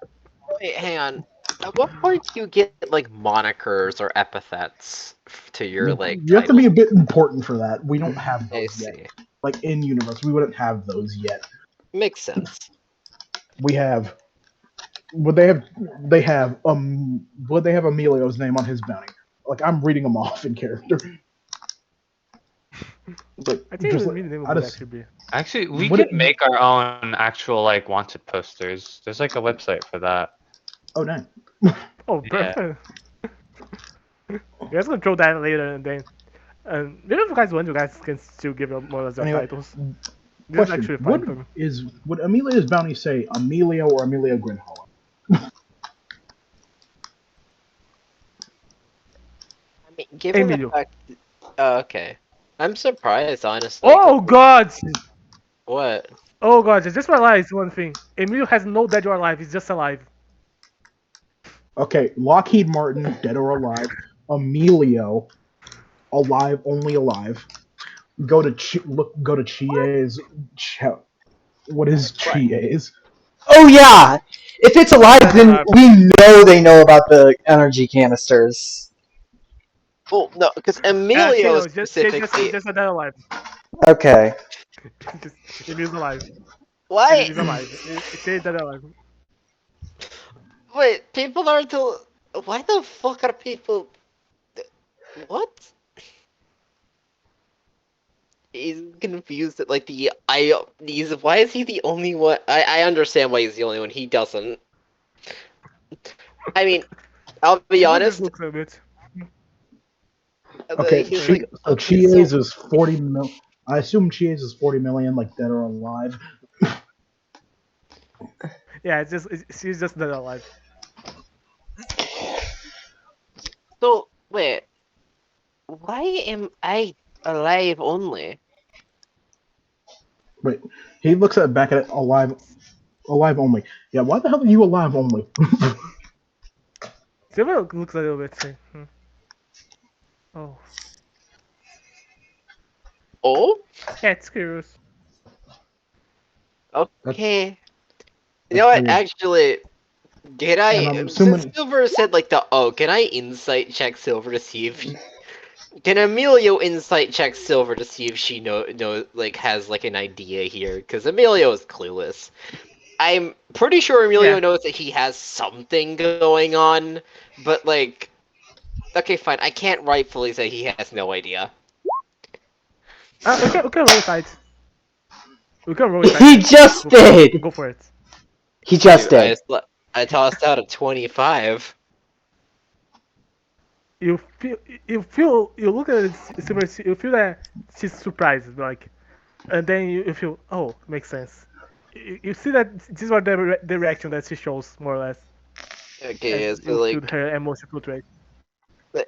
Speaker 4: wait, hang on. At what point do you get like monikers or epithets to your like
Speaker 1: You have to be a
Speaker 4: title?
Speaker 1: bit important for that. We don't have
Speaker 4: I
Speaker 1: those yet.
Speaker 4: see.
Speaker 1: Like in universe, we wouldn't have those yet.
Speaker 4: Makes sense.
Speaker 1: We have would they have would they have Emilio's name on his bounty? Like I'm reading them off in character. But
Speaker 3: I think
Speaker 1: just
Speaker 3: the
Speaker 1: like
Speaker 3: name
Speaker 1: I
Speaker 3: would
Speaker 1: just
Speaker 3: actually be.
Speaker 6: Actually, we
Speaker 1: would
Speaker 6: could
Speaker 1: it
Speaker 6: make our own actual like wanted posters. There's like a website for that.
Speaker 1: oh dang.
Speaker 3: Oh,
Speaker 6: Yeah.
Speaker 3: perfect. You guys can throw that later and then. And maybe if you guys want, you guys can still give them more as their
Speaker 1: Anyway,
Speaker 3: titles. This is
Speaker 1: question.
Speaker 3: actually fine for me.
Speaker 1: Would Amelia's bounty say Amelia or Amelia Grinhollow?
Speaker 4: I mean, given the
Speaker 3: Emilio.
Speaker 4: fact. Oh, okay. I'm surprised, honestly.
Speaker 3: Oh God!
Speaker 4: What?
Speaker 3: Oh god, I just realized one thing. Emilio has no dead or alive. He's just alive.
Speaker 1: Okay, Lockheed Martin, dead or alive. Emilio, alive, only alive. Go to Go to Chie's. What is
Speaker 4: What?
Speaker 1: Chie's?
Speaker 2: Oh yeah! If it's alive,
Speaker 3: Dead or
Speaker 2: then
Speaker 3: alive.
Speaker 2: we know they know about the energy canisters.
Speaker 4: Well, no, because
Speaker 3: She
Speaker 4: Emilio
Speaker 3: knows. It's
Speaker 4: specifically.
Speaker 3: just a dead or alive.
Speaker 2: Okay.
Speaker 3: Just Emilio's alive.
Speaker 4: Why?
Speaker 3: Emily's alive. She's dead or alive.
Speaker 4: Wait, people are to. Why the fuck are people? What? He's confused at like the I. He's why is he the only one? I understand why he's the only one. He doesn't. I mean, I'll be
Speaker 3: People just
Speaker 4: honest.
Speaker 3: look a bit.
Speaker 1: Okay,
Speaker 4: He's like,
Speaker 1: so
Speaker 4: okay,
Speaker 1: Chie's
Speaker 4: so
Speaker 1: is 40 mil. I assume Chie's is 40 million, like dead or alive.
Speaker 3: Yeah, she's just dead or alive.
Speaker 4: wait, why am I alive only?
Speaker 1: Wait, he looks at back at it alive, alive only. Yeah, why the hell are you alive only?
Speaker 3: Silver looks a little bit. Say, oh,
Speaker 4: Oh,
Speaker 3: yeah, it's curious.
Speaker 4: okay. You know
Speaker 1: That's
Speaker 4: what?
Speaker 1: weird.
Speaker 4: Actually, can
Speaker 1: And
Speaker 4: I?
Speaker 1: I'm
Speaker 4: Since
Speaker 1: assuming.
Speaker 4: Silver said like the can I insight check Silver to see if can Emilio insight check Silver to see if she like has like an idea here? Because Emilio is clueless. I'm pretty sure Emilio
Speaker 3: Yeah.
Speaker 4: knows that he has something going on, but like, okay, fine. I can't rightfully say he has no idea.
Speaker 3: We can roll sides. We can roll sides.
Speaker 2: He just did!
Speaker 3: Go for it.
Speaker 2: He just
Speaker 4: I
Speaker 2: did.
Speaker 4: I tossed out a 25.
Speaker 3: You you look at it, Silver. You feel that she's surprised, like, and then you feel, oh, makes sense. You see that these are the reaction that she shows more or less
Speaker 4: Okay,
Speaker 3: as
Speaker 4: so
Speaker 3: you feel
Speaker 4: like,
Speaker 3: her emotion fluctuate.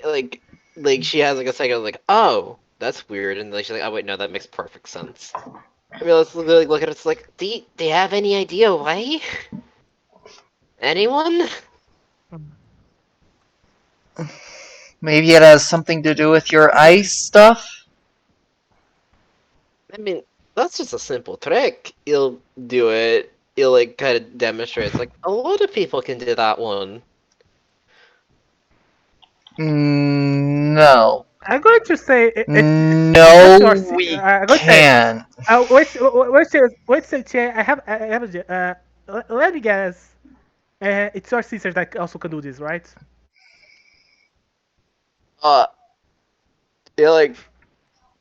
Speaker 4: like, like she has like a second like, oh, that's weird, and like she's like, oh wait, no, that makes perfect sense. I mean, let's really look at it. It's like, do you have any idea why? Anyone?
Speaker 2: Maybe it has something to do with your ice stuff?
Speaker 4: I mean, that's just a simple trick. You'll do it. You'll like kind of demonstrate. It's like a lot of people can do that one.
Speaker 2: No.
Speaker 3: I'm going to say it's just your.
Speaker 2: No, we
Speaker 3: I'm going to say.
Speaker 2: can't.
Speaker 3: Wait, I have a. Let me guess. It's your sister that also can do this, right?
Speaker 4: Uh, you're like,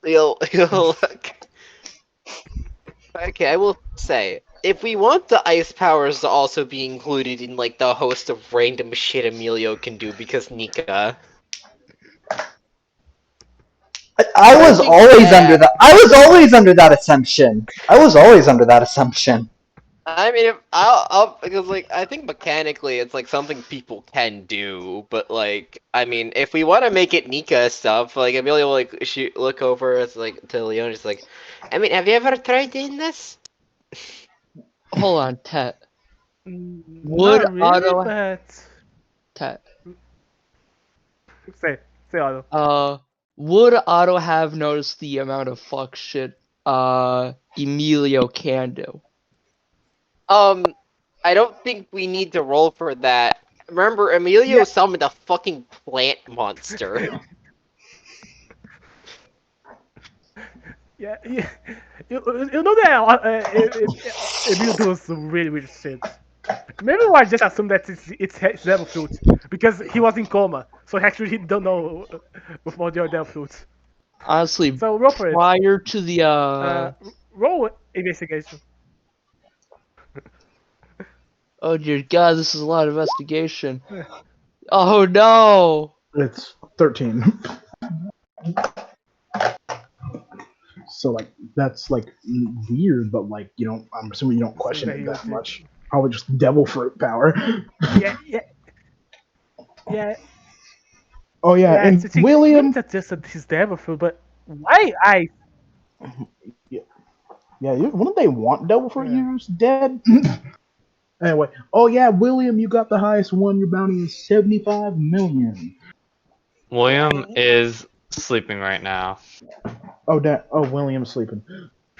Speaker 4: you'll look. Okay, I will say, if we want the ice powers to also be included in like the host of random shit Emilio can do because Nika,
Speaker 2: I
Speaker 4: I
Speaker 2: was
Speaker 4: think
Speaker 2: always under
Speaker 4: that.
Speaker 2: that. I was always under that assumption. I was always under that assumption.
Speaker 4: I mean, if I'll because like I think mechanically it's like something people can do, but like I mean, if we want to make it Nika stuff, like Amelia will like she look over it's like to Leon, she's like, I mean, have you ever tried doing this?
Speaker 5: Hold on, Tet. Would
Speaker 3: Not really,
Speaker 5: Otto
Speaker 3: but
Speaker 5: Tet?
Speaker 3: say Otto.
Speaker 5: Would Otto have noticed the amount of fuck shit Emilio can do?
Speaker 4: I don't think we need to roll for that. Remember, Emilio
Speaker 3: Yeah,
Speaker 4: summoned a fucking plant monster.
Speaker 3: yeah. You know that Emilio does some really weird shit. Maybe I just assume that it's devil fruit because he was in coma, so actually he don't know about your devil fruit.
Speaker 5: Honestly,
Speaker 3: So roll for it.
Speaker 5: prior to the
Speaker 3: Uh, roll investigation.
Speaker 5: oh dear god, this is a lot of investigation. Oh no!
Speaker 1: It's 13. So like that's like weird, but like you don't. I'm assuming you don't
Speaker 3: So
Speaker 1: question
Speaker 3: that
Speaker 1: it
Speaker 3: he would
Speaker 1: that
Speaker 3: do.
Speaker 1: much. Probably just devil fruit power.
Speaker 3: Yeah, yeah, yeah,
Speaker 1: Oh yeah,
Speaker 3: yeah.
Speaker 1: and
Speaker 3: So see, maybe
Speaker 1: William.
Speaker 3: that's just his devil fruit, but why I?
Speaker 1: Yeah. Yeah, wouldn't they want Devil for
Speaker 3: Yeah.
Speaker 1: years? Dead. Anyway, oh yeah, William, you got the highest one. Your bounty is 75 million.
Speaker 6: William is sleeping right now.
Speaker 1: Oh, oh, William's sleeping.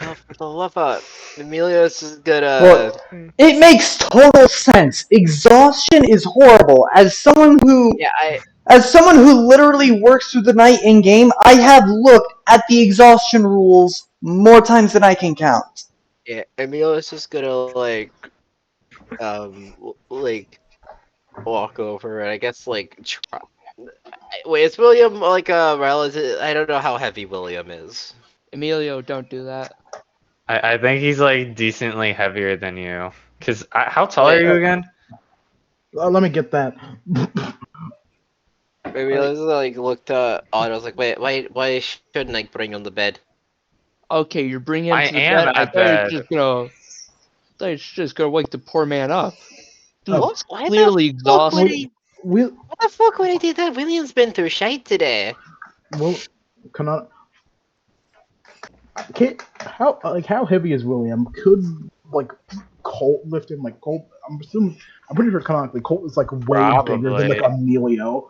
Speaker 4: Oh, for the love of Emilio's is gonna.
Speaker 2: Well, it makes total sense. Exhaustion is horrible.
Speaker 4: Yeah,
Speaker 2: As someone who literally works through the night in game, I have looked at the exhaustion rules more times than I can count.
Speaker 4: yeah, Emilio's just gonna like walk over and I guess like try. Wait, is William like a relative? I don't know how heavy William is.
Speaker 5: Emilio, don't do that.
Speaker 6: I think he's like decently heavier than you. Cause how tall are
Speaker 4: Wait,
Speaker 6: you again?
Speaker 1: Let me get that.
Speaker 4: Emilio's like looked I was like, why shouldn't I bring on the bed?
Speaker 5: Okay, you're bringing him
Speaker 6: I
Speaker 5: to the
Speaker 6: am
Speaker 5: bed. I
Speaker 6: at
Speaker 5: thought
Speaker 6: bed.
Speaker 5: you're just gonna wake the poor man up. Dude's
Speaker 1: Oh,
Speaker 4: Why the
Speaker 5: clearly
Speaker 4: fuck would
Speaker 5: exhausted.
Speaker 1: Will,
Speaker 4: Why the fuck would I do that? William's been through shite today.
Speaker 1: cannot. How heavy is William? Could like Colt lift him? Like Colt, I'm pretty sure canonically Colt is like way bigger than like
Speaker 6: Probably.
Speaker 1: Emilio.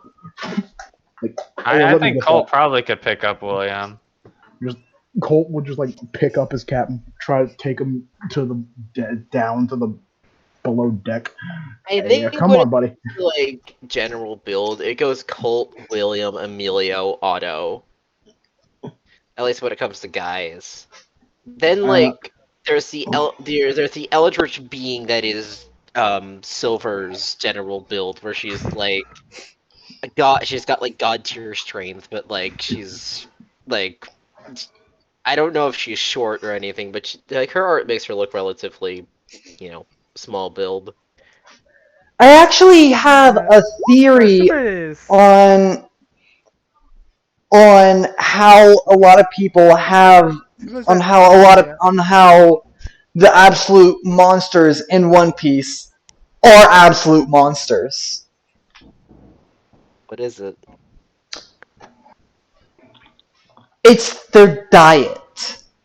Speaker 1: Like,
Speaker 6: I
Speaker 1: let me
Speaker 6: think
Speaker 1: get
Speaker 6: Colt
Speaker 1: that.
Speaker 6: probably could pick up William.
Speaker 1: Colt would just like pick up his cap and try to take him to the down to the below deck.
Speaker 4: I
Speaker 1: Hey,
Speaker 4: think
Speaker 1: come
Speaker 4: when
Speaker 1: on, buddy.
Speaker 4: it's like general build, it goes Colt, William, Emilio, Otto. At least when it comes to guys. Then
Speaker 1: Uh,
Speaker 4: like there's there's the Eldritch being that is Silver's general build where she's like she's got like god tier strength, but like she's like I don't know if she's short or anything, but like her art makes her look relatively, small build.
Speaker 2: I actually have a theory
Speaker 3: Super is.
Speaker 2: on how a lot of people have
Speaker 3: Super's
Speaker 2: on
Speaker 3: at
Speaker 2: how a lot of
Speaker 3: yeah.
Speaker 2: on how the absolute monsters in One Piece are absolute monsters.
Speaker 4: What is it?
Speaker 2: It's their diet.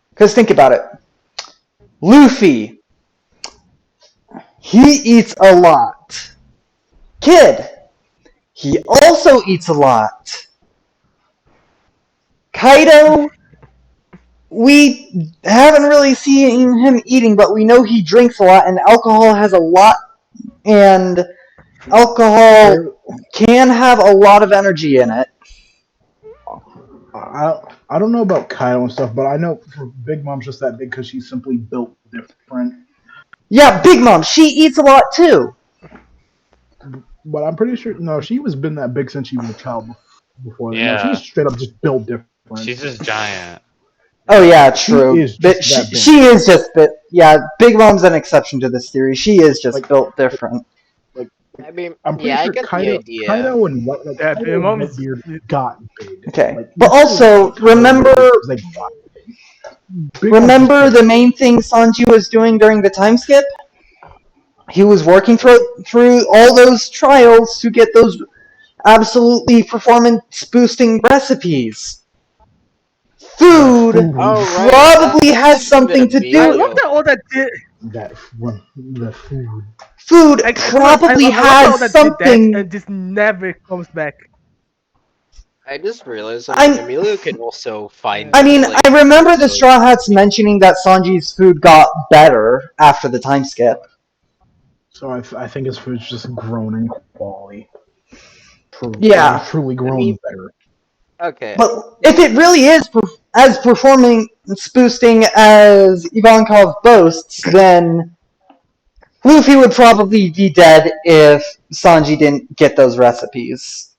Speaker 2: Because think about it. Luffy, he eats a lot. Kid, he also eats a lot. Kaido, we haven't really seen him eating, but we know he drinks a lot, and alcohol has a lot, and alcohol can have a lot of energy in it.
Speaker 1: I don't know about Kyle and stuff, but I know for Big Mom's just that big because she's simply built different.
Speaker 2: Yeah, Big Mom, she eats a lot too.
Speaker 1: But I'm pretty sure no, she was been that big since she was a child before then. No,
Speaker 6: Yeah.
Speaker 1: she's straight up just built different.
Speaker 6: She's just giant.
Speaker 2: Oh yeah, true.
Speaker 1: She is
Speaker 2: But
Speaker 1: just that big.
Speaker 2: she is just yeah. Big Mom's an exception to this theory. She is just built different.
Speaker 4: I mean,
Speaker 1: I'm pretty
Speaker 4: yeah, I
Speaker 1: sure
Speaker 4: get the idea.
Speaker 1: Kaido and
Speaker 3: Yeah,
Speaker 1: Kaido
Speaker 3: the
Speaker 1: and
Speaker 3: mom's
Speaker 1: Whitebeard got big.
Speaker 2: Okay,
Speaker 1: Like,
Speaker 2: but also remember the main thing Sanji was doing during the time skip. He was working through all those trials to get those absolutely performance boosting recipes. Food
Speaker 4: Oh,
Speaker 2: probably
Speaker 4: right.
Speaker 2: has something to do.
Speaker 3: I love that all that did.
Speaker 1: the food.
Speaker 2: Food
Speaker 3: I
Speaker 2: probably
Speaker 3: love that all
Speaker 2: has
Speaker 3: that did
Speaker 2: something.
Speaker 3: that and just never comes back.
Speaker 4: I just realized
Speaker 2: I'm-
Speaker 4: Emilio can also find.
Speaker 2: I mean,
Speaker 4: like,
Speaker 2: I remember the
Speaker 4: food.
Speaker 2: Straw Hats mentioning that Sanji's food got better after the time skip.
Speaker 1: So I think his food's just grown in quality.
Speaker 2: Yeah.
Speaker 1: Truly grown better.
Speaker 4: Okay.
Speaker 2: But if it really is as performance boosting as Ivankov boasts, then Luffy would probably be dead if Sanji didn't get those recipes.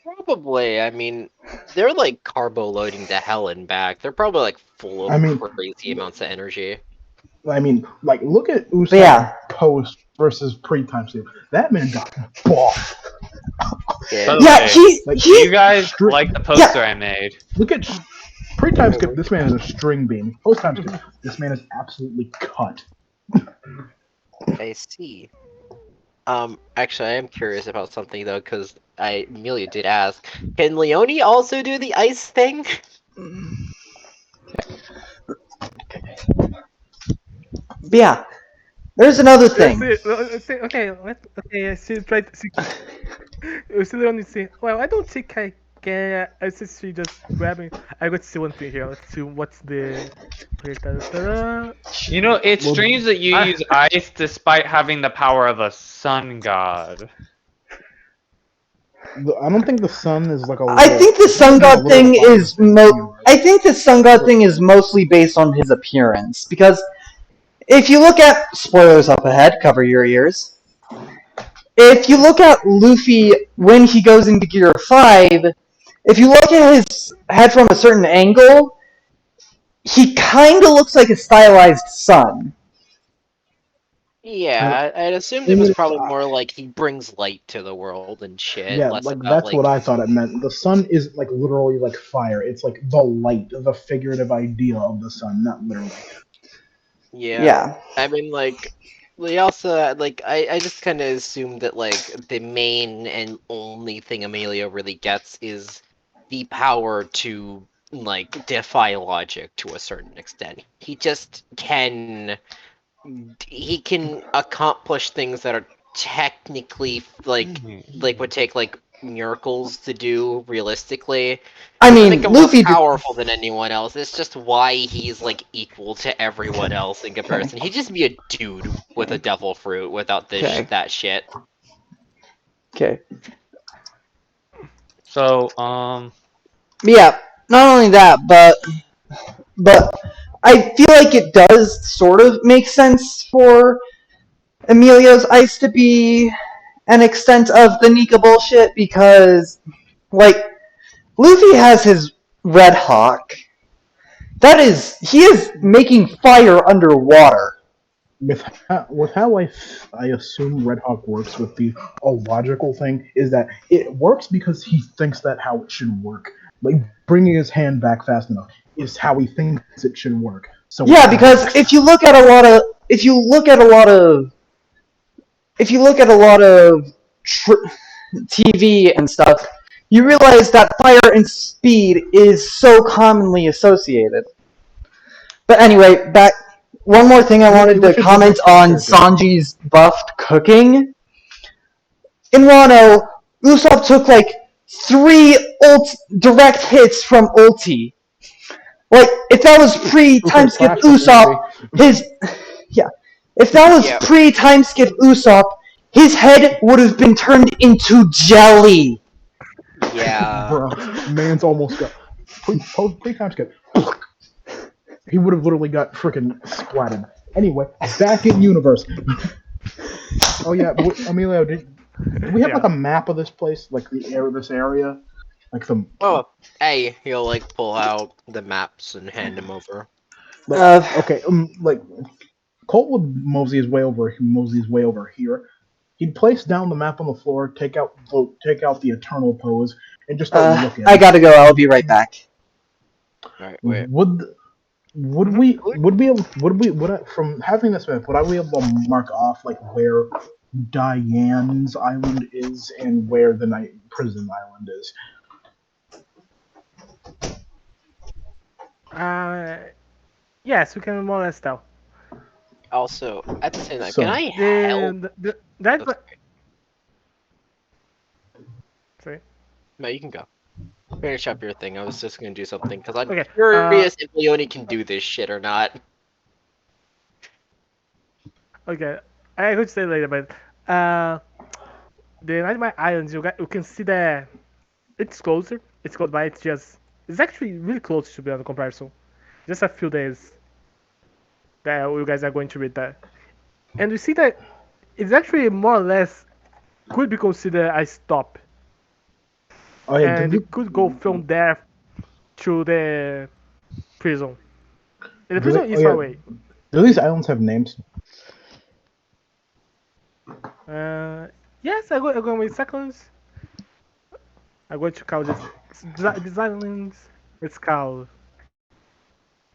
Speaker 4: Probably. I mean, they're like carbo loading to hell and back. They're probably like full of crazy amounts of energy.
Speaker 1: I mean, like, look at Usopp post versus pre-time skip. That man got boss.
Speaker 6: Yeah, you guys like the poster I made.
Speaker 1: Look at pre-time skip. This man is a string bean. Post-time skip. This man is absolutely cut.
Speaker 4: I see. Actually, I am curious about something though, because Amelia did ask. Can Leone also do the ice thing?
Speaker 2: But yeah, there's another thing.
Speaker 3: Okay, I still try to see. I still only see. Well, I don't think I can. I see just grabbing. I got to see one thing here. Let's see what's the. Okay, ta-da-ta-da.
Speaker 6: You know, it's
Speaker 1: Well,
Speaker 6: strange that you
Speaker 3: I,
Speaker 6: use ice despite having the power of a sun god.
Speaker 1: I don't think the sun is like a
Speaker 2: I
Speaker 1: literal.
Speaker 2: think the
Speaker 1: I think
Speaker 2: sun
Speaker 1: it's like a
Speaker 2: god
Speaker 1: literal
Speaker 2: thing
Speaker 1: fire
Speaker 2: is
Speaker 1: thing.
Speaker 2: I
Speaker 1: Universe.
Speaker 2: think the sun god thing is mostly based on his appearance because if you look at spoilers up ahead, cover your ears. If you look at Luffy when he goes into Gear 5, if you look at his head from a certain angle, he kind of looks like a stylized sun.
Speaker 4: Yeah, I'd assumed it
Speaker 1: Thing
Speaker 4: was
Speaker 1: is,
Speaker 4: probably more like he brings light to the world and shit,
Speaker 1: yeah,
Speaker 4: less
Speaker 1: like
Speaker 4: about
Speaker 1: that's what
Speaker 4: like.
Speaker 1: I thought it meant. The sun is like literally like fire. It's like the light, the figurative idea of the sun, not literally.
Speaker 4: Yeah,
Speaker 2: Yeah.
Speaker 4: I mean, like, they also like I just kind of assumed that like the main and only thing Emilio really gets is the power to like defy logic to a certain extent. He can accomplish things that are technically like would take like miracles to do realistically.
Speaker 2: I
Speaker 4: Doesn't
Speaker 2: mean,
Speaker 4: make him more
Speaker 2: Luffy.
Speaker 4: powerful than anyone else. It's just why he's like equal to everyone else in
Speaker 2: Okay.
Speaker 4: comparison. He'd just be a dude with a devil fruit without this
Speaker 2: Okay.
Speaker 4: that shit.
Speaker 2: Okay.
Speaker 6: So,
Speaker 2: Yeah. Not only that, but I feel like it does sort of make sense for Emilio's ice to be an extent of the Nika bullshit because, like, Luffy has his Red Hawk. He is making fire underwater.
Speaker 1: With how I assume Red Hawk works with the logical thing is that it works because he thinks that how it should work. Like bringing his hand back fast enough is how he thinks it should work. So
Speaker 2: Yeah,
Speaker 1: it
Speaker 2: because
Speaker 1: works.
Speaker 2: if you look at a lot of TV and stuff, you realize that fire and speed is so commonly associated. But anyway, back one more thing I wanted
Speaker 1: We
Speaker 2: to
Speaker 1: should
Speaker 2: comment on
Speaker 1: okay.
Speaker 2: Sanji's buffed cooking. In Wano, Usopp took like 3 direct hits from ulti. Like, if that was pre-time skip
Speaker 1: Classic
Speaker 2: Usopp,
Speaker 1: movie.
Speaker 2: if that was
Speaker 4: Yeah.
Speaker 2: pre-time skip Usopp, his head would have been turned into jelly.
Speaker 4: Yeah.
Speaker 1: Bro, man's almost got pre-time skip. He would have literally got freaking splatted. Anyway, back in universe. Oh yeah, Emilio, do we have like
Speaker 3: yeah.
Speaker 1: a map of this place, like this area, like the
Speaker 4: Oh, hey, he'll like pull out the maps and hand them over.
Speaker 1: like
Speaker 2: Uh,
Speaker 1: okay, like Colt would mosey his way over here. He'd place down the map on the floor, take out the eternal pose, and just start looking.
Speaker 2: I gotta go. I'll be right back.
Speaker 4: Alright, wait.
Speaker 1: From having this map, would I be able to mark off like where Diane's island is and where the night prison island is?
Speaker 3: Uh, yes, we can more or less tell.
Speaker 4: Also, at the same time, can
Speaker 1: So
Speaker 4: I help?
Speaker 3: That.
Speaker 4: Okay.
Speaker 3: Sorry.
Speaker 4: No, you can go. Finish up your thing. I was just gonna do something because I'm
Speaker 3: Okay.
Speaker 4: curious if Leone can do this shit or not.
Speaker 3: Okay. I could say later, but the Nightmare Islands, you can see that it's closer. It's close by. It's actually really close to be on the comparison. Just a few days that you guys are going to read that, and you see that it's actually more or less could be considered a stop,
Speaker 1: oh yeah,
Speaker 3: and you could go from there to the prison. And the prison
Speaker 1: oh
Speaker 3: is far
Speaker 1: yeah,
Speaker 3: away.
Speaker 1: do these islands have names?
Speaker 3: Uh, yes, I'm going with seconds. I'm going to call these islands. It's called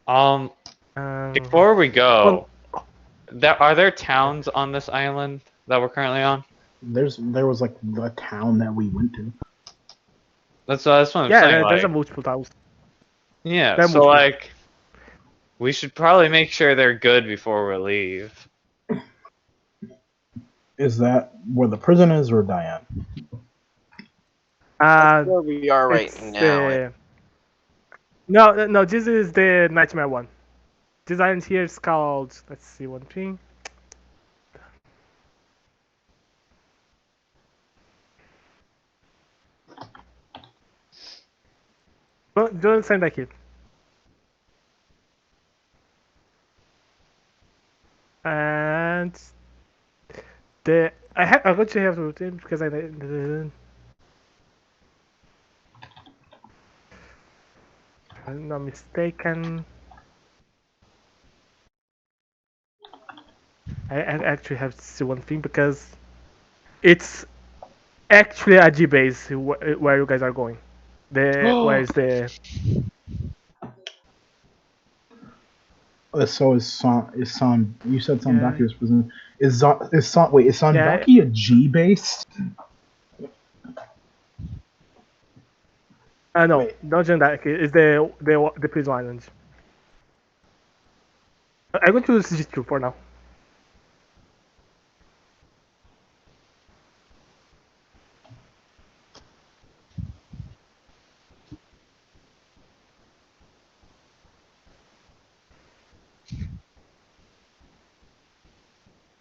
Speaker 6: um,
Speaker 3: um,
Speaker 6: before we
Speaker 3: on.
Speaker 6: go, are there towns on this island that we're currently on?
Speaker 1: There was like a town that we went to.
Speaker 6: That's what I'm
Speaker 3: Yeah,
Speaker 6: saying.
Speaker 3: there's a
Speaker 6: Like,
Speaker 3: multiple towns.
Speaker 6: yeah.
Speaker 3: There are
Speaker 6: So
Speaker 3: multiple.
Speaker 6: like, We should probably make sure they're good before we leave.
Speaker 1: Is that where the prison is, or Diane?
Speaker 4: That's where we are right
Speaker 3: It's
Speaker 4: now.
Speaker 3: the no. This is the nightmare one. This island here is called. Let's see one thing. Don't send like it. And I'm going to have to routine because I'm not mistaken. I actually have to see one thing because it's actually a G base where you guys are going. Where is the
Speaker 1: So is San? You said
Speaker 3: yeah
Speaker 1: Sandaki was prison. Is
Speaker 3: yeah
Speaker 1: Sandaki a G base?
Speaker 3: no
Speaker 1: Wait.
Speaker 3: Dungeon that is the prison island. I'm going to suggest you for now.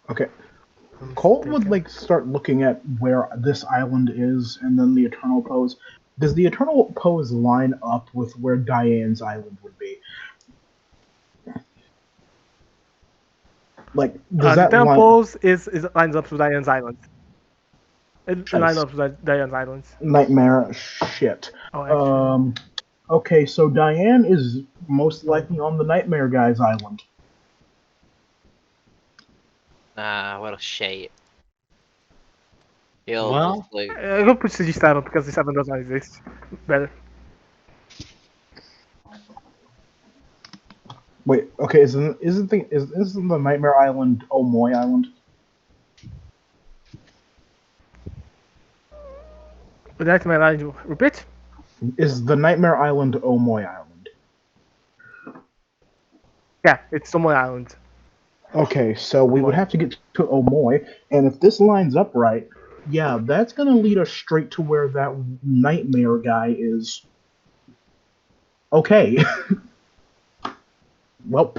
Speaker 1: Okay.
Speaker 3: I'm
Speaker 1: Colt would
Speaker 3: mistaken.
Speaker 1: start looking at where this island is, and then the Eternal Pose. Does the Eternal Pose line up with where Diane's island would be? Does
Speaker 3: The
Speaker 1: that line?
Speaker 3: temples is lines up to Diane's island. It lines
Speaker 1: Nice.
Speaker 3: up to Diane's island.
Speaker 1: Nightmare. Shit.
Speaker 3: Oh, actually,
Speaker 1: Um. Okay, so Diane is most
Speaker 3: no.
Speaker 1: likely on the Nightmare Guy's island.
Speaker 4: What a shame. He'll most
Speaker 6: Well,
Speaker 4: like.
Speaker 3: I'm going to put CG7 because the 7 does not exist. Better.
Speaker 1: Wait. Okay. Isn't the Nightmare Island Omoy Island?
Speaker 3: Would you like my line to repeat?
Speaker 1: Is the Nightmare Island Omoy Island?
Speaker 3: Yeah, it's Tomoe Island.
Speaker 1: Okay, so we would
Speaker 3: Omoy.
Speaker 1: have to get to Omoy, and if this lines up right, yeah, that's gonna lead us straight to where that nightmare guy is. Okay. Well,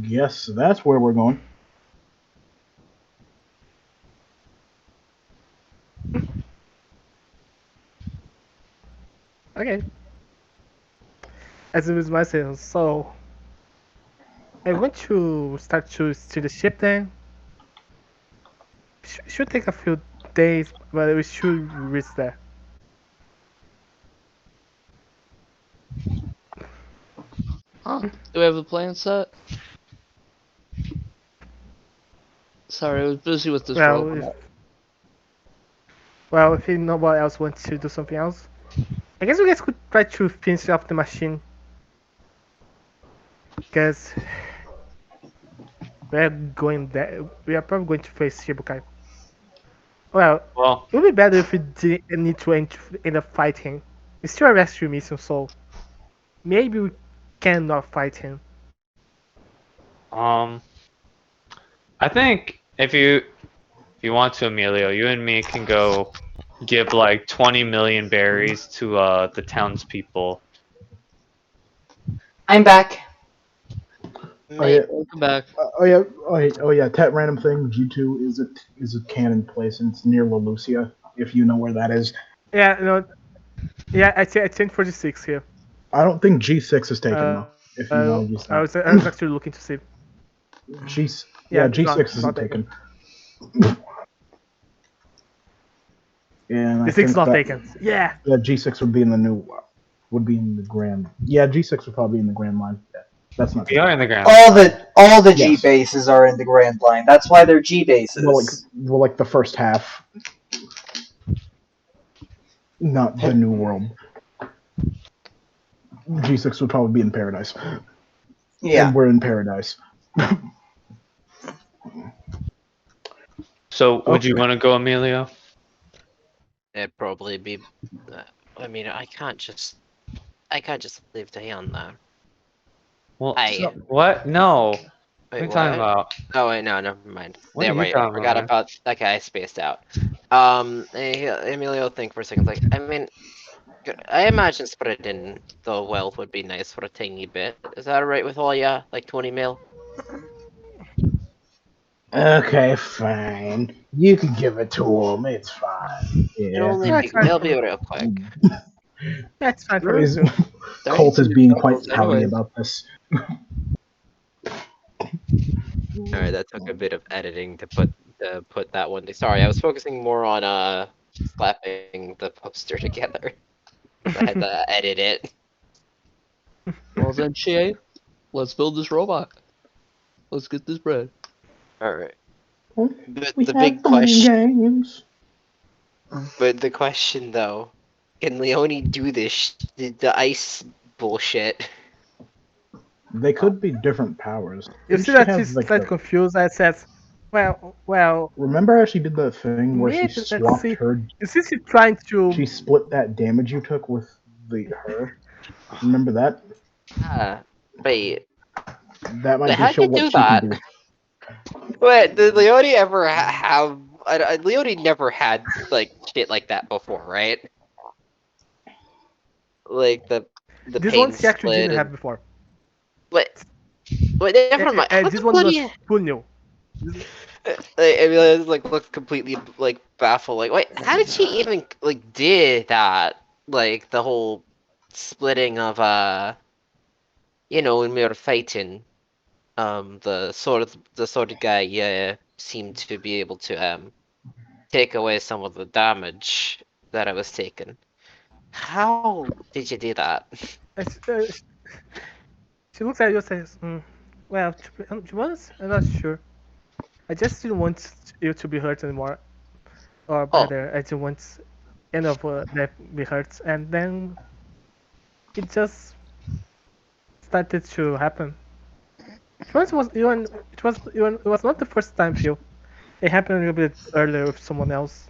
Speaker 1: guess that's where we're going.
Speaker 3: Okay. As it was myself, so I want to start to steer the ship then. Should take a few days, but we should reach there.
Speaker 5: Huh? Do we have a plan set? Sorry, I was busy with this
Speaker 3: Well, if
Speaker 5: robot.
Speaker 3: nobody else wants to do something else, I guess you guys could try to finish off the machine because we're going there. We are probably going to face Shibukai. Well,
Speaker 6: well,
Speaker 3: it would be better if we didn't need to end up fighting. It's still a rescue mission, so maybe we cannot fight him.
Speaker 6: um, I think if you want to, Emilio, you and me can go give like 20 million berries to the townspeople.
Speaker 2: I'm back.
Speaker 1: Oh yeah,
Speaker 5: Welcome back.
Speaker 1: oh yeah. Tet random thing. G2 is a canon place, and it's near La Lucia. If you know where that is,
Speaker 3: Yeah, no, yeah, I changed 46 here.
Speaker 1: I don't think G6 is taken
Speaker 3: Uh,
Speaker 1: though. If you noticed
Speaker 3: I
Speaker 1: that,
Speaker 3: was actually looking to see.
Speaker 1: G
Speaker 3: Yeah,
Speaker 1: yeah G6
Speaker 3: it's not
Speaker 1: isn't
Speaker 3: taken.
Speaker 1: taken. And I
Speaker 3: The six is
Speaker 1: think
Speaker 3: not
Speaker 1: that
Speaker 3: taken. Yeah.
Speaker 1: G6 would be in the new would be in the grand. Yeah, G6 would probably be in the grand line. Yeah, that's not
Speaker 6: We are
Speaker 1: taken.
Speaker 6: in the ground.
Speaker 2: All the G
Speaker 1: Yes.
Speaker 2: bases are in the Grand Line. That's why they're G
Speaker 1: Well,
Speaker 2: bases.
Speaker 1: the first half, not the new world. G6 would probably be in paradise,
Speaker 2: Yeah.
Speaker 1: and we're in paradise.
Speaker 6: So, would you
Speaker 1: Okay.
Speaker 6: want to go, Emilio?
Speaker 4: It'd probably be. I mean, I can't just I can't just leave the on there.
Speaker 6: Well,
Speaker 4: Hey,
Speaker 6: what? No. What
Speaker 4: wait,
Speaker 6: are you talking
Speaker 4: what?
Speaker 6: about?
Speaker 4: Oh wait, no, never mind.
Speaker 6: What
Speaker 4: Yeah,
Speaker 6: are you
Speaker 4: right. I
Speaker 6: talking
Speaker 4: forgot
Speaker 6: about, man?
Speaker 4: about. Okay, I spaced out. Hey, Emilio, think for a second. Like, I mean, I imagine spreading the wealth would be nice for a tiny bit. Is that alright with all ya? Like 20 mil?
Speaker 1: Okay, fine. You can give it to him. It's fine.
Speaker 4: It'll
Speaker 1: Yeah.
Speaker 4: only
Speaker 3: That's
Speaker 4: be.
Speaker 3: fine.
Speaker 4: It'll be real quick.
Speaker 3: That's fine for me
Speaker 1: Is,
Speaker 3: too.
Speaker 1: Colt is
Speaker 5: Thanks,
Speaker 1: being quite
Speaker 5: McDonald's,
Speaker 1: pouty
Speaker 5: anyway.
Speaker 1: about this.
Speaker 4: Alright, that took a bit of editing to put that one. Sorry, I was focusing more on slapping the poster together. I had to edit it.
Speaker 5: Well then, Shay, let's build this robot. Let's get this bread.
Speaker 4: Alright. But
Speaker 1: We
Speaker 4: the
Speaker 1: have
Speaker 4: big
Speaker 1: fun and
Speaker 4: question.
Speaker 1: games.
Speaker 4: But the question though, can Leone do this? The ice bullshit.
Speaker 1: They could be different powers.
Speaker 3: You
Speaker 1: Didn't
Speaker 3: see
Speaker 1: she
Speaker 3: that
Speaker 1: have
Speaker 3: she's
Speaker 1: like
Speaker 3: slightly
Speaker 1: the?
Speaker 3: confused. I said, well,
Speaker 1: Remember how she did the thing where she
Speaker 3: maybe let's
Speaker 1: swapped
Speaker 3: see.
Speaker 1: her?
Speaker 3: You see, she's trying to.
Speaker 1: She split that damage you took with her. Remember that?
Speaker 4: Ah, wait.
Speaker 1: That might be
Speaker 4: How'd
Speaker 1: show
Speaker 4: you
Speaker 1: what
Speaker 4: do
Speaker 1: she can
Speaker 4: that?
Speaker 1: do.
Speaker 4: Wait, did Leone ever have? Leone never had like shit like that before, right? Like the
Speaker 3: This one
Speaker 4: pain
Speaker 3: she actually
Speaker 4: split
Speaker 3: didn't
Speaker 4: and
Speaker 3: have before.
Speaker 4: wait, never mind. How
Speaker 3: This
Speaker 4: the
Speaker 3: one was
Speaker 4: bloody?
Speaker 3: full new.
Speaker 4: I mean, it like looks completely like baffled. Like, wait, how did she even like did that? Like the whole splitting of when we were fighting, the sort of guy, yeah, seemed to be able to take away some of the damage that I was taking. How did you do that?
Speaker 3: It's, she looks at you and says, well, to be honest, I'm not sure. I just didn't want you to be hurt anymore. Or
Speaker 4: Oh,
Speaker 3: better, I didn't want any of that be hurt. And then it just started to happen. It was even it was not the first time, Phil. It happened a little bit earlier with someone else.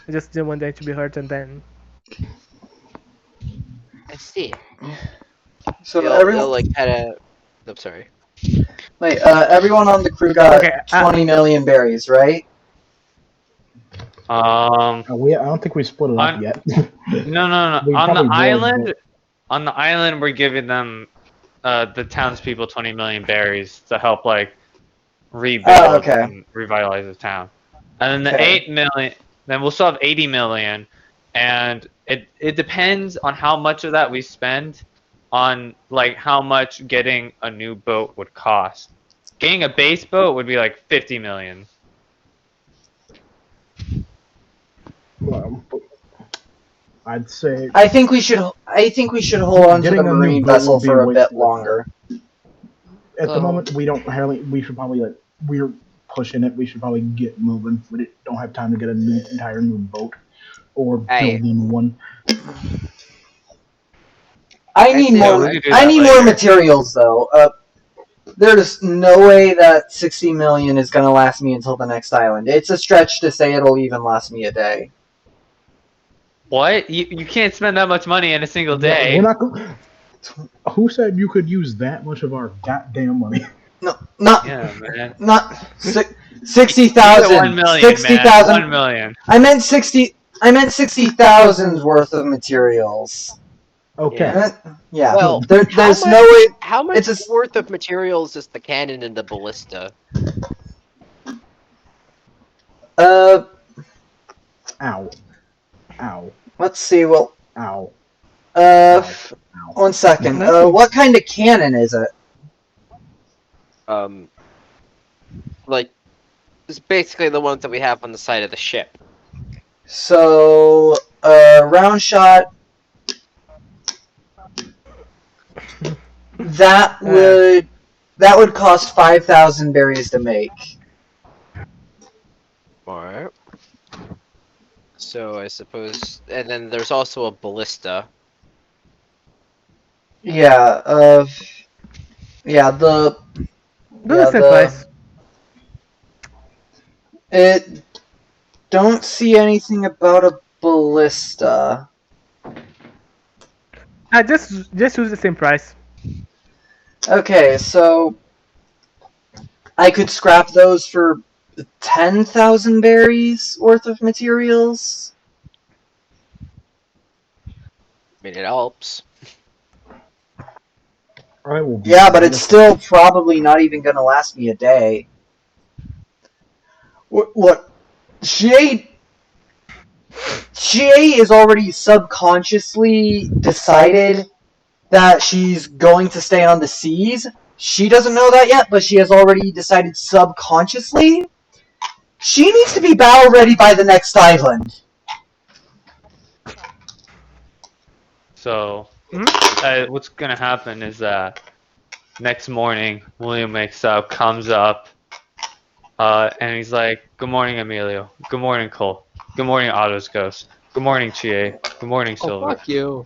Speaker 3: I just didn't want them to be hurt, and then
Speaker 4: I see.
Speaker 2: So
Speaker 4: You'll
Speaker 2: everyone,
Speaker 4: like kind of. I'm sorry.
Speaker 2: wait, everyone on the crew got
Speaker 3: okay.
Speaker 2: 20 million berries, right?
Speaker 6: Um,
Speaker 1: I don't think we split it up
Speaker 6: on
Speaker 1: yet.
Speaker 6: no.
Speaker 1: We
Speaker 6: On the
Speaker 1: probably would,
Speaker 6: island, we're giving them the townspeople 20 million berries to help like
Speaker 2: Oh,
Speaker 6: rebuild
Speaker 2: okay.
Speaker 6: and revitalize the town. And then the
Speaker 2: Okay.
Speaker 6: 8 million, then we'll still have 80 million, and it depends on how much of that we spend on like how much getting a new boat would cost. Getting a base boat would be like 50 million.
Speaker 1: but I'd say
Speaker 2: I think we should. I think we should hold on to the
Speaker 1: getting a new
Speaker 2: marine
Speaker 1: boat
Speaker 2: vessel
Speaker 1: would be
Speaker 2: for a bit
Speaker 1: wasted of time.
Speaker 2: longer.
Speaker 1: At the
Speaker 5: Oh,
Speaker 1: moment, we don't hardly. We should probably like we're pushing it. We should probably get moving. We don't have time to get a new entire new boat or
Speaker 4: Hey,
Speaker 1: building one.
Speaker 2: I
Speaker 4: I
Speaker 2: need
Speaker 4: say
Speaker 6: Yeah,
Speaker 2: more.
Speaker 6: we
Speaker 4: what?
Speaker 6: could do
Speaker 2: I
Speaker 6: that
Speaker 2: need more
Speaker 6: later.
Speaker 2: materials though. There's no way that 60 million is gonna last me until the next island. It's a stretch to say it'll even last me a day.
Speaker 6: What? You can't spend that much money in a single
Speaker 1: We're
Speaker 6: day.
Speaker 1: not. Who said you could use that much of our goddamn money?
Speaker 2: No, not
Speaker 6: Yeah, man.
Speaker 2: not
Speaker 6: You get
Speaker 2: 60,000.
Speaker 6: 1 million, man.
Speaker 2: 60,000.
Speaker 6: 1 million.
Speaker 2: I meant 60. I meant 60,000's worth of materials.
Speaker 1: Okay.
Speaker 6: Yeah.
Speaker 2: Yeah.
Speaker 4: Well, how
Speaker 2: There's no
Speaker 4: much?
Speaker 2: way.
Speaker 4: How much
Speaker 2: It's a.
Speaker 4: worth of materials is the cannon and the ballista?
Speaker 2: Uh,
Speaker 1: Ow. Ow.
Speaker 2: let's see. Well,
Speaker 1: Ow.
Speaker 2: uh,
Speaker 1: Ow. Ow.
Speaker 2: 1 second.
Speaker 3: Nothing.
Speaker 2: What kind of cannon is it?
Speaker 4: Um, like it's basically the ones that we have on the side of the ship.
Speaker 2: So, round shot. That would cost 5,000 berries to make.
Speaker 4: Alright. So I suppose, and then there's also a ballista.
Speaker 2: Yeah. Yeah.
Speaker 3: Do the
Speaker 2: Yeah.
Speaker 3: same price.
Speaker 2: It. Don't see anything about a ballista.
Speaker 3: Just use the same price.
Speaker 2: Okay, so I could scrap those for 10,000 berries worth of materials.
Speaker 4: I mean, it helps.
Speaker 1: I will be
Speaker 2: Yeah, but
Speaker 1: fine.
Speaker 2: it's still probably not even gonna last me a day. Look, GA is already subconsciously decided that she's going to stay on the seas. She doesn't know that yet, but she has already decided subconsciously. She needs to be battle ready by the next island.
Speaker 6: So,
Speaker 3: Mhm.
Speaker 6: what's gonna happen is that next morning, William wakes up, comes up, and he's like, "Good morning, Emilio. Good morning, Cole. Good morning, Otto's Ghost. Good morning, Chie. Good morning,
Speaker 5: Oh,
Speaker 6: Silver."
Speaker 5: fuck you.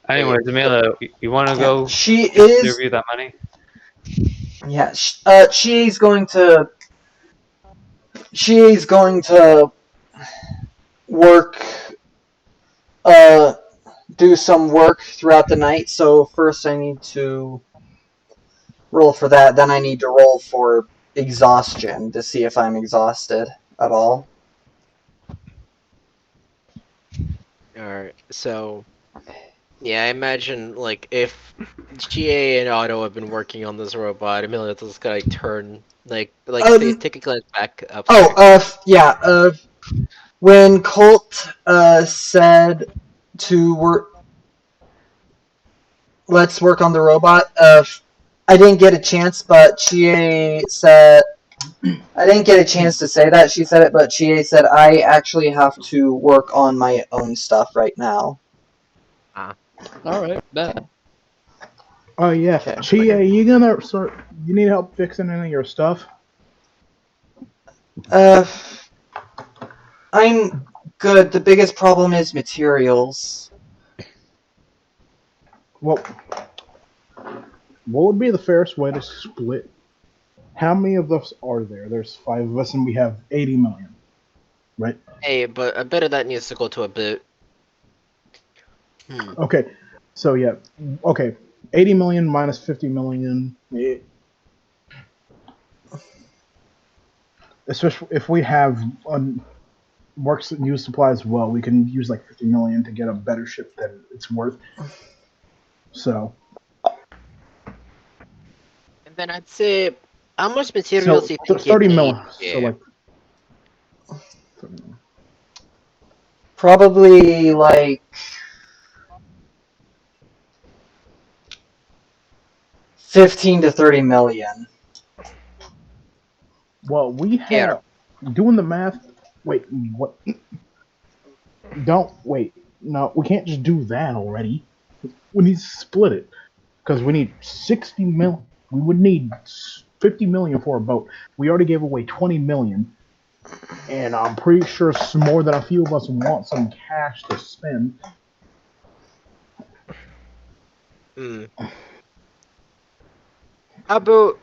Speaker 6: Anyways, Emilio, you want to
Speaker 2: Yeah,
Speaker 6: go
Speaker 2: she is.
Speaker 6: distribute that money?
Speaker 2: Yeah, she's going to. She's going to work. Uh, do some work throughout the night. So first, I need to roll for that. Then I need to roll for exhaustion to see if I'm exhausted at all.
Speaker 4: Alright, so yeah, I imagine like if GA and Otto have been working on this robot, Amelia just gonna like turn like say
Speaker 2: Um.
Speaker 4: take a glance back
Speaker 2: Oh.
Speaker 4: upstairs.
Speaker 2: Yeah. When Colt said to work, let's work on the robot. I didn't get a chance, but Chie said I didn't get a chance to say that. She said it, but Chie said I actually have to work on my own stuff right now.
Speaker 5: Alright, bet.
Speaker 1: Oh yeah,
Speaker 2: Okay.
Speaker 1: Chia, you gonna start? You need help fixing any of your stuff?
Speaker 2: Uh, I'm good. The biggest problem is materials.
Speaker 1: Well, what would be the fairest way to split? How many of us are there? There's 5 of us, and we have 80 million, right?
Speaker 4: Hey, but a bit of that needs to go to a bit.
Speaker 1: Okay, so yeah, okay, 80 million minus 50 million. Especially if we have works and use supplies as well, we can use like 50 million to get a better ship than it's worth. So,
Speaker 4: And then I'd say, how much materials
Speaker 1: so,
Speaker 4: do you
Speaker 1: so
Speaker 4: think you'd
Speaker 1: 30
Speaker 4: need?
Speaker 1: million. So
Speaker 4: Yeah.
Speaker 1: like, 30 million.
Speaker 2: Probably like 15 to 30 million.
Speaker 1: Well, we
Speaker 4: Yeah.
Speaker 1: have doing the math. Wait, what? Don't wait. No, we can't just do that already. We need to split it because we need 60 mil. We would need 50 million for a boat. We already gave away 20 million, and I'm pretty sure some more than a few of us want some cash to spend.
Speaker 4: Hmm. How about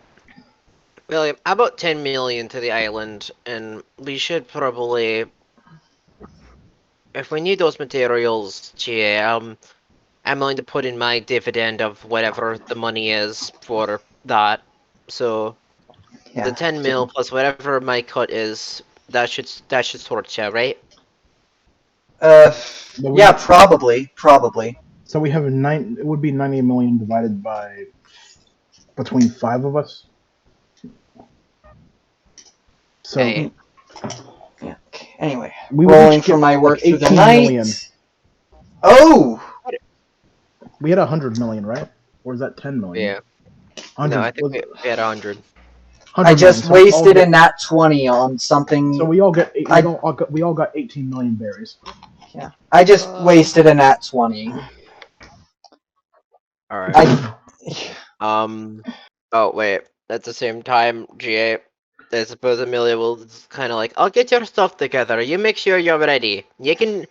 Speaker 4: William? How about 10 million to the island, and we should probably, if we need those materials, GA, I'm willing to put in my dividend of whatever the money is for that. So the
Speaker 2: Yeah.
Speaker 4: 10 mil plus whatever my cut is, that should sort you, right?
Speaker 2: Uh,
Speaker 1: But
Speaker 2: yeah,
Speaker 1: we
Speaker 2: probably.
Speaker 1: so we have nine. It would be 90 million divided by between 5 of us. So
Speaker 4: Hey,
Speaker 2: Mm, Yeah. Okay. Anyway,
Speaker 1: we would
Speaker 2: rolling
Speaker 1: each
Speaker 2: for
Speaker 1: get
Speaker 2: my
Speaker 1: like
Speaker 2: work through the
Speaker 1: 18 million.
Speaker 2: night. Oh,
Speaker 1: We had 100 million, right? Or is that 10 million?
Speaker 4: yeah. No,
Speaker 1: 100
Speaker 4: I think
Speaker 1: was
Speaker 4: we had 100.
Speaker 2: I
Speaker 1: 100 million.
Speaker 2: just
Speaker 1: So we all
Speaker 2: wasted a
Speaker 1: get.
Speaker 2: nat 20 on
Speaker 1: So
Speaker 2: something.
Speaker 1: we all get. Eight,
Speaker 2: I
Speaker 1: we all got 18 million berries.
Speaker 2: Yeah. I just wasted a nat 20.
Speaker 4: All right.
Speaker 2: I
Speaker 4: Um. Oh wait. At the same time, GA, I suppose Amelia will kind of like, I'll get your stuff together. You make sure you're ready. You can.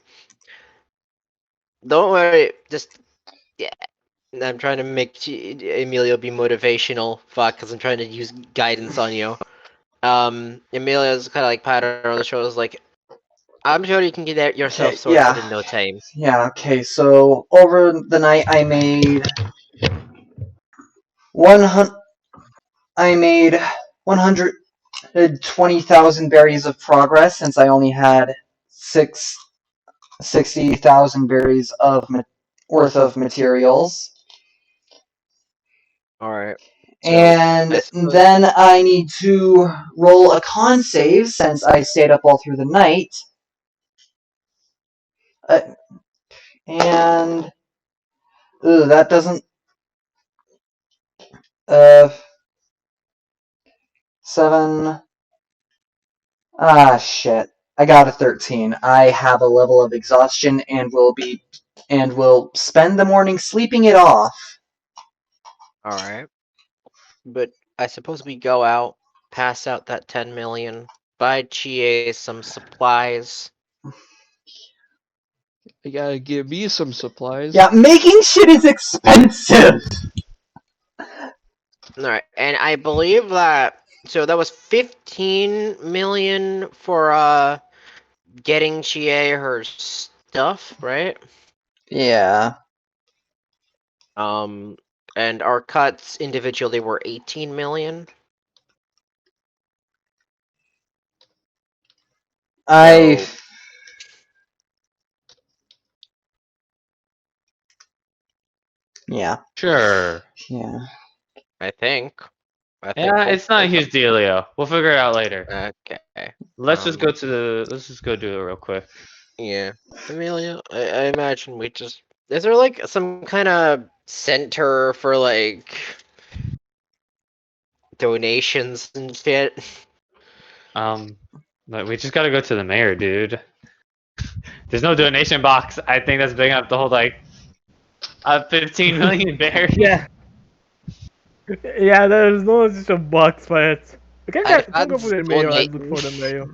Speaker 4: Don't worry. Just yeah. I'm trying to make Emilio be motivational. Fuck, because I'm trying to use guidance on you. Emilia's kind of like pat her on the shoulders, like, I'm sure you can get that yourself
Speaker 2: Okay,
Speaker 4: sorted
Speaker 2: yeah.
Speaker 4: in no time.
Speaker 2: Yeah, okay, so over the night I made 100 120,000 berries of progress since I only had 60,000 berries of worth of materials.
Speaker 4: Alright. So, I
Speaker 2: And
Speaker 4: suppose.
Speaker 2: then I need to roll a con save since I stayed up all through the night. And that doesn't. Uh, 7. Ah, shit. I got a 13. I have a level of exhaustion and will spend the morning sleeping it off.
Speaker 4: Alright. But I suppose we go out, pass out that 10 million, buy Chie some supplies.
Speaker 5: You gotta give me some supplies.
Speaker 2: Yeah, making shit is expensive.
Speaker 4: Alright, and I believe that. So that was 15 million for getting Chie her stuff, right?
Speaker 2: Yeah.
Speaker 4: And our cuts individually were 18 million.
Speaker 2: I.
Speaker 4: So
Speaker 2: Yeah.
Speaker 6: Sure.
Speaker 2: Yeah.
Speaker 4: I think.
Speaker 6: Yeah,
Speaker 4: Colt
Speaker 6: it's not a
Speaker 4: thinks
Speaker 6: huge dealio. We'll figure it out later.
Speaker 4: okay.
Speaker 6: Let's just go to the. Let's just go do it real quick.
Speaker 4: Yeah. Amelia, I imagine we just. Is there like some kind of center for like donations and shit?
Speaker 6: But we just gotta go to the mayor, dude. There's no donation box. I think that's big enough to hold like 15 million berries.
Speaker 3: Yeah. Yeah, there's no just a box for it. We can go for
Speaker 4: Adds
Speaker 3: the mayor and look
Speaker 4: donating.
Speaker 3: for the mayor.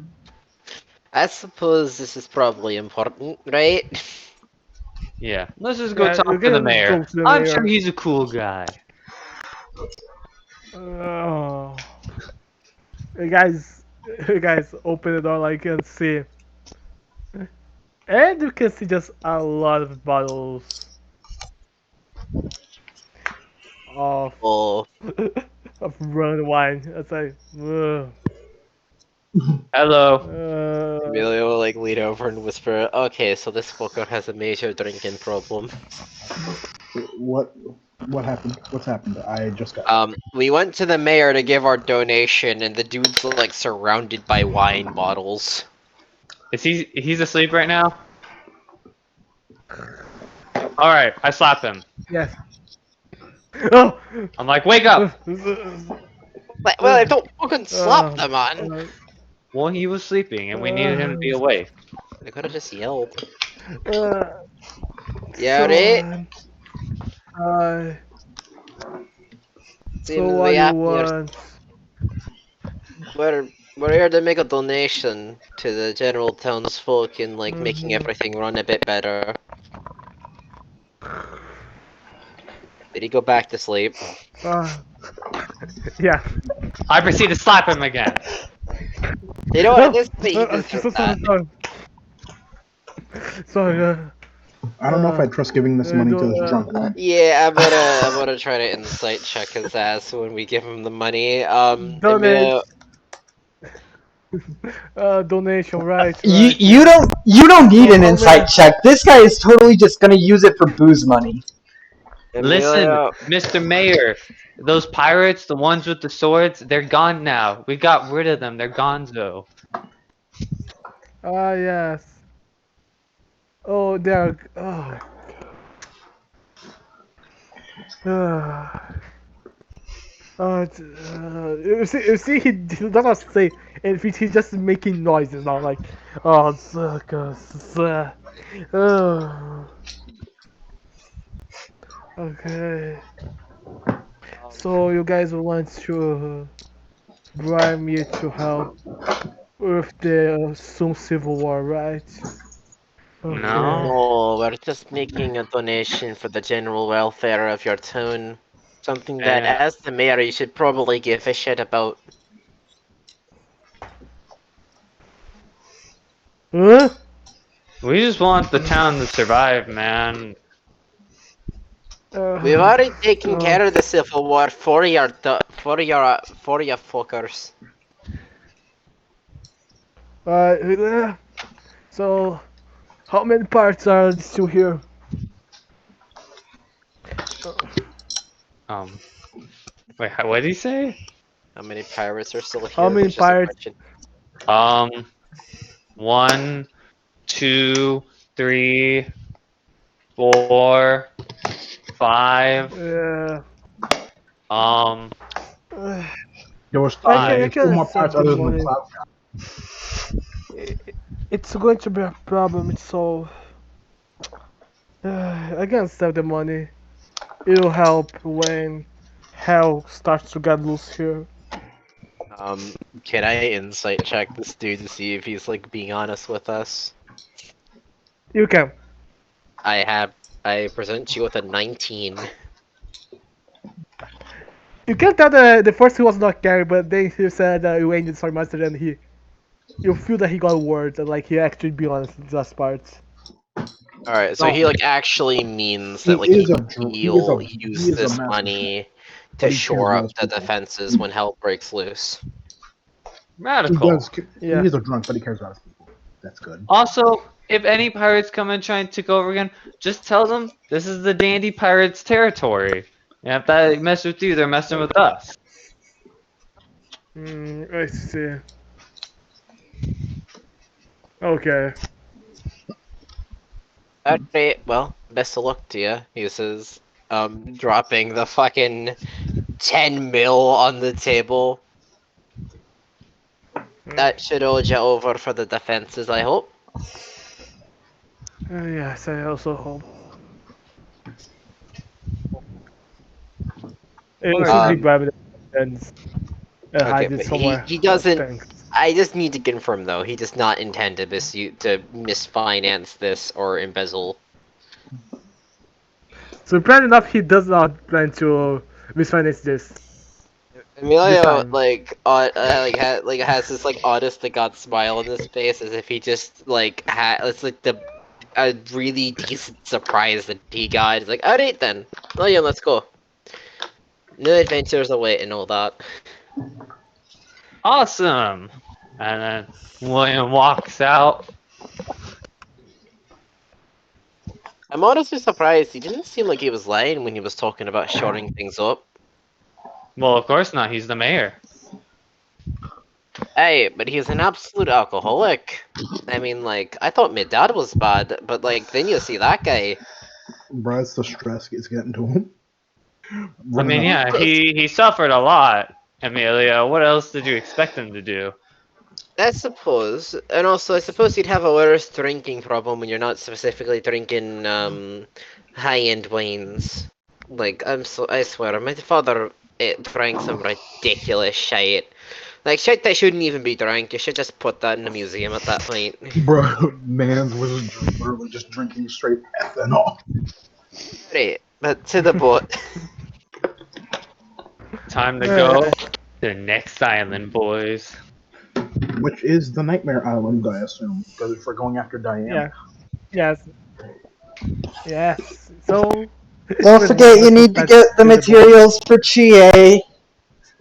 Speaker 4: I suppose this is probably important, right?
Speaker 6: Yeah, let's just go
Speaker 3: Yeah, we
Speaker 6: talk to the
Speaker 3: can
Speaker 6: mayor.
Speaker 3: talk to the
Speaker 6: I'm sure
Speaker 3: mayor.
Speaker 6: he's a cool guy.
Speaker 3: Oh. Hey guys, hey guys, open the door like you can see. And you can see just a lot of bottles of
Speaker 4: Oh,
Speaker 3: of red wine. It's like,
Speaker 6: Hello.
Speaker 4: Amelia will like lean over and whisper, "Okay, so this fucker has a major drinking problem."
Speaker 1: What what happened? What's happened? I just got back.
Speaker 4: We went to the mayor to give our donation, and the dude's like surrounded by wine bottles.
Speaker 6: Is he's asleep right now? All right, I slap him.
Speaker 3: yes. Oh.
Speaker 6: I'm like, wake up.
Speaker 4: Like, well, I don't fucking slap
Speaker 3: Uh,
Speaker 4: the man.
Speaker 6: Well, he was sleeping, and we needed him to be awake.
Speaker 4: I could have just yelled.
Speaker 3: uh,
Speaker 4: Yeah, right.
Speaker 3: so, uh, so
Speaker 4: Seems
Speaker 3: what
Speaker 4: we
Speaker 3: you
Speaker 4: have here.
Speaker 3: want?
Speaker 4: We're here to make a donation to the general townsfolk and like making
Speaker 3: Mhm.
Speaker 4: everything run a bit better. Did he go back to sleep?
Speaker 3: Uh, yeah.
Speaker 6: I proceed to slap him again.
Speaker 4: You know what? At
Speaker 3: Oh,
Speaker 4: this point, he deserves that.
Speaker 3: sorry.
Speaker 1: I don't know if I trust giving this money to
Speaker 3: Do,
Speaker 1: this drunk man.
Speaker 4: Yeah, I'm gonna try to insight check his ass when we give him the money.
Speaker 3: donate.
Speaker 4: Emilio,
Speaker 3: Donation, right,
Speaker 2: You
Speaker 3: right.
Speaker 2: you don't need an
Speaker 3: How many?
Speaker 2: insight check. This guy is totally just gonna use it for booze money.
Speaker 6: Listen,
Speaker 4: Emilio,
Speaker 6: Mr. Mayor, those pirates, the ones with the swords, they're gone now. We got rid of them. They're gonzo.
Speaker 3: Ah, yes. Oh, they're. Oh. You see, he doesn't say anything. He's just making noises now, like, oh, circus. Oh, okay. So you guys want to bribe me to help with the soon civil war, right?
Speaker 6: No?
Speaker 3: Okay.
Speaker 4: no, we're just making a donation for the general welfare of your town. Something that,
Speaker 6: And
Speaker 4: as the mayor, you should probably give a shit about.
Speaker 3: Huh?
Speaker 6: We just want the town to survive, man.
Speaker 4: We've already taken
Speaker 3: Oh.
Speaker 4: care of the Civil War for your fuckers.
Speaker 3: So, how many parts are still here?
Speaker 6: Um, wait, what did he say?
Speaker 4: How many pirates are still
Speaker 3: How
Speaker 4: here?
Speaker 3: many
Speaker 4: That's just a
Speaker 3: pirates?
Speaker 4: question.
Speaker 6: 1, 2, 3, 4, 5.
Speaker 3: Uh,
Speaker 6: Um,
Speaker 1: There was
Speaker 3: I
Speaker 6: 5.
Speaker 1: two
Speaker 3: can
Speaker 1: more parts
Speaker 3: accept the
Speaker 1: other than the
Speaker 3: money.
Speaker 1: cloud.
Speaker 3: It's going to be a problem. It's so. I can accept the money. It'll help when hell starts to get loose here.
Speaker 4: Can I insight check this dude to see if he's like being honest with us?
Speaker 3: You can.
Speaker 4: I present you with a 19.
Speaker 3: You can tell the first he was not caring, but then he said you ended Sword Master and you feel that he got words and like he actually be honest in this part.
Speaker 4: Alright, so
Speaker 1: No,
Speaker 4: he like actually means
Speaker 1: he
Speaker 4: that like
Speaker 1: is a
Speaker 4: he'll
Speaker 1: he
Speaker 4: use
Speaker 1: is a
Speaker 4: this
Speaker 1: master chef,
Speaker 4: money to
Speaker 1: but he cares
Speaker 4: shore
Speaker 1: about
Speaker 4: up
Speaker 1: his
Speaker 4: the
Speaker 1: people.
Speaker 4: defenses when hell breaks loose.
Speaker 1: He
Speaker 6: Radical.
Speaker 1: does.
Speaker 3: Yeah.
Speaker 1: He is a drunk, but he cares about his people. That's good.
Speaker 6: Also, if any pirates come and try and take over again, just tell them this is the Dandy Pirates territory. And if they mess with you, they're messing with us.
Speaker 3: I see. Okay.
Speaker 4: Alright, well, best of luck to you, he says, dropping the fucking 10 mil on the table. That should hold you over for the defenses, I hope.
Speaker 3: Yes, I also hope. It should be
Speaker 6: Alright.
Speaker 3: grabbed and
Speaker 4: Okay,
Speaker 3: hide it
Speaker 4: but he
Speaker 3: somewhere.
Speaker 4: he doesn't.
Speaker 3: Thanks.
Speaker 4: I just need to confirm though. He does not intend to misfinance this or embezzle.
Speaker 3: Surprisingly enough, he does not plan to misfinance this
Speaker 4: Emilio
Speaker 3: time.
Speaker 4: has this like honest to god smile on his face as if he just like it's like the a really decent surprise that he got. He's like, alright then, oh yeah, let's go. New adventures await and all that.
Speaker 6: Awesome! And then William walks out.
Speaker 4: I'm honestly surprised. He didn't seem like he was lying when he was talking about shoring things up.
Speaker 6: Well, of course not. He's the mayor.
Speaker 4: Hey, but he's an absolute alcoholic. I mean, like, I thought my dad was bad, but like, then you see that guy.
Speaker 1: Bro, it's the stress is getting to him.
Speaker 6: I
Speaker 1: Running
Speaker 6: mean,
Speaker 1: up.
Speaker 6: yeah, he suffered a lot, Amelia. What else did you expect him to do?
Speaker 4: I suppose, and also I suppose you'd have a worse drinking problem when you're not specifically drinking high-end wines. Like, I swear, my father drank some ridiculous shit. Like shit that shouldn't even be drank. You should just put that in a museum at that point.
Speaker 1: Bro, man's was literally just drinking straight ethanol.
Speaker 4: Right, but to the boat.
Speaker 6: Time to go
Speaker 3: Uh,
Speaker 6: to the next island, boys.
Speaker 1: Which is the Nightmare Island, I assume, because if we're going after Diane.
Speaker 3: yeah. Yes. Yes. So
Speaker 2: Don't forget you need to get the materials for Chie.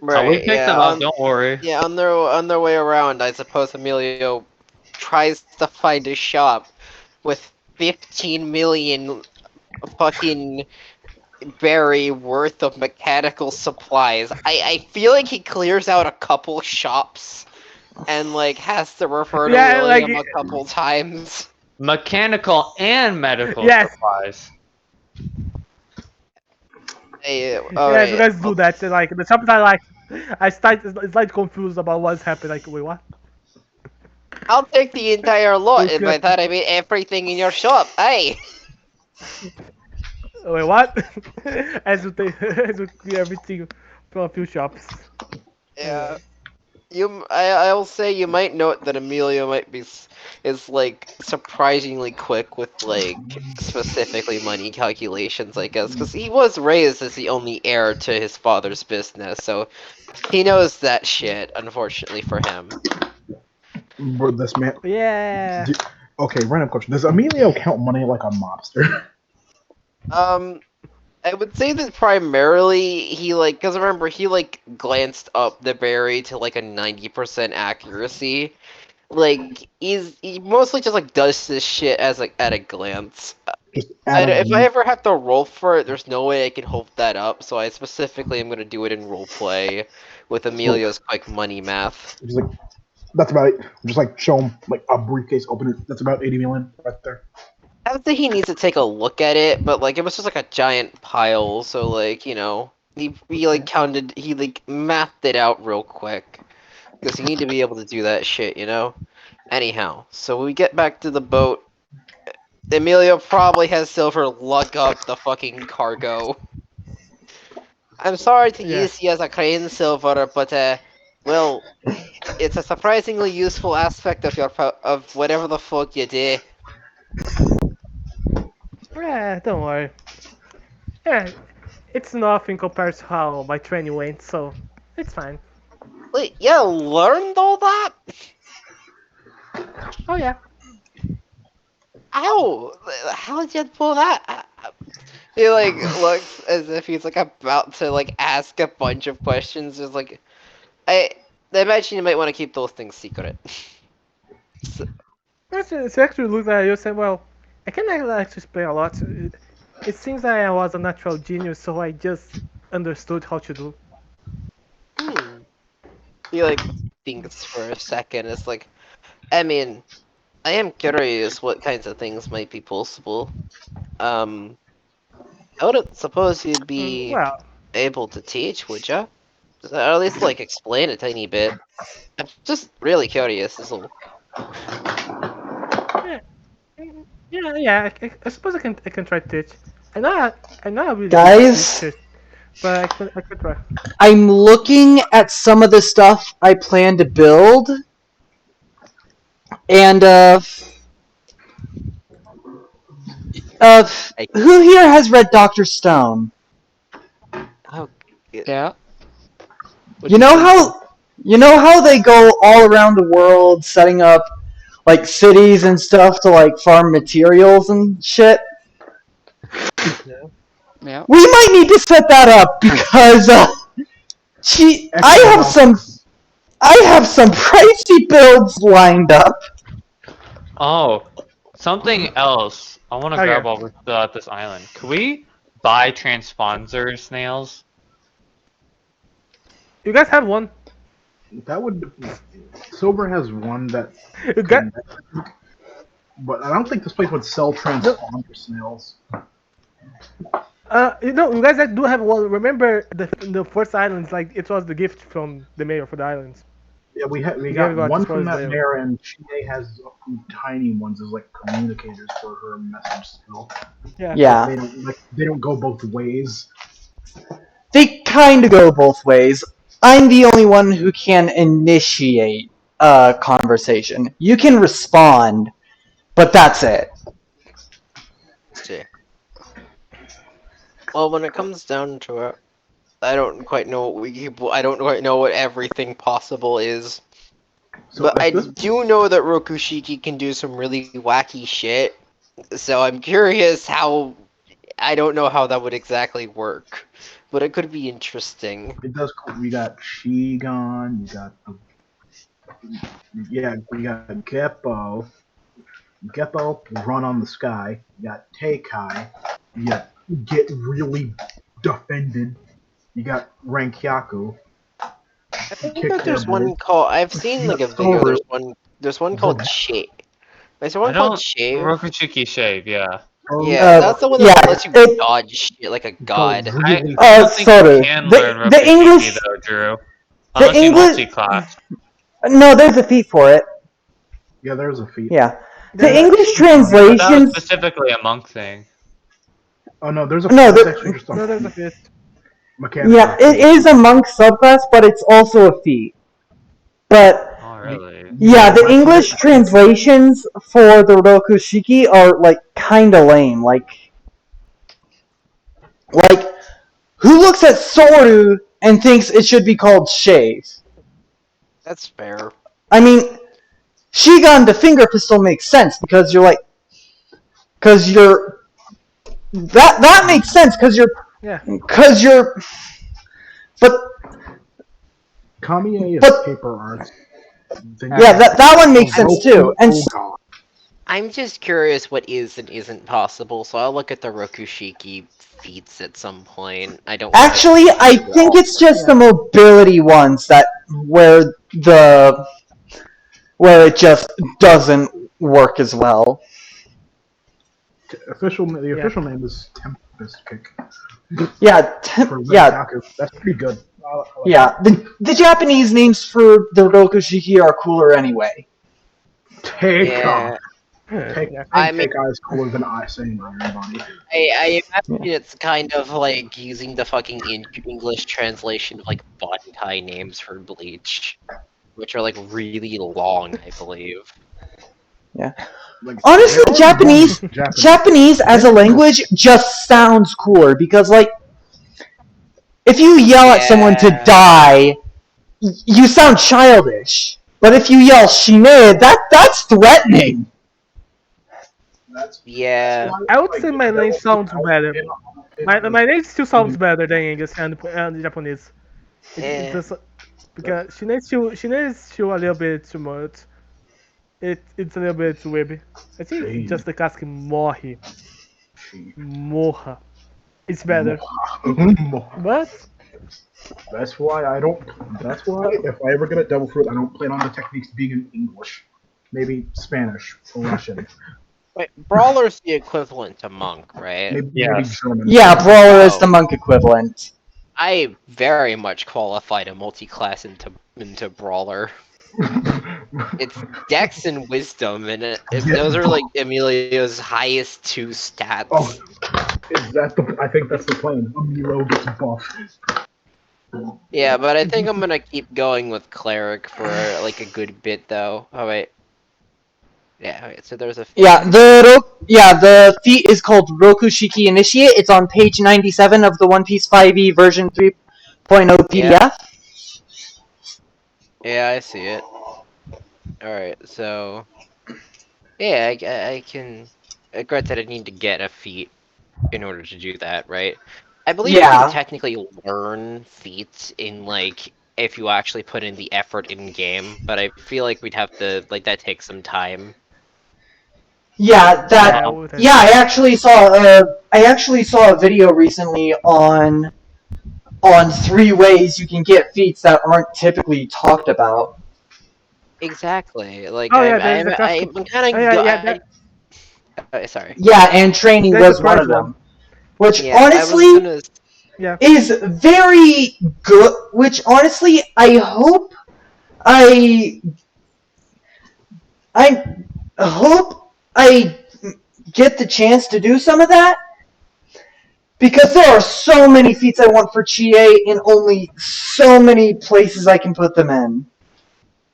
Speaker 6: We
Speaker 4: Right,
Speaker 6: picked them up. Don't worry.
Speaker 4: on their way around, I suppose Emilio tries to find a shop with 15 million fucking berry worth of mechanical supplies. I feel like he clears out a couple shops and like has to refer to
Speaker 3: Yeah, like
Speaker 4: William a couple times.
Speaker 6: Mechanical and medical
Speaker 3: yes,
Speaker 6: supplies.
Speaker 4: Hey,
Speaker 3: yes. You
Speaker 4: alright.
Speaker 3: guys do that. Like the sometimes I like, I start it's like confused about what's happening. Like wait, what?
Speaker 4: I'll take the entire lot, and
Speaker 3: Okay.
Speaker 4: by that I mean everything in your shop. Hey!
Speaker 3: Wait, what? As you take, as you clear everything from a few shops.
Speaker 4: Yeah. I will say you might note that Emilio might be is like surprisingly quick with like specifically money calculations, I guess, because he was raised as the only heir to his father's business, so he knows that shit. Unfortunately for him.
Speaker 1: Bro, this man.
Speaker 3: Yeah.
Speaker 1: Okay, random question. Does Emilio count money like a mobster?
Speaker 4: I would say that primarily he because remember he glanced up the berry to like a 90% accuracy. Like he mostly just does this shit as at a glance.
Speaker 1: Just at a
Speaker 4: If I
Speaker 1: glance.
Speaker 4: ever have to roll for it, there's no way I can hope that up. So I specifically am gonna do it in role play with
Speaker 1: So,
Speaker 4: Emilio's quick money math.
Speaker 1: just like that's about it. Just like show him like a briefcase, open it. That's about 80 million right there.
Speaker 4: I don't think he needs to take a look at it, but it was just a giant pile. So he counted, he mathed it out real quick because you need to be able to do that shit, you know. Anyhow, so when we get back to the boat, Emilio probably has Silver lug up the fucking cargo. I'm sorry to
Speaker 3: Yeah.
Speaker 4: use you as a crane, Silver, but well, it's a surprisingly useful aspect of of whatever the fuck you do.
Speaker 3: Yeah, don't worry. Yeah, it's nothing compared to how my training went, so it's fine.
Speaker 4: Wait, you learned all that?
Speaker 3: Oh yeah.
Speaker 4: How? How did you pull that? He looks as if he's about to ask a bunch of questions. Just I imagine you might want to keep those things secret.
Speaker 3: She actually looked at you and said, well, I can actually explain a lot. It seems that I was a natural genius, so I just understood how to do.
Speaker 4: Hmm. He thinks for a second. It's I mean, I am curious what kinds of things might be possible. Um, I wouldn't suppose you'd be
Speaker 3: Well,
Speaker 4: able to teach, would you? Or at least explain a tiny bit. I'm just really curious. Is all.
Speaker 3: yeah, yeah. I suppose I can try to teach. I'm not a really good
Speaker 2: Guys,
Speaker 3: teacher, but I could try.
Speaker 2: I'm looking at some of the stuff I plan to build, and uh,
Speaker 4: I,
Speaker 2: who here has read Doctor Stone?
Speaker 4: oh,
Speaker 5: Yeah. What'd
Speaker 2: You
Speaker 5: you
Speaker 2: know
Speaker 5: think, Phil?
Speaker 2: how they go all around the world setting up cities and stuff to farm materials and shit?
Speaker 5: Yeah.
Speaker 2: We might need to set that up because
Speaker 1: Economics.
Speaker 2: I have some pricey builds lined up.
Speaker 6: Oh, something else. I want to
Speaker 3: Okay.
Speaker 6: grab while we're still at this island. Could we buy transponder snails?
Speaker 3: You guys have one.
Speaker 1: That would. Silver has one that
Speaker 3: You got.
Speaker 1: can, but I don't think this place would sell
Speaker 3: No,
Speaker 1: transponder snails.
Speaker 3: you guys that do have one. Remember the first islands, it was the gift from the mayor for the islands.
Speaker 1: Yeah, we
Speaker 3: You gave
Speaker 1: got
Speaker 3: it
Speaker 1: one
Speaker 3: just for
Speaker 1: from
Speaker 3: his
Speaker 1: that
Speaker 3: mayor.
Speaker 1: mayor, and she has a few tiny ones as communicators for her message skill.
Speaker 3: Yeah.
Speaker 2: Yeah,
Speaker 1: They don't go both ways.
Speaker 2: they kind of go both ways. I'm the only one who can initiate a conversation. You can respond, but that's it.
Speaker 4: see. Well, when it comes down to it, I don't quite know I don't quite know what everything possible is.
Speaker 1: So
Speaker 4: But I
Speaker 1: at this
Speaker 4: do know that Rokushiki can do some really wacky shit. So I'm curious how. I don't know how that would exactly work, but it could be interesting.
Speaker 1: it does. We got Shigon. You got we got Geppo. Geppo run on the sky. You got Teikai. You got get really defended. You got Rankyaku.
Speaker 4: I think
Speaker 1: Kick
Speaker 4: that
Speaker 1: their
Speaker 4: there's one
Speaker 1: booty.
Speaker 4: called. I've seen
Speaker 1: You got
Speaker 4: a video.
Speaker 1: Soru.
Speaker 4: There's one
Speaker 1: Bro,
Speaker 4: called Shave. Is there
Speaker 6: I
Speaker 4: one called
Speaker 6: don't.
Speaker 4: Shave?
Speaker 6: Rokushiki shave, yeah.
Speaker 4: Yeah,
Speaker 1: Soru,
Speaker 4: that's the one that
Speaker 2: Yeah,
Speaker 4: lets you
Speaker 2: it
Speaker 4: dodge shit like a
Speaker 1: go
Speaker 4: god.
Speaker 1: really
Speaker 6: I don't think you
Speaker 2: Soru.
Speaker 6: can learn
Speaker 2: The
Speaker 6: Rokushiki
Speaker 2: English
Speaker 6: though, Drew.
Speaker 2: the
Speaker 6: Unless you
Speaker 2: English
Speaker 6: multi-class.
Speaker 2: no, there's a feat for it.
Speaker 1: Yeah, there's a feat.
Speaker 2: Yeah. The
Speaker 3: There's
Speaker 2: English
Speaker 6: But that was
Speaker 2: translations
Speaker 6: specifically a monk thing.
Speaker 1: Oh no, there's a
Speaker 2: no,
Speaker 1: that's actually just a
Speaker 3: no, there's a fit.
Speaker 1: mechanical
Speaker 2: yeah, it
Speaker 1: feat.
Speaker 2: is a monk subclass, but it's also a feat. But
Speaker 6: Oh,
Speaker 1: The,
Speaker 6: really?
Speaker 2: yeah, the
Speaker 1: rest of it,
Speaker 2: English translations for the Rokushiki are kinda lame. Like who looks at Soru and thinks it should be called shave?
Speaker 4: That's fair.
Speaker 2: I mean, Shigan, the finger pistol makes sense because you're like, because you're that makes sense because
Speaker 3: Yeah.
Speaker 2: but
Speaker 1: Kamiya is
Speaker 2: But-
Speaker 1: paper arts.
Speaker 2: yeah, that one makes sense too. And
Speaker 1: Oh god.
Speaker 4: I'm just curious what is and isn't possible, so I'll look at the Rokushiki feats at some point. I don't want
Speaker 2: actually, I think it's just the mobility ones that where it just doesn't work as well.
Speaker 1: The official name is Tempest Kick.
Speaker 2: Yeah,
Speaker 1: For
Speaker 2: yeah,
Speaker 1: Renkaku. That's pretty good. I like
Speaker 2: yeah. The Japanese names for the Rokushiki are cooler anyway.
Speaker 1: Take
Speaker 4: Yeah.
Speaker 3: Yeah.
Speaker 4: I mean,
Speaker 1: Take is cooler than I saying Iron Body.
Speaker 4: I imagine it's kind of like using the fucking English translation of like Bankai names for Bleach, which are like really long, I believe.
Speaker 1: Like,
Speaker 2: Honestly,
Speaker 1: there are some
Speaker 2: Japanese as a language just sounds cooler because, like, if you yell at someone to
Speaker 4: Yeah.
Speaker 2: die, you sound childish. But if you yell "shine," that's threatening.
Speaker 4: Yeah.
Speaker 3: I would say my name sounds better. My name still sounds better than English and Japanese. It
Speaker 4: Eh.
Speaker 3: just because she needs still a little bit too much. It's a little bit weird. I think it's just the cask morre. Morra. It's better. But
Speaker 1: That's why I don't. That's why if I ever get a devil fruit, I don't plan on the techniques being in English, maybe Spanish or Russian,
Speaker 4: Wait, Brawler's the equivalent to Monk, right?
Speaker 1: maybe
Speaker 6: Yes.
Speaker 1: German.
Speaker 2: Yeah, Brawler is
Speaker 4: Oh.
Speaker 2: the monk equivalent.
Speaker 4: I very much qualify to multi-class into Brawler. It's Dex and Wisdom, and if those are like Emilio's highest two stats.
Speaker 1: Oh, is that the? I think that's the plan. Emilio gets buff.
Speaker 4: Yeah, but I think I'm gonna keep going with Cleric for like a good bit, though. Oh wait. Yeah. Okay, so there's a.
Speaker 2: The feat is called Rokushiki Initiate. It's on page 97 of the One Piece 5e version 3.0 PDF.
Speaker 4: Yeah, I see it. All right, so. Yeah, I can. Granted, I need to get a feat in order to do that, right? I believe you can
Speaker 2: Yeah.
Speaker 4: technically learn feats in like if you actually put in the effort in game, but I feel like we'd have to like that takes some time.
Speaker 2: Yeah,
Speaker 3: yeah, with that.
Speaker 2: I actually saw a video recently on 3 ways you can get feats that aren't typically talked about.
Speaker 4: Exactly. Like
Speaker 3: Oh yeah, there's the cask.
Speaker 4: I'm kind
Speaker 3: Oh
Speaker 4: of
Speaker 3: yeah, yeah.
Speaker 4: sorry.
Speaker 2: Yeah, and training
Speaker 3: There's
Speaker 2: was
Speaker 3: the
Speaker 2: one
Speaker 3: first
Speaker 2: of them.
Speaker 3: one.
Speaker 2: Which
Speaker 4: Yeah, I was
Speaker 2: honestly
Speaker 4: gonna.
Speaker 3: Yeah.
Speaker 2: is very good. Which honestly, I hope I get the chance to do some of that because there are so many feats I want for Chie and only so many places I can put them in.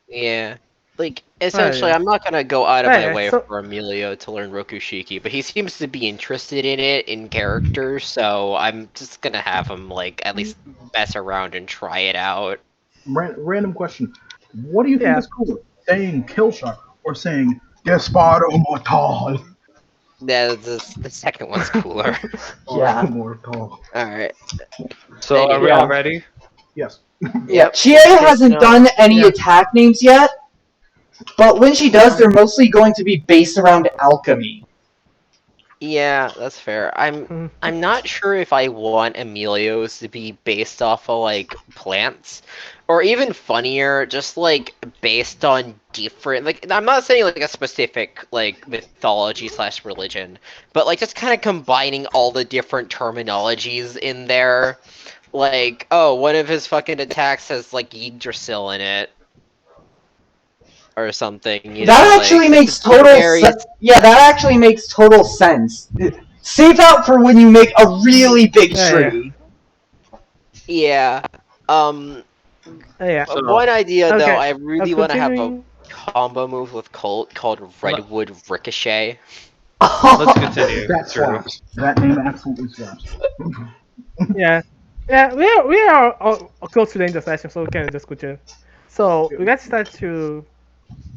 Speaker 4: Yeah. Like, essentially,
Speaker 3: yeah.
Speaker 4: I'm not gonna go out of my
Speaker 3: Yeah,
Speaker 4: way
Speaker 3: so-
Speaker 4: for Emilio to learn Rokushiki, but he seems to be interested in it in character, so I'm just gonna have him, like, at least mess around and try it out.
Speaker 1: Random question. What do you think
Speaker 3: Yeah.
Speaker 1: is cooler, saying kill shot or saying disparo mortal?
Speaker 4: Yeah, the second one's cooler.
Speaker 2: Yeah.
Speaker 1: Mortal.
Speaker 4: Alright.
Speaker 6: So are we
Speaker 4: Anyway.
Speaker 6: all ready?
Speaker 1: Yes.
Speaker 2: Yeah, Chie
Speaker 4: let's
Speaker 2: hasn't
Speaker 4: take
Speaker 2: done any
Speaker 3: Yeah.
Speaker 2: attack names yet, but when she does, they're mostly going to be based around alchemy.
Speaker 4: Yeah, that's fair. I'm not sure if I want Emilio's to be based off of like plants, or even funnier, just like based on different. Like I'm not saying like a specific like mythology slash religion, but like just kind of combining all the different terminologies in there. Like, oh, one of his fucking attacks has like Yggdrasil in it. Or something, you
Speaker 2: That
Speaker 4: know,
Speaker 2: actually
Speaker 4: like
Speaker 2: makes
Speaker 4: just a
Speaker 2: total
Speaker 4: very
Speaker 2: sense. Yeah, that actually makes total sense. Save out for when you make a really big tree.
Speaker 4: yeah. Um,
Speaker 3: Yeah.
Speaker 6: So
Speaker 4: one idea though,
Speaker 3: Okay.
Speaker 4: I really want to have a
Speaker 3: Continuing.
Speaker 4: combo move with Colt called Redwood Ricochet.
Speaker 6: let's continue.
Speaker 1: That
Speaker 6: Drew.
Speaker 1: slaps. That name absolutely slaps.
Speaker 3: Yeah. Yeah, we are close to the end of the session, so we can just continue. So we got to start to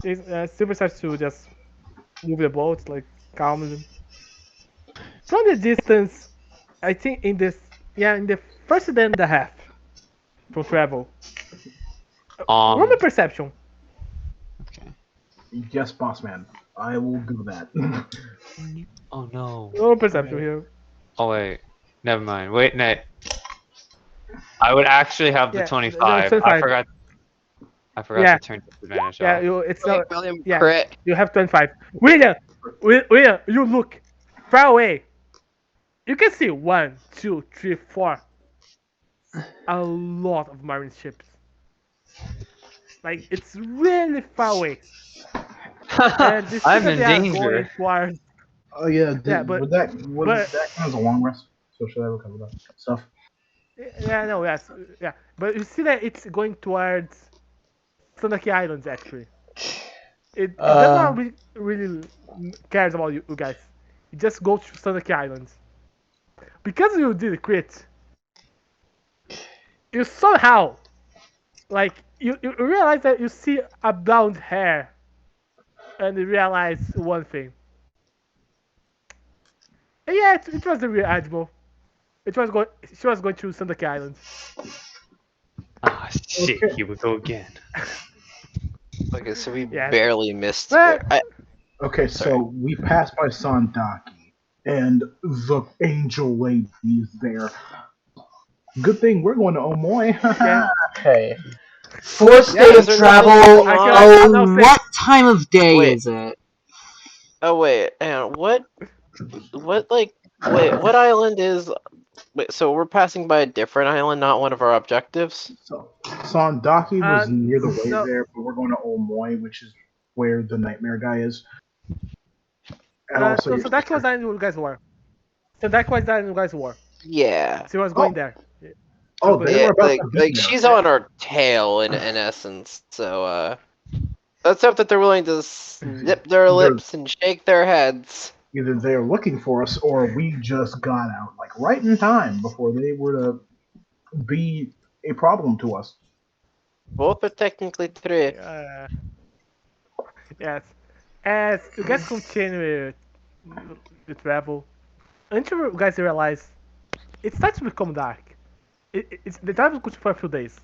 Speaker 3: Silver starts to just move the boat, like calmly. From the distance, I think in the first day and a half from travel. Roll me
Speaker 6: Um.
Speaker 3: perception.
Speaker 6: Okay.
Speaker 1: Yes, boss man. I will do that.
Speaker 6: Oh no.
Speaker 3: Roll perception here.
Speaker 6: Oh wait. Never mind. Wait, no. I would actually have the
Speaker 3: Yeah, no,
Speaker 6: 25.
Speaker 3: 25.
Speaker 6: I forgot to
Speaker 3: Yeah,
Speaker 6: turn disadvantage
Speaker 3: yeah,
Speaker 6: off.
Speaker 3: you, it's
Speaker 5: Hey,
Speaker 3: not.
Speaker 5: William,
Speaker 3: Yeah,
Speaker 5: crit.
Speaker 3: you have 25. William, William, you look far away. You can see one, two, three, four. A lot of marine ships. Like it's really far away, and you see
Speaker 6: I'm
Speaker 3: that
Speaker 6: in
Speaker 3: they are
Speaker 6: danger.
Speaker 3: going towards.
Speaker 1: Oh yeah,
Speaker 3: Yeah, but
Speaker 1: would
Speaker 3: but
Speaker 1: that count as a long rest? So should I recover that stuff?
Speaker 3: yeah, no, yes, yeah, but you see that it's going towards Sanaki Islands actually. It does not really cares about you guys. It just goes to Sanaki Islands because you did a crit. You somehow like you realize that you see a blonde hair and you realize one thing. And yeah, it was the real animal. It was going. She was going to Sandaki Island.
Speaker 6: Ah, shit.
Speaker 1: Okay.
Speaker 6: Here we go again.
Speaker 4: Okay, so we
Speaker 3: Yes,
Speaker 4: barely missed.
Speaker 3: but
Speaker 1: Okay,
Speaker 4: Sorry.
Speaker 1: so we passed by Sandaki, and the angel lady is there. Good thing we're going to Omoy.
Speaker 3: yeah,
Speaker 2: Okay. Fourth
Speaker 3: yeah.
Speaker 2: day
Speaker 4: Is
Speaker 2: of
Speaker 4: there nothing
Speaker 2: travel.
Speaker 4: going
Speaker 3: I can.
Speaker 4: on?
Speaker 3: I'll now say.
Speaker 2: What time of day
Speaker 4: Wait.
Speaker 2: is it?
Speaker 4: Oh wait. Hang on. What like? Wait. What island is? Wait. So we're passing by a different island, not one of our objectives.
Speaker 1: So Sandaki was near the way
Speaker 3: No.
Speaker 1: there, but we're going to Omoy, which is where the nightmare guy is, and also
Speaker 3: No.
Speaker 1: your
Speaker 3: Sandaki was
Speaker 1: sister.
Speaker 3: that you guys were. Sandaki was that you guys were.
Speaker 4: Yeah.
Speaker 3: She was going
Speaker 1: Oh,
Speaker 3: there. She was
Speaker 1: oh,
Speaker 3: going
Speaker 1: they
Speaker 3: there.
Speaker 1: were
Speaker 4: Yeah.
Speaker 1: about to be
Speaker 4: Like
Speaker 1: there.
Speaker 4: she's on our tail in essence. So let's hope that they're willing to snip their
Speaker 1: Either
Speaker 4: lips and shake their heads.
Speaker 1: either they're looking for us, or we just got out like right in time before they were to be a problem to us.
Speaker 4: Both are technically true.
Speaker 3: Yes. As you guys continue the travel, until you guys realize it starts to become dark. It's the travel goes for a few days,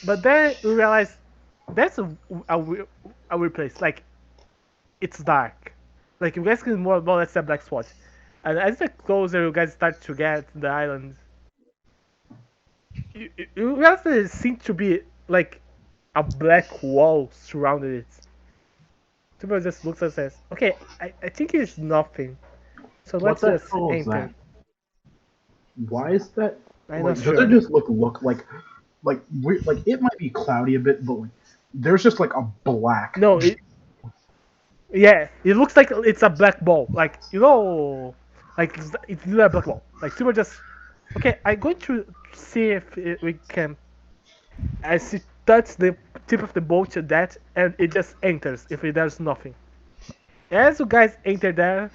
Speaker 3: but then you realize that's a, weird, a weird place. Like it's dark. Like you guys can more or less see a black spot. And as you get closer, you guys start to get the island. You realize that it seems to be like a black wall surrounding it. Super just looks and says, "Okay, I think it's nothing. So
Speaker 1: What
Speaker 3: let's
Speaker 1: the
Speaker 3: just
Speaker 1: hell is
Speaker 3: enter."
Speaker 1: that? Why is that?
Speaker 3: I'm not
Speaker 1: Like, does it
Speaker 3: sure.
Speaker 1: just look like it might be cloudy a bit, but like there's just like a black.
Speaker 3: No, yeah, it looks like it's a black ball. Like like it's really a black ball. Like super just. Okay, I'm going to see if we can. As she touches the tip of the boat to that, and it just enters. If there's nothing. As you guys enter there,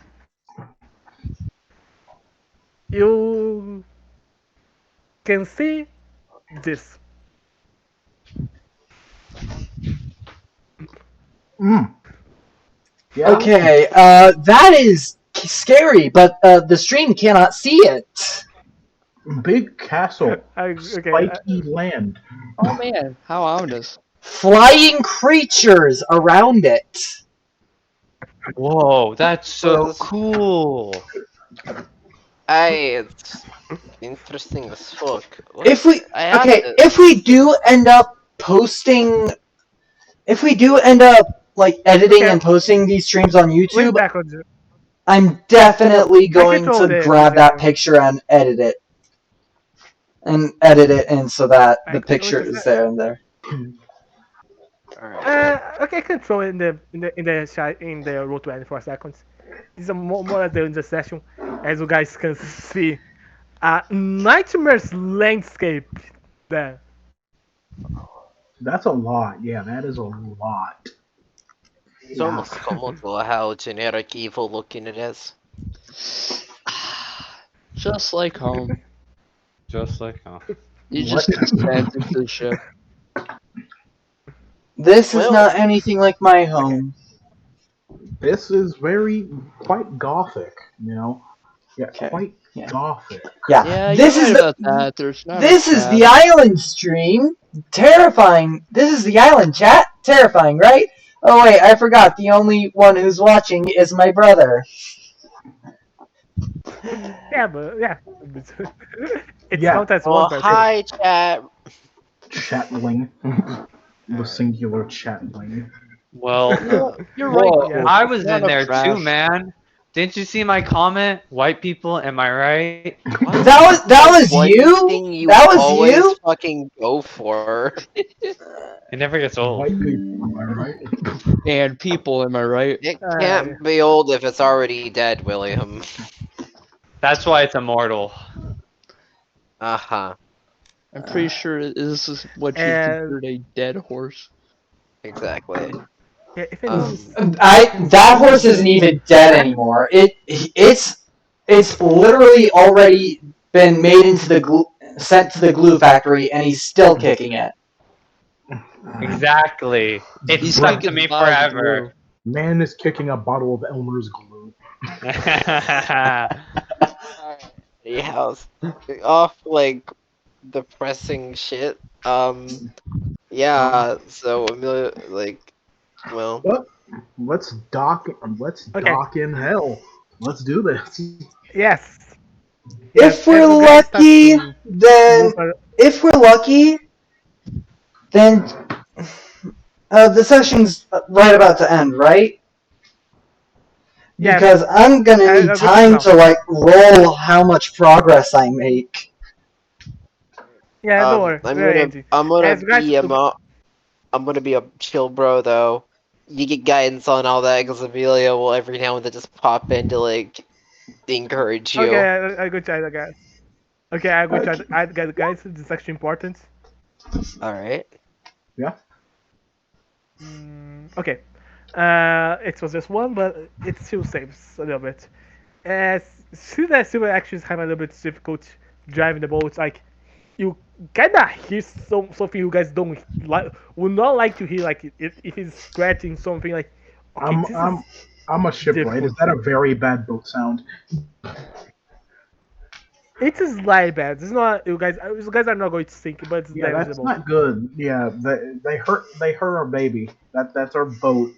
Speaker 3: you can see this.
Speaker 1: Mm, yeah,
Speaker 2: Okay, that is scary, but the stream cannot see it.
Speaker 1: big castle,
Speaker 3: Okay.
Speaker 1: spiky land.
Speaker 5: Oh man, how ominous.
Speaker 2: Flying creatures around it.
Speaker 6: Whoa, that's
Speaker 4: So
Speaker 6: so
Speaker 4: this,
Speaker 6: cool.
Speaker 4: it's interesting as fuck. What? I have to.
Speaker 2: If we do end up posting, if we do end up like editing
Speaker 3: Okay.
Speaker 2: and posting these streams on
Speaker 3: Wait
Speaker 2: YouTube,
Speaker 3: backwards.
Speaker 2: I'm
Speaker 3: No,
Speaker 2: definitely
Speaker 3: I
Speaker 2: going
Speaker 3: control
Speaker 2: to
Speaker 3: the
Speaker 2: grab that
Speaker 3: game.
Speaker 2: picture and edit it. And edit it in so that the
Speaker 3: Wait
Speaker 2: picture
Speaker 3: a
Speaker 2: is
Speaker 3: sec.
Speaker 2: there and there.
Speaker 4: All right.
Speaker 3: Okay, control it in the road to end for seconds. This is more at the end of the session, as you guys can see, a nightmare's landscape there.
Speaker 1: That's a lot. Yeah, that is a lot.
Speaker 4: It's
Speaker 1: Yeah.
Speaker 4: almost comical how generic evil looking it is.
Speaker 5: Just like home.
Speaker 6: Just like, oh.
Speaker 5: You
Speaker 1: What?
Speaker 5: just descend into the ship.
Speaker 2: This is
Speaker 4: Well-
Speaker 2: not anything like my home.
Speaker 1: This is quite gothic, you know? Yeah,
Speaker 2: Okay,
Speaker 1: quite
Speaker 2: yeah.
Speaker 1: gothic.
Speaker 2: Yeah,
Speaker 5: Yeah,
Speaker 2: this
Speaker 5: you're
Speaker 2: is
Speaker 5: right
Speaker 2: the
Speaker 5: about that. There's not
Speaker 2: this
Speaker 5: as
Speaker 2: is the
Speaker 5: bad.
Speaker 2: island stream. Terrifying. This is the island chat. Terrifying, right? Oh wait, I forgot. The only one who's watching is my brother.
Speaker 3: Yeah, but yeah, it's
Speaker 1: Yeah.
Speaker 3: counted as one
Speaker 4: Well,
Speaker 3: person.
Speaker 4: hi, chat.
Speaker 1: Chatling. The singular chatling.
Speaker 6: Well,
Speaker 5: You're right,
Speaker 6: well,
Speaker 3: Yeah.
Speaker 5: Colt.
Speaker 6: I
Speaker 5: There's
Speaker 6: was
Speaker 5: not
Speaker 6: in
Speaker 5: enough
Speaker 6: there too,
Speaker 5: trash.
Speaker 6: man. Didn't you see my comment? White people, am I right?
Speaker 4: What?
Speaker 2: That was
Speaker 4: One
Speaker 2: you.
Speaker 4: thing you
Speaker 2: That was
Speaker 4: always
Speaker 2: you.
Speaker 4: fucking go for.
Speaker 6: It never gets old.
Speaker 1: White people, am I right?
Speaker 5: And people, am I right?
Speaker 4: It can't be old if it's already dead, William.
Speaker 6: That's why it's immortal.
Speaker 4: Uh-huh.
Speaker 5: I'm pretty sure this is what you'd
Speaker 3: And
Speaker 5: consider a dead horse.
Speaker 4: Exactly.
Speaker 3: yeah, if
Speaker 4: Um,
Speaker 3: it's
Speaker 2: That horse isn't even dead anymore. It's literally already been made into the sent to the glue factory, and he's still kicking it.
Speaker 6: Exactly. It's
Speaker 5: He's
Speaker 6: stuck to
Speaker 5: kicking
Speaker 6: me
Speaker 5: by
Speaker 6: forever.
Speaker 1: Man is kicking a bottle of Elmer's glue.
Speaker 4: house. Off, like, depressing shit. Yeah, so, Amelia, like, well...
Speaker 1: Well, let's dock in hell. Let's do this.
Speaker 3: yes.
Speaker 2: If we're
Speaker 3: as the guy starts
Speaker 2: lucky,
Speaker 3: to
Speaker 2: then
Speaker 3: move ar-
Speaker 2: if we're lucky, then the session's right about to end, right?
Speaker 3: Yes.
Speaker 2: Because I'm gonna
Speaker 3: I'll
Speaker 2: need
Speaker 3: go
Speaker 2: time
Speaker 3: now.
Speaker 2: to like roll how much progress I make.
Speaker 3: Yeah, don't worry. Very easy.
Speaker 4: I'm gonna
Speaker 3: As guys
Speaker 4: be I'm gonna be a chill bro though. You get guidance on all that because Amelia will every now and then just pop in to like encourage you.
Speaker 3: Okay, I'll go try that, guys. Okay, I'll go try. Guys, this is actually important.
Speaker 4: All right.
Speaker 1: Yeah.
Speaker 3: Okay. It was just one, but it still saves a little bit. As soon as silver actions have a little bit difficult driving the boats, like you kinda hear something you guys don't like, would not like to hear, like if it's scratching something, like okay, this is
Speaker 1: I'm a shipwright. Is that a very bad boat sound?
Speaker 3: it is slight bad. It's not you guys are not going to sink, but it's
Speaker 1: Yeah, that's
Speaker 3: damageable.
Speaker 1: not good. Yeah, they hurt our baby. That's our boat.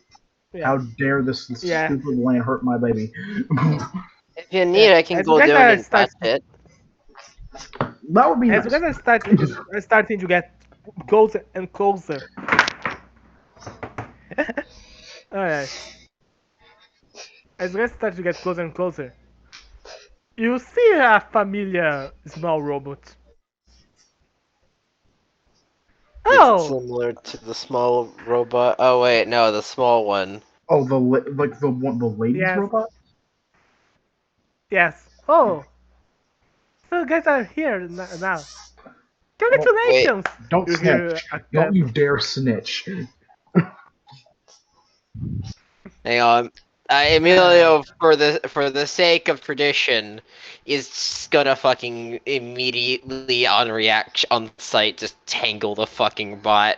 Speaker 3: Yeah.
Speaker 1: How dare this
Speaker 3: Yeah.
Speaker 1: stupid land hurt my baby?
Speaker 4: If you need, I can
Speaker 3: As you
Speaker 4: go
Speaker 3: guys
Speaker 4: down
Speaker 3: are
Speaker 4: and
Speaker 3: start,
Speaker 4: touch it.
Speaker 1: That would be
Speaker 3: as you
Speaker 1: nice.
Speaker 3: guys are starting to get closer and closer. Alright. As you guys start to get closer and closer, you see a familiar small robot.
Speaker 4: Is it
Speaker 3: Oh,
Speaker 4: similar to the small robot? Oh wait, no, the small one.
Speaker 1: Oh, the ladies
Speaker 3: yes,
Speaker 1: robot.
Speaker 3: yes. Oh, so you guys are here now.
Speaker 4: Wait,
Speaker 3: Congratulations!
Speaker 1: Don't
Speaker 3: You
Speaker 1: snitch.
Speaker 3: hear a
Speaker 1: Don't
Speaker 3: tap.
Speaker 1: you dare snitch.
Speaker 4: hang on. Emilio, for the sake of tradition, is just gonna fucking immediately on site just tangle the fucking bot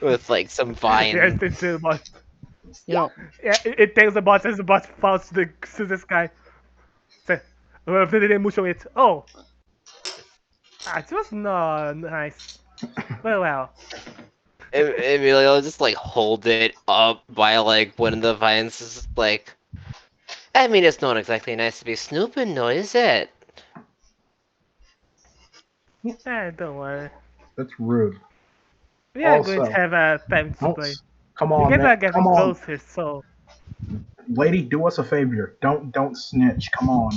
Speaker 4: with like some vine.
Speaker 3: Yes, it's the boss.
Speaker 5: You know,
Speaker 3: Yeah, it takes the boss as the boss falls to the sky. Say, they mucho it. Oh, it was not nice. Well.
Speaker 4: Emilio just like hold it up by like one of the vines. Is like, I mean, it's not exactly nice to be snooping, no, is it?
Speaker 3: Don't worry.
Speaker 1: That's rude.
Speaker 3: We are going to
Speaker 1: Also,
Speaker 3: have a time to
Speaker 1: don't.
Speaker 3: play.
Speaker 1: Come
Speaker 3: You
Speaker 1: on,
Speaker 3: guys
Speaker 1: man.
Speaker 3: are getting
Speaker 1: Come on,
Speaker 3: closer, so
Speaker 1: lady. Do us a favor. Don't snitch. Come on.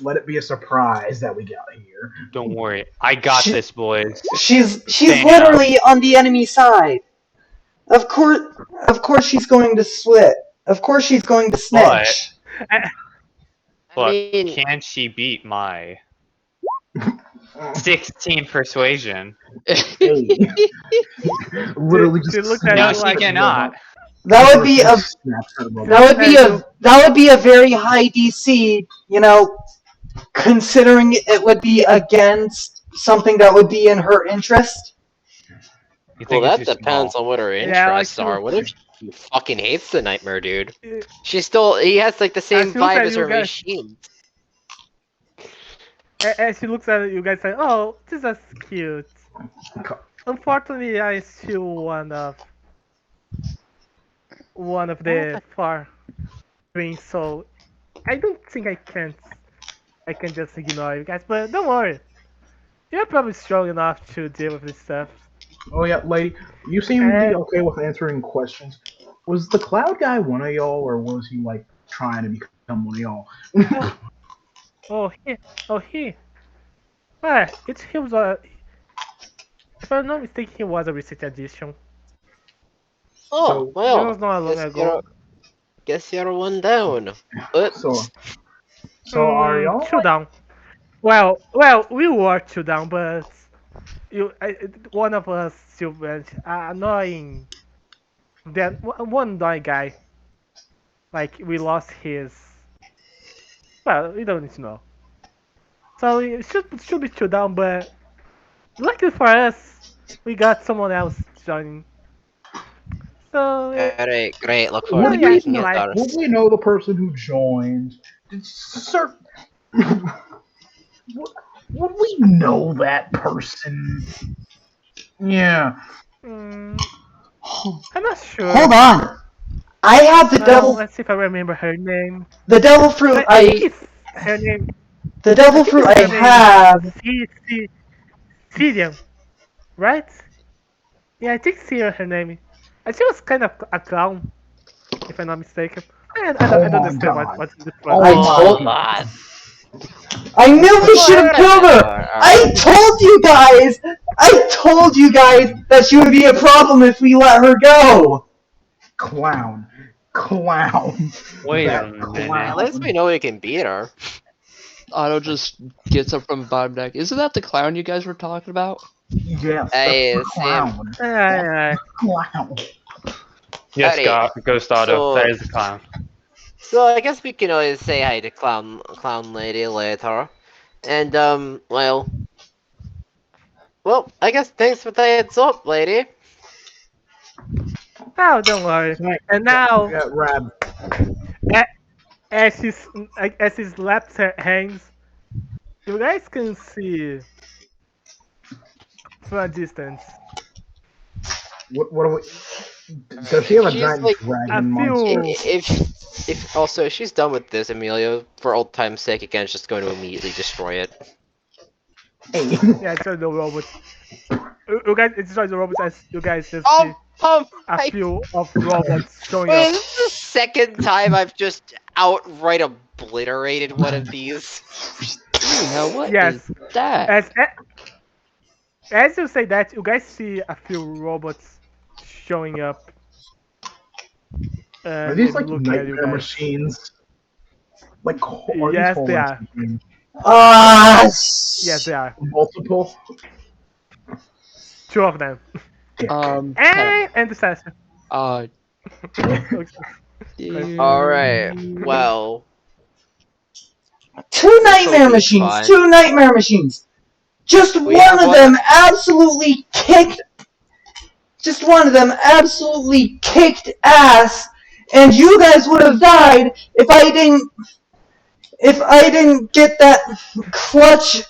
Speaker 1: Let it be a surprise that we got here.
Speaker 6: Don't worry. I got
Speaker 2: Shit.
Speaker 6: this, boys.
Speaker 2: She's
Speaker 6: Damn.
Speaker 2: literally on the enemy side. Of course she's going to split. Of course she's going to snitch.
Speaker 6: But
Speaker 4: mean-
Speaker 6: can she beat my 16 persuasion?
Speaker 1: Hey. Literally
Speaker 3: She
Speaker 1: just
Speaker 3: looked at
Speaker 6: No,
Speaker 3: you
Speaker 6: she
Speaker 3: like-
Speaker 6: cannot.
Speaker 2: That would be a
Speaker 1: Snaps her robot.
Speaker 2: that would be a very high DC, you know, considering it would be against something that would be in her interest.
Speaker 6: You
Speaker 4: Well,
Speaker 6: think it's
Speaker 4: that
Speaker 6: too
Speaker 4: depends
Speaker 6: small.
Speaker 4: on what her
Speaker 3: Yeah,
Speaker 4: interests
Speaker 3: like,
Speaker 4: are. What if she fucking hates the nightmare dude?
Speaker 3: uh,
Speaker 4: He has like the same
Speaker 3: she looks
Speaker 4: vibe
Speaker 3: at
Speaker 4: as
Speaker 3: you
Speaker 4: her
Speaker 3: guys.
Speaker 4: machine.
Speaker 3: As she looks at you guys, say, "Oh, this is cute." Unfortunately, I still one of the far things, so I don't think I can just ignore you guys. But don't worry, you're probably strong enough to deal with this stuff.
Speaker 1: Oh yeah, lady, you seem to
Speaker 3: Uh,
Speaker 1: be okay with answering questions. Was the cloud guy one of y'all, or was he like trying to become one of y'all?
Speaker 3: oh, oh, he. Ah, he was a. If I'm not mistaken, he was a recent addition.
Speaker 4: Oh,
Speaker 1: So,
Speaker 3: It was
Speaker 4: well,
Speaker 3: not long ago.
Speaker 4: guess you're one down. But
Speaker 1: so, so are y'all
Speaker 3: Two
Speaker 1: like?
Speaker 3: down. We were two down, but one of us still went. Annoying. Then one annoying guy. Like we lost his. Well, we don't need to know. So it should be two down, but luckily for us, we got someone else joining. So
Speaker 4: great. Look forward
Speaker 3: oh
Speaker 4: to
Speaker 1: Would
Speaker 3: yeah,
Speaker 1: we
Speaker 3: it's
Speaker 4: kicking
Speaker 3: the
Speaker 4: his
Speaker 1: know?
Speaker 3: life.
Speaker 1: Would
Speaker 4: ass.
Speaker 1: we know the person who joined? Sir, would, would we know that person? Yeah.
Speaker 3: Mm,
Speaker 2: Hold
Speaker 3: I'm not sure.
Speaker 2: on. I have
Speaker 3: Let's see if I remember her name.
Speaker 2: the devil fruit.
Speaker 3: I think it's her name.
Speaker 2: The
Speaker 3: I
Speaker 2: devil
Speaker 3: think
Speaker 2: fruit
Speaker 3: it's
Speaker 2: I
Speaker 3: her name is
Speaker 2: have.
Speaker 3: Cirium, right? Yeah, I think Cirium her name. And she was kind of a clown, if I'm not mistaken. I
Speaker 1: Oh
Speaker 3: don't
Speaker 1: my
Speaker 3: understand
Speaker 1: god.
Speaker 3: what's in the front.
Speaker 2: I
Speaker 1: Oh my
Speaker 2: told.
Speaker 4: Hold
Speaker 1: god.
Speaker 4: on.
Speaker 2: I knew we should have killed her. I
Speaker 4: Alright.
Speaker 2: told you guys. I told you guys that she would be a problem if we let her go.
Speaker 1: Clown. Clown.
Speaker 6: Wait a
Speaker 1: That
Speaker 6: minute.
Speaker 4: At least we
Speaker 1: clown.
Speaker 4: know we can beat her.
Speaker 5: Otto just gets up from the bottom deck. Isn't that the clown you guys were talking about?
Speaker 1: Yes, that's the
Speaker 4: Hey, same.
Speaker 1: clown. That's
Speaker 3: Uh,
Speaker 1: the clown.
Speaker 6: Yes,
Speaker 4: Alright,
Speaker 6: Ghost Auto.
Speaker 4: so
Speaker 6: That is a clown.
Speaker 4: I guess we can always say hi to clown lady later. And I guess thanks for the heads up, lady.
Speaker 3: oh, don't worry.
Speaker 1: Thank
Speaker 3: And now,
Speaker 1: that Rab.
Speaker 3: a- as his left hangs, you guys can see from a distance
Speaker 1: What do we? Does
Speaker 4: Alright,
Speaker 1: he
Speaker 4: if
Speaker 1: have a
Speaker 4: she's
Speaker 1: giant
Speaker 4: like,
Speaker 3: a
Speaker 1: dragon monster?
Speaker 3: few.
Speaker 4: if also if she's done with this, Emilio, for old time's sake, again, is just going to immediately destroy it.
Speaker 1: Hey.
Speaker 3: Yeah, it's the robots. You guys, it's the robots as you guys just see
Speaker 4: Oh,
Speaker 3: a
Speaker 4: my!
Speaker 3: few of robots showing
Speaker 4: Wait,
Speaker 3: up.
Speaker 4: is this the second time I've just outright obliterated one of these?
Speaker 5: Now what is
Speaker 3: Yes,
Speaker 5: that?
Speaker 3: as as you say that, you guys see a few robots showing up
Speaker 1: Are
Speaker 3: and
Speaker 1: these like
Speaker 3: looking at you
Speaker 1: nightmare
Speaker 3: guys.
Speaker 1: machines? Like, are these
Speaker 3: Yes, they
Speaker 1: Holin's
Speaker 3: are.
Speaker 1: machines?
Speaker 2: Ah.
Speaker 3: Yes, they are.
Speaker 1: Multiple?
Speaker 3: Two of them.
Speaker 1: Dick.
Speaker 5: Cat.
Speaker 3: And the assassin.
Speaker 5: Uh,
Speaker 4: Alright,
Speaker 5: dear.
Speaker 4: well,
Speaker 2: Two
Speaker 4: this'll
Speaker 2: nightmare
Speaker 4: be
Speaker 2: machines.
Speaker 4: fun.
Speaker 2: Two nightmare machines. Just
Speaker 4: We
Speaker 2: one
Speaker 4: have
Speaker 2: of
Speaker 4: one.
Speaker 2: them absolutely kicked. Just one of them absolutely kicked ass, and you guys would have died if I didn't. If I didn't get that clutch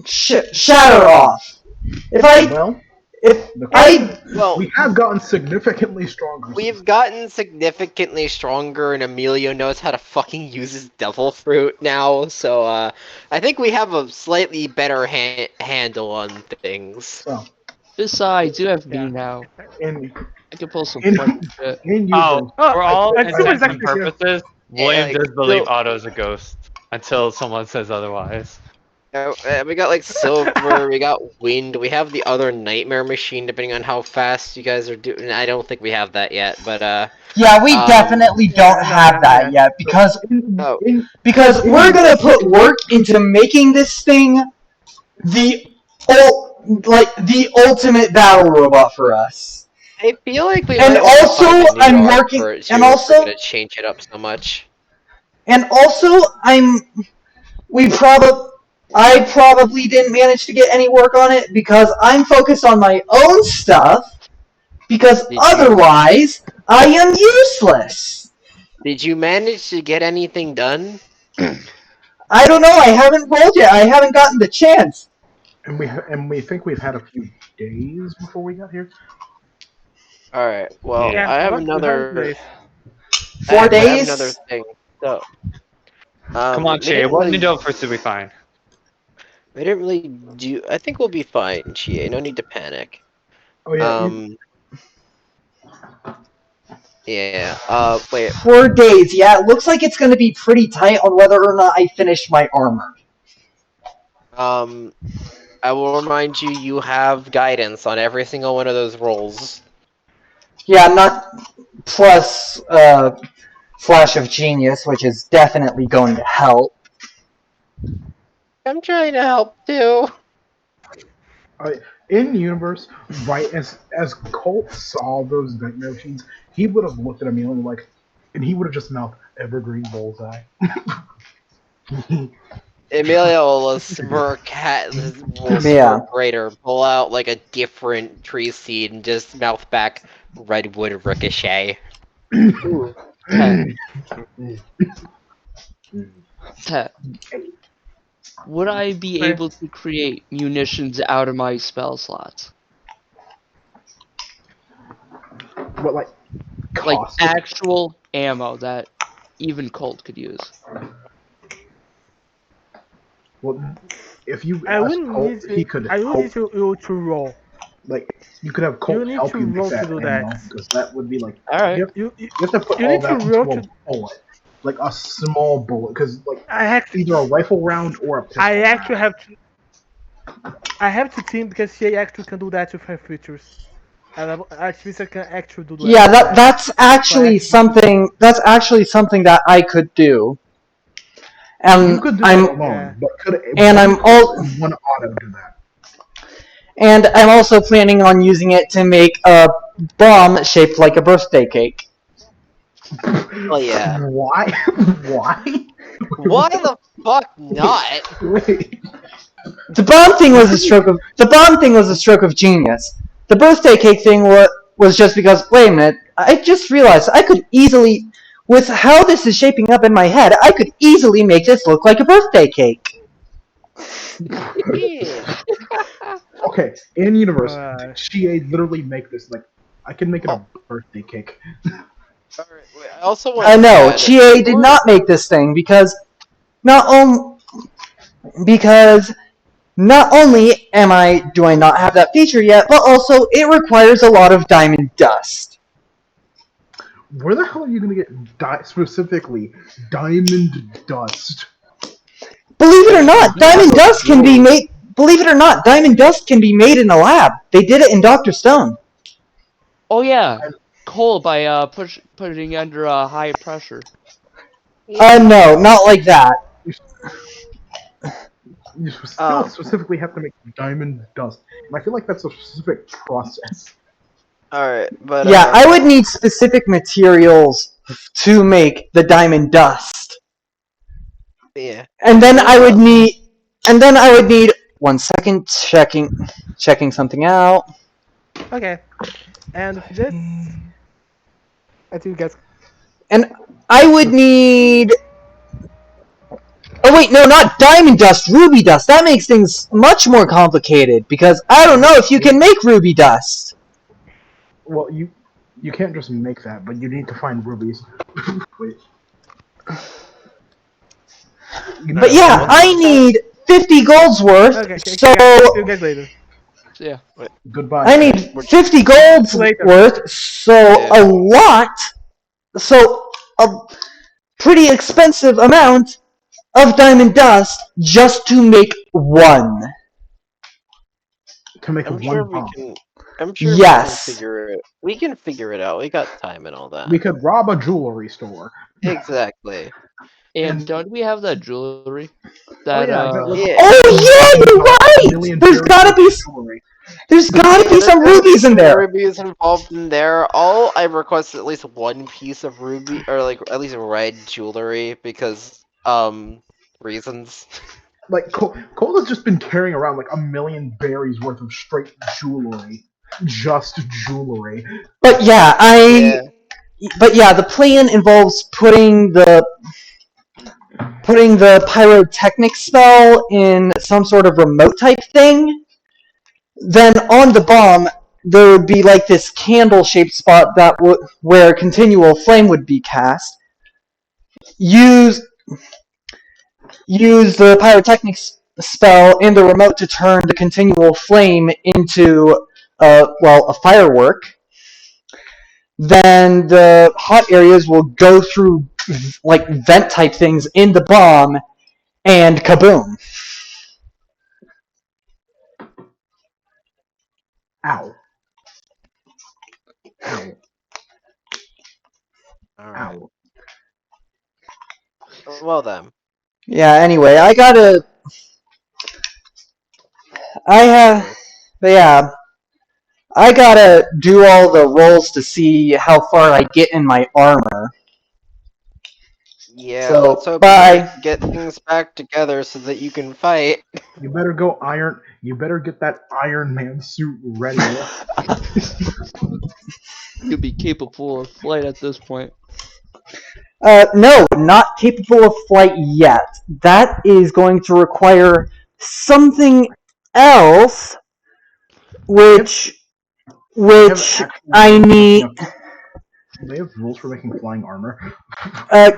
Speaker 2: shatter off. If I.
Speaker 1: Well,
Speaker 2: If
Speaker 1: the
Speaker 2: I.
Speaker 4: Well,
Speaker 1: we have gotten significantly stronger.
Speaker 4: we've gotten significantly stronger, and Emilio knows how to fucking use his devil fruit now, so I think we have a slightly better handle on things.
Speaker 1: So,
Speaker 5: Besides, you have me
Speaker 3: Yeah.
Speaker 5: now.
Speaker 1: in
Speaker 5: I can pull some
Speaker 1: in
Speaker 5: funny shit.
Speaker 1: in you
Speaker 6: Oh,
Speaker 1: do.
Speaker 3: Oh,
Speaker 6: for all
Speaker 3: and Super is
Speaker 6: intents and
Speaker 3: actually here.
Speaker 6: purposes, William
Speaker 4: Like,
Speaker 6: does believe
Speaker 4: so,
Speaker 6: Otto's a ghost until someone says otherwise.
Speaker 4: we got like silver, we got wind, we have the other nightmare machine, depending on how fast you guys are doing. I don't think we have that yet, but
Speaker 2: Yeah, we
Speaker 4: um,
Speaker 2: definitely
Speaker 3: Yeah,
Speaker 2: don't
Speaker 3: no,
Speaker 2: have
Speaker 3: not
Speaker 2: that
Speaker 3: yet.
Speaker 2: yet because
Speaker 4: oh,
Speaker 2: because we're gonna put work into making this thing the the ultimate battle robot for us.
Speaker 4: I feel like we
Speaker 2: And
Speaker 4: might want to
Speaker 2: also,
Speaker 4: find a new
Speaker 2: I'm
Speaker 4: art
Speaker 2: working.
Speaker 4: for it
Speaker 2: And
Speaker 4: too, if we're
Speaker 2: also,
Speaker 4: gonna change it up so much.
Speaker 2: and also, I'm. We probably I probably didn't manage to get any work on it because I'm focused on my own stuff, because
Speaker 4: Did you
Speaker 2: otherwise I am useless.
Speaker 4: did you manage to get anything done?
Speaker 2: I don't know, I haven't rolled yet, I haven't gotten the chance.
Speaker 1: And we think we've had a few days before we got here.
Speaker 4: All right. Well,
Speaker 6: Yeah.
Speaker 3: Yeah,
Speaker 4: I have
Speaker 3: about
Speaker 4: another.
Speaker 3: days.
Speaker 4: I
Speaker 2: 4
Speaker 4: actually have another
Speaker 2: days?
Speaker 4: thing. So,
Speaker 6: Come on,
Speaker 4: we
Speaker 6: Chie.
Speaker 4: didn't
Speaker 6: What do you
Speaker 4: really,
Speaker 6: do for to be fine?
Speaker 4: we didn't really do. I think we'll be fine, Chie. No need to panic.
Speaker 1: Oh yeah,
Speaker 4: Yeah. Wait.
Speaker 2: 4 days, yeah, it looks like it's gonna be pretty tight on whether or not I finish my armor.
Speaker 4: Um, I will remind you. You have guidance on every single one of those rolls.
Speaker 2: Yeah, not plus Flash of Genius, which is definitely going to help.
Speaker 4: I'm trying to help too.
Speaker 1: in universe, right as Colt saw those nightmare machines, he would have looked at me and like, and he would have just mouthed "Evergreen Bullseye."
Speaker 4: Emilio will smirk, will
Speaker 2: Yeah.
Speaker 4: smirk greater, pull out like a different tree seed, and just mouth back Redwood Ricochet.
Speaker 5: Ooh, Tet,
Speaker 1: Mm.
Speaker 5: Tet. Would I be
Speaker 3: Right.
Speaker 5: able to create munitions out of my spell slots?
Speaker 1: But like
Speaker 5: Like
Speaker 1: caustic.
Speaker 5: actual ammo that even Colt could use.
Speaker 1: Well, if you
Speaker 3: I
Speaker 1: ask
Speaker 3: wouldn't
Speaker 1: Colt,
Speaker 3: need
Speaker 1: he
Speaker 3: to.
Speaker 1: could
Speaker 3: I would
Speaker 1: help.
Speaker 3: need you to roll.
Speaker 1: Like you could have
Speaker 3: You
Speaker 1: Colt
Speaker 3: need
Speaker 1: help
Speaker 3: to
Speaker 1: you make
Speaker 3: roll to
Speaker 1: that
Speaker 3: do that.
Speaker 1: ammo because that would be like
Speaker 5: Alright.
Speaker 1: you have to put
Speaker 3: You
Speaker 1: all
Speaker 3: need to
Speaker 1: that
Speaker 3: roll
Speaker 1: into a
Speaker 3: to.
Speaker 1: bullet, like a small bullet, because like
Speaker 3: I have.
Speaker 1: either a rifle round or a pistol
Speaker 3: I actually
Speaker 1: round.
Speaker 3: have to. I have to team because she actually can do that with her features. And actually, can actually do
Speaker 2: Yeah,
Speaker 3: that.
Speaker 2: that's
Speaker 3: So I
Speaker 2: actually
Speaker 3: actually.
Speaker 2: something that I could do.
Speaker 1: You
Speaker 2: And
Speaker 1: could do that
Speaker 2: I'm
Speaker 3: Yeah.
Speaker 1: alone, but could
Speaker 2: and
Speaker 1: one
Speaker 2: I'm
Speaker 1: Colt
Speaker 2: all
Speaker 1: and one auto do that?
Speaker 2: and I'm also planning on using it to make a bomb shaped like a birthday cake.
Speaker 4: Oh yeah.
Speaker 1: Why? Why?
Speaker 4: Why the fuck not?
Speaker 1: Wait.
Speaker 2: The bomb thing was a stroke of genius. The birthday cake thing was just because, wait a minute, I just realized I could easily, with how this is shaping up in my head, I could easily make this look like a birthday cake.
Speaker 4: Yeah.
Speaker 1: Okay, in universe,
Speaker 3: Uh,
Speaker 1: she literally make this like I can make it
Speaker 4: Oh,
Speaker 1: a birthday cake.
Speaker 4: alright. Wait, I also want to
Speaker 2: No,
Speaker 4: add
Speaker 2: Chie did
Speaker 4: before.
Speaker 2: not make this thing not only because not only do I not have that feature yet, but also it requires a lot of diamond dust.
Speaker 1: Where the hell are you gonna get specifically diamond dust?
Speaker 2: Believe it or not,
Speaker 5: You have
Speaker 2: diamond
Speaker 5: a
Speaker 2: dust can be
Speaker 5: jewelry.
Speaker 2: made. Believe it or not, diamond dust can be made in a lab. They did it in Dr. Stone.
Speaker 5: Oh yeah. Coal by putting under high pressure.
Speaker 4: Yeah.
Speaker 2: No, not like that.
Speaker 1: You, you still
Speaker 4: Um.
Speaker 1: specifically have to make diamond dust, and I feel like that's a specific process.
Speaker 4: Alright, but
Speaker 2: Yeah, I would need specific materials to make the diamond dust.
Speaker 4: yeah.
Speaker 2: And then I would
Speaker 4: Meanwhile,
Speaker 2: need and then I would need 1 second checking something out.
Speaker 3: okay. And with this, I think you guys.
Speaker 2: And I would need oh wait, no, not diamond dust, ruby dust. That makes things much more complicated because I don't know if you can make ruby dust.
Speaker 1: Well, you can't just make that, but you need to find rubies. Wait, you need
Speaker 2: But
Speaker 1: to
Speaker 3: Alright.
Speaker 2: yeah,
Speaker 1: find
Speaker 2: I need 50 gold's worth.
Speaker 3: Okay, okay,
Speaker 2: So
Speaker 3: guys. See you guys later.
Speaker 5: So yeah.
Speaker 1: goodbye.
Speaker 2: I need 50 gold's
Speaker 3: Later.
Speaker 2: worth. So
Speaker 4: Yeah.
Speaker 2: a lot. So a pretty expensive amount of diamond dust just to make one.
Speaker 1: To make
Speaker 4: I'm
Speaker 1: one
Speaker 4: sure we
Speaker 1: bomb,
Speaker 4: can. I'm sure we can
Speaker 2: Yes.
Speaker 4: figure it. We can figure it out. We got time and all that.
Speaker 1: we could rob a jewelry store.
Speaker 4: Exactly.
Speaker 5: And
Speaker 1: And
Speaker 5: don't we have that jewelry?
Speaker 1: oh
Speaker 5: That
Speaker 1: yeah, exactly.
Speaker 4: Yeah.
Speaker 2: Oh yeah, you're right.
Speaker 1: Jewelry.
Speaker 2: There's gotta
Speaker 4: Yeah,
Speaker 2: be
Speaker 4: there's
Speaker 2: some
Speaker 4: gonna be
Speaker 2: rubies in
Speaker 4: some
Speaker 2: there.
Speaker 4: rubies involved in there. All I request at least one piece of ruby or like at least red jewelry because reasons.
Speaker 1: Like Cole has just been carrying around like 1,000,000 berries worth of straight jewelry, just jewelry.
Speaker 2: But yeah,
Speaker 4: Yeah.
Speaker 2: But yeah, the plan involves putting the pyrotechnic spell in some sort of remote type thing. Then on the bomb, there would be like this candle-shaped spot where continual flame would be cast. Use the pyrotechnic spell in the remote to turn the continual flame into a firework. Then the hot areas will go through like vent type things in the bomb, and kaboom.
Speaker 1: Ow. Ow.
Speaker 4: All right.
Speaker 1: Ow.
Speaker 4: Well then.
Speaker 2: Yeah, anyway, I have, but yeah, I gotta do all the rolls to see how far I get in my armor.
Speaker 4: Yeah,
Speaker 2: So,
Speaker 4: let's hope
Speaker 2: bye.
Speaker 4: you get things back together so that you can fight.
Speaker 1: You better go iron. You better get that Iron Man suit ready.
Speaker 5: You'd be capable of flight at this point.
Speaker 2: No, not capable of flight yet. That is going to require something else, which I need.
Speaker 1: They have rules for making flying armor.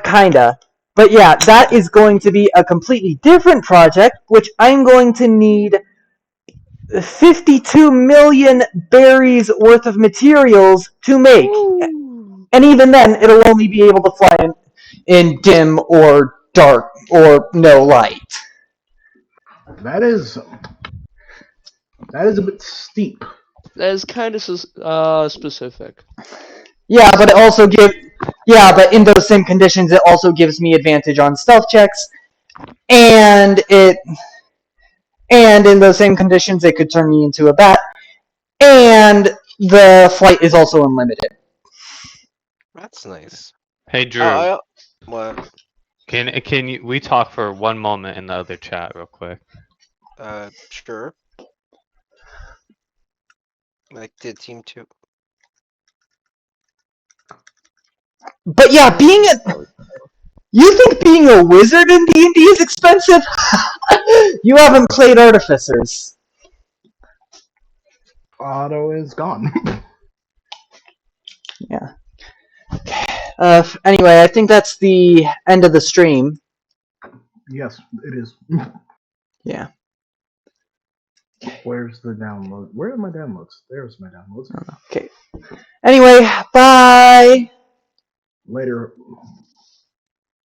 Speaker 2: Kinda. But yeah, that is going to be a completely different project, which I'm going to need 52 million berries worth of materials to make.
Speaker 5: Woo!
Speaker 2: And even then, it'll only be able to fly in dim or dark or no light.
Speaker 1: That is a bit steep.
Speaker 5: That is kind of specific.
Speaker 2: Yeah, but in those same conditions, it also gives me advantage on stealth checks, and in those same conditions, it could turn me into a bat, and the flight is also unlimited.
Speaker 4: That's nice.
Speaker 6: Hey Drew,
Speaker 4: What?
Speaker 6: can we talk for one moment in the other chat real quick?
Speaker 4: Sure. Like, did Team 2?
Speaker 2: But yeah, you think being a wizard in D&D is expensive? You haven't played Artificers.
Speaker 1: Otto is gone.
Speaker 2: Yeah. Anyway, I think that's the end of the stream.
Speaker 1: Yes, it is.
Speaker 2: Yeah.
Speaker 1: Where's the download? Where are my downloads? There's my downloads.
Speaker 2: Okay. Anyway, bye!
Speaker 1: Later.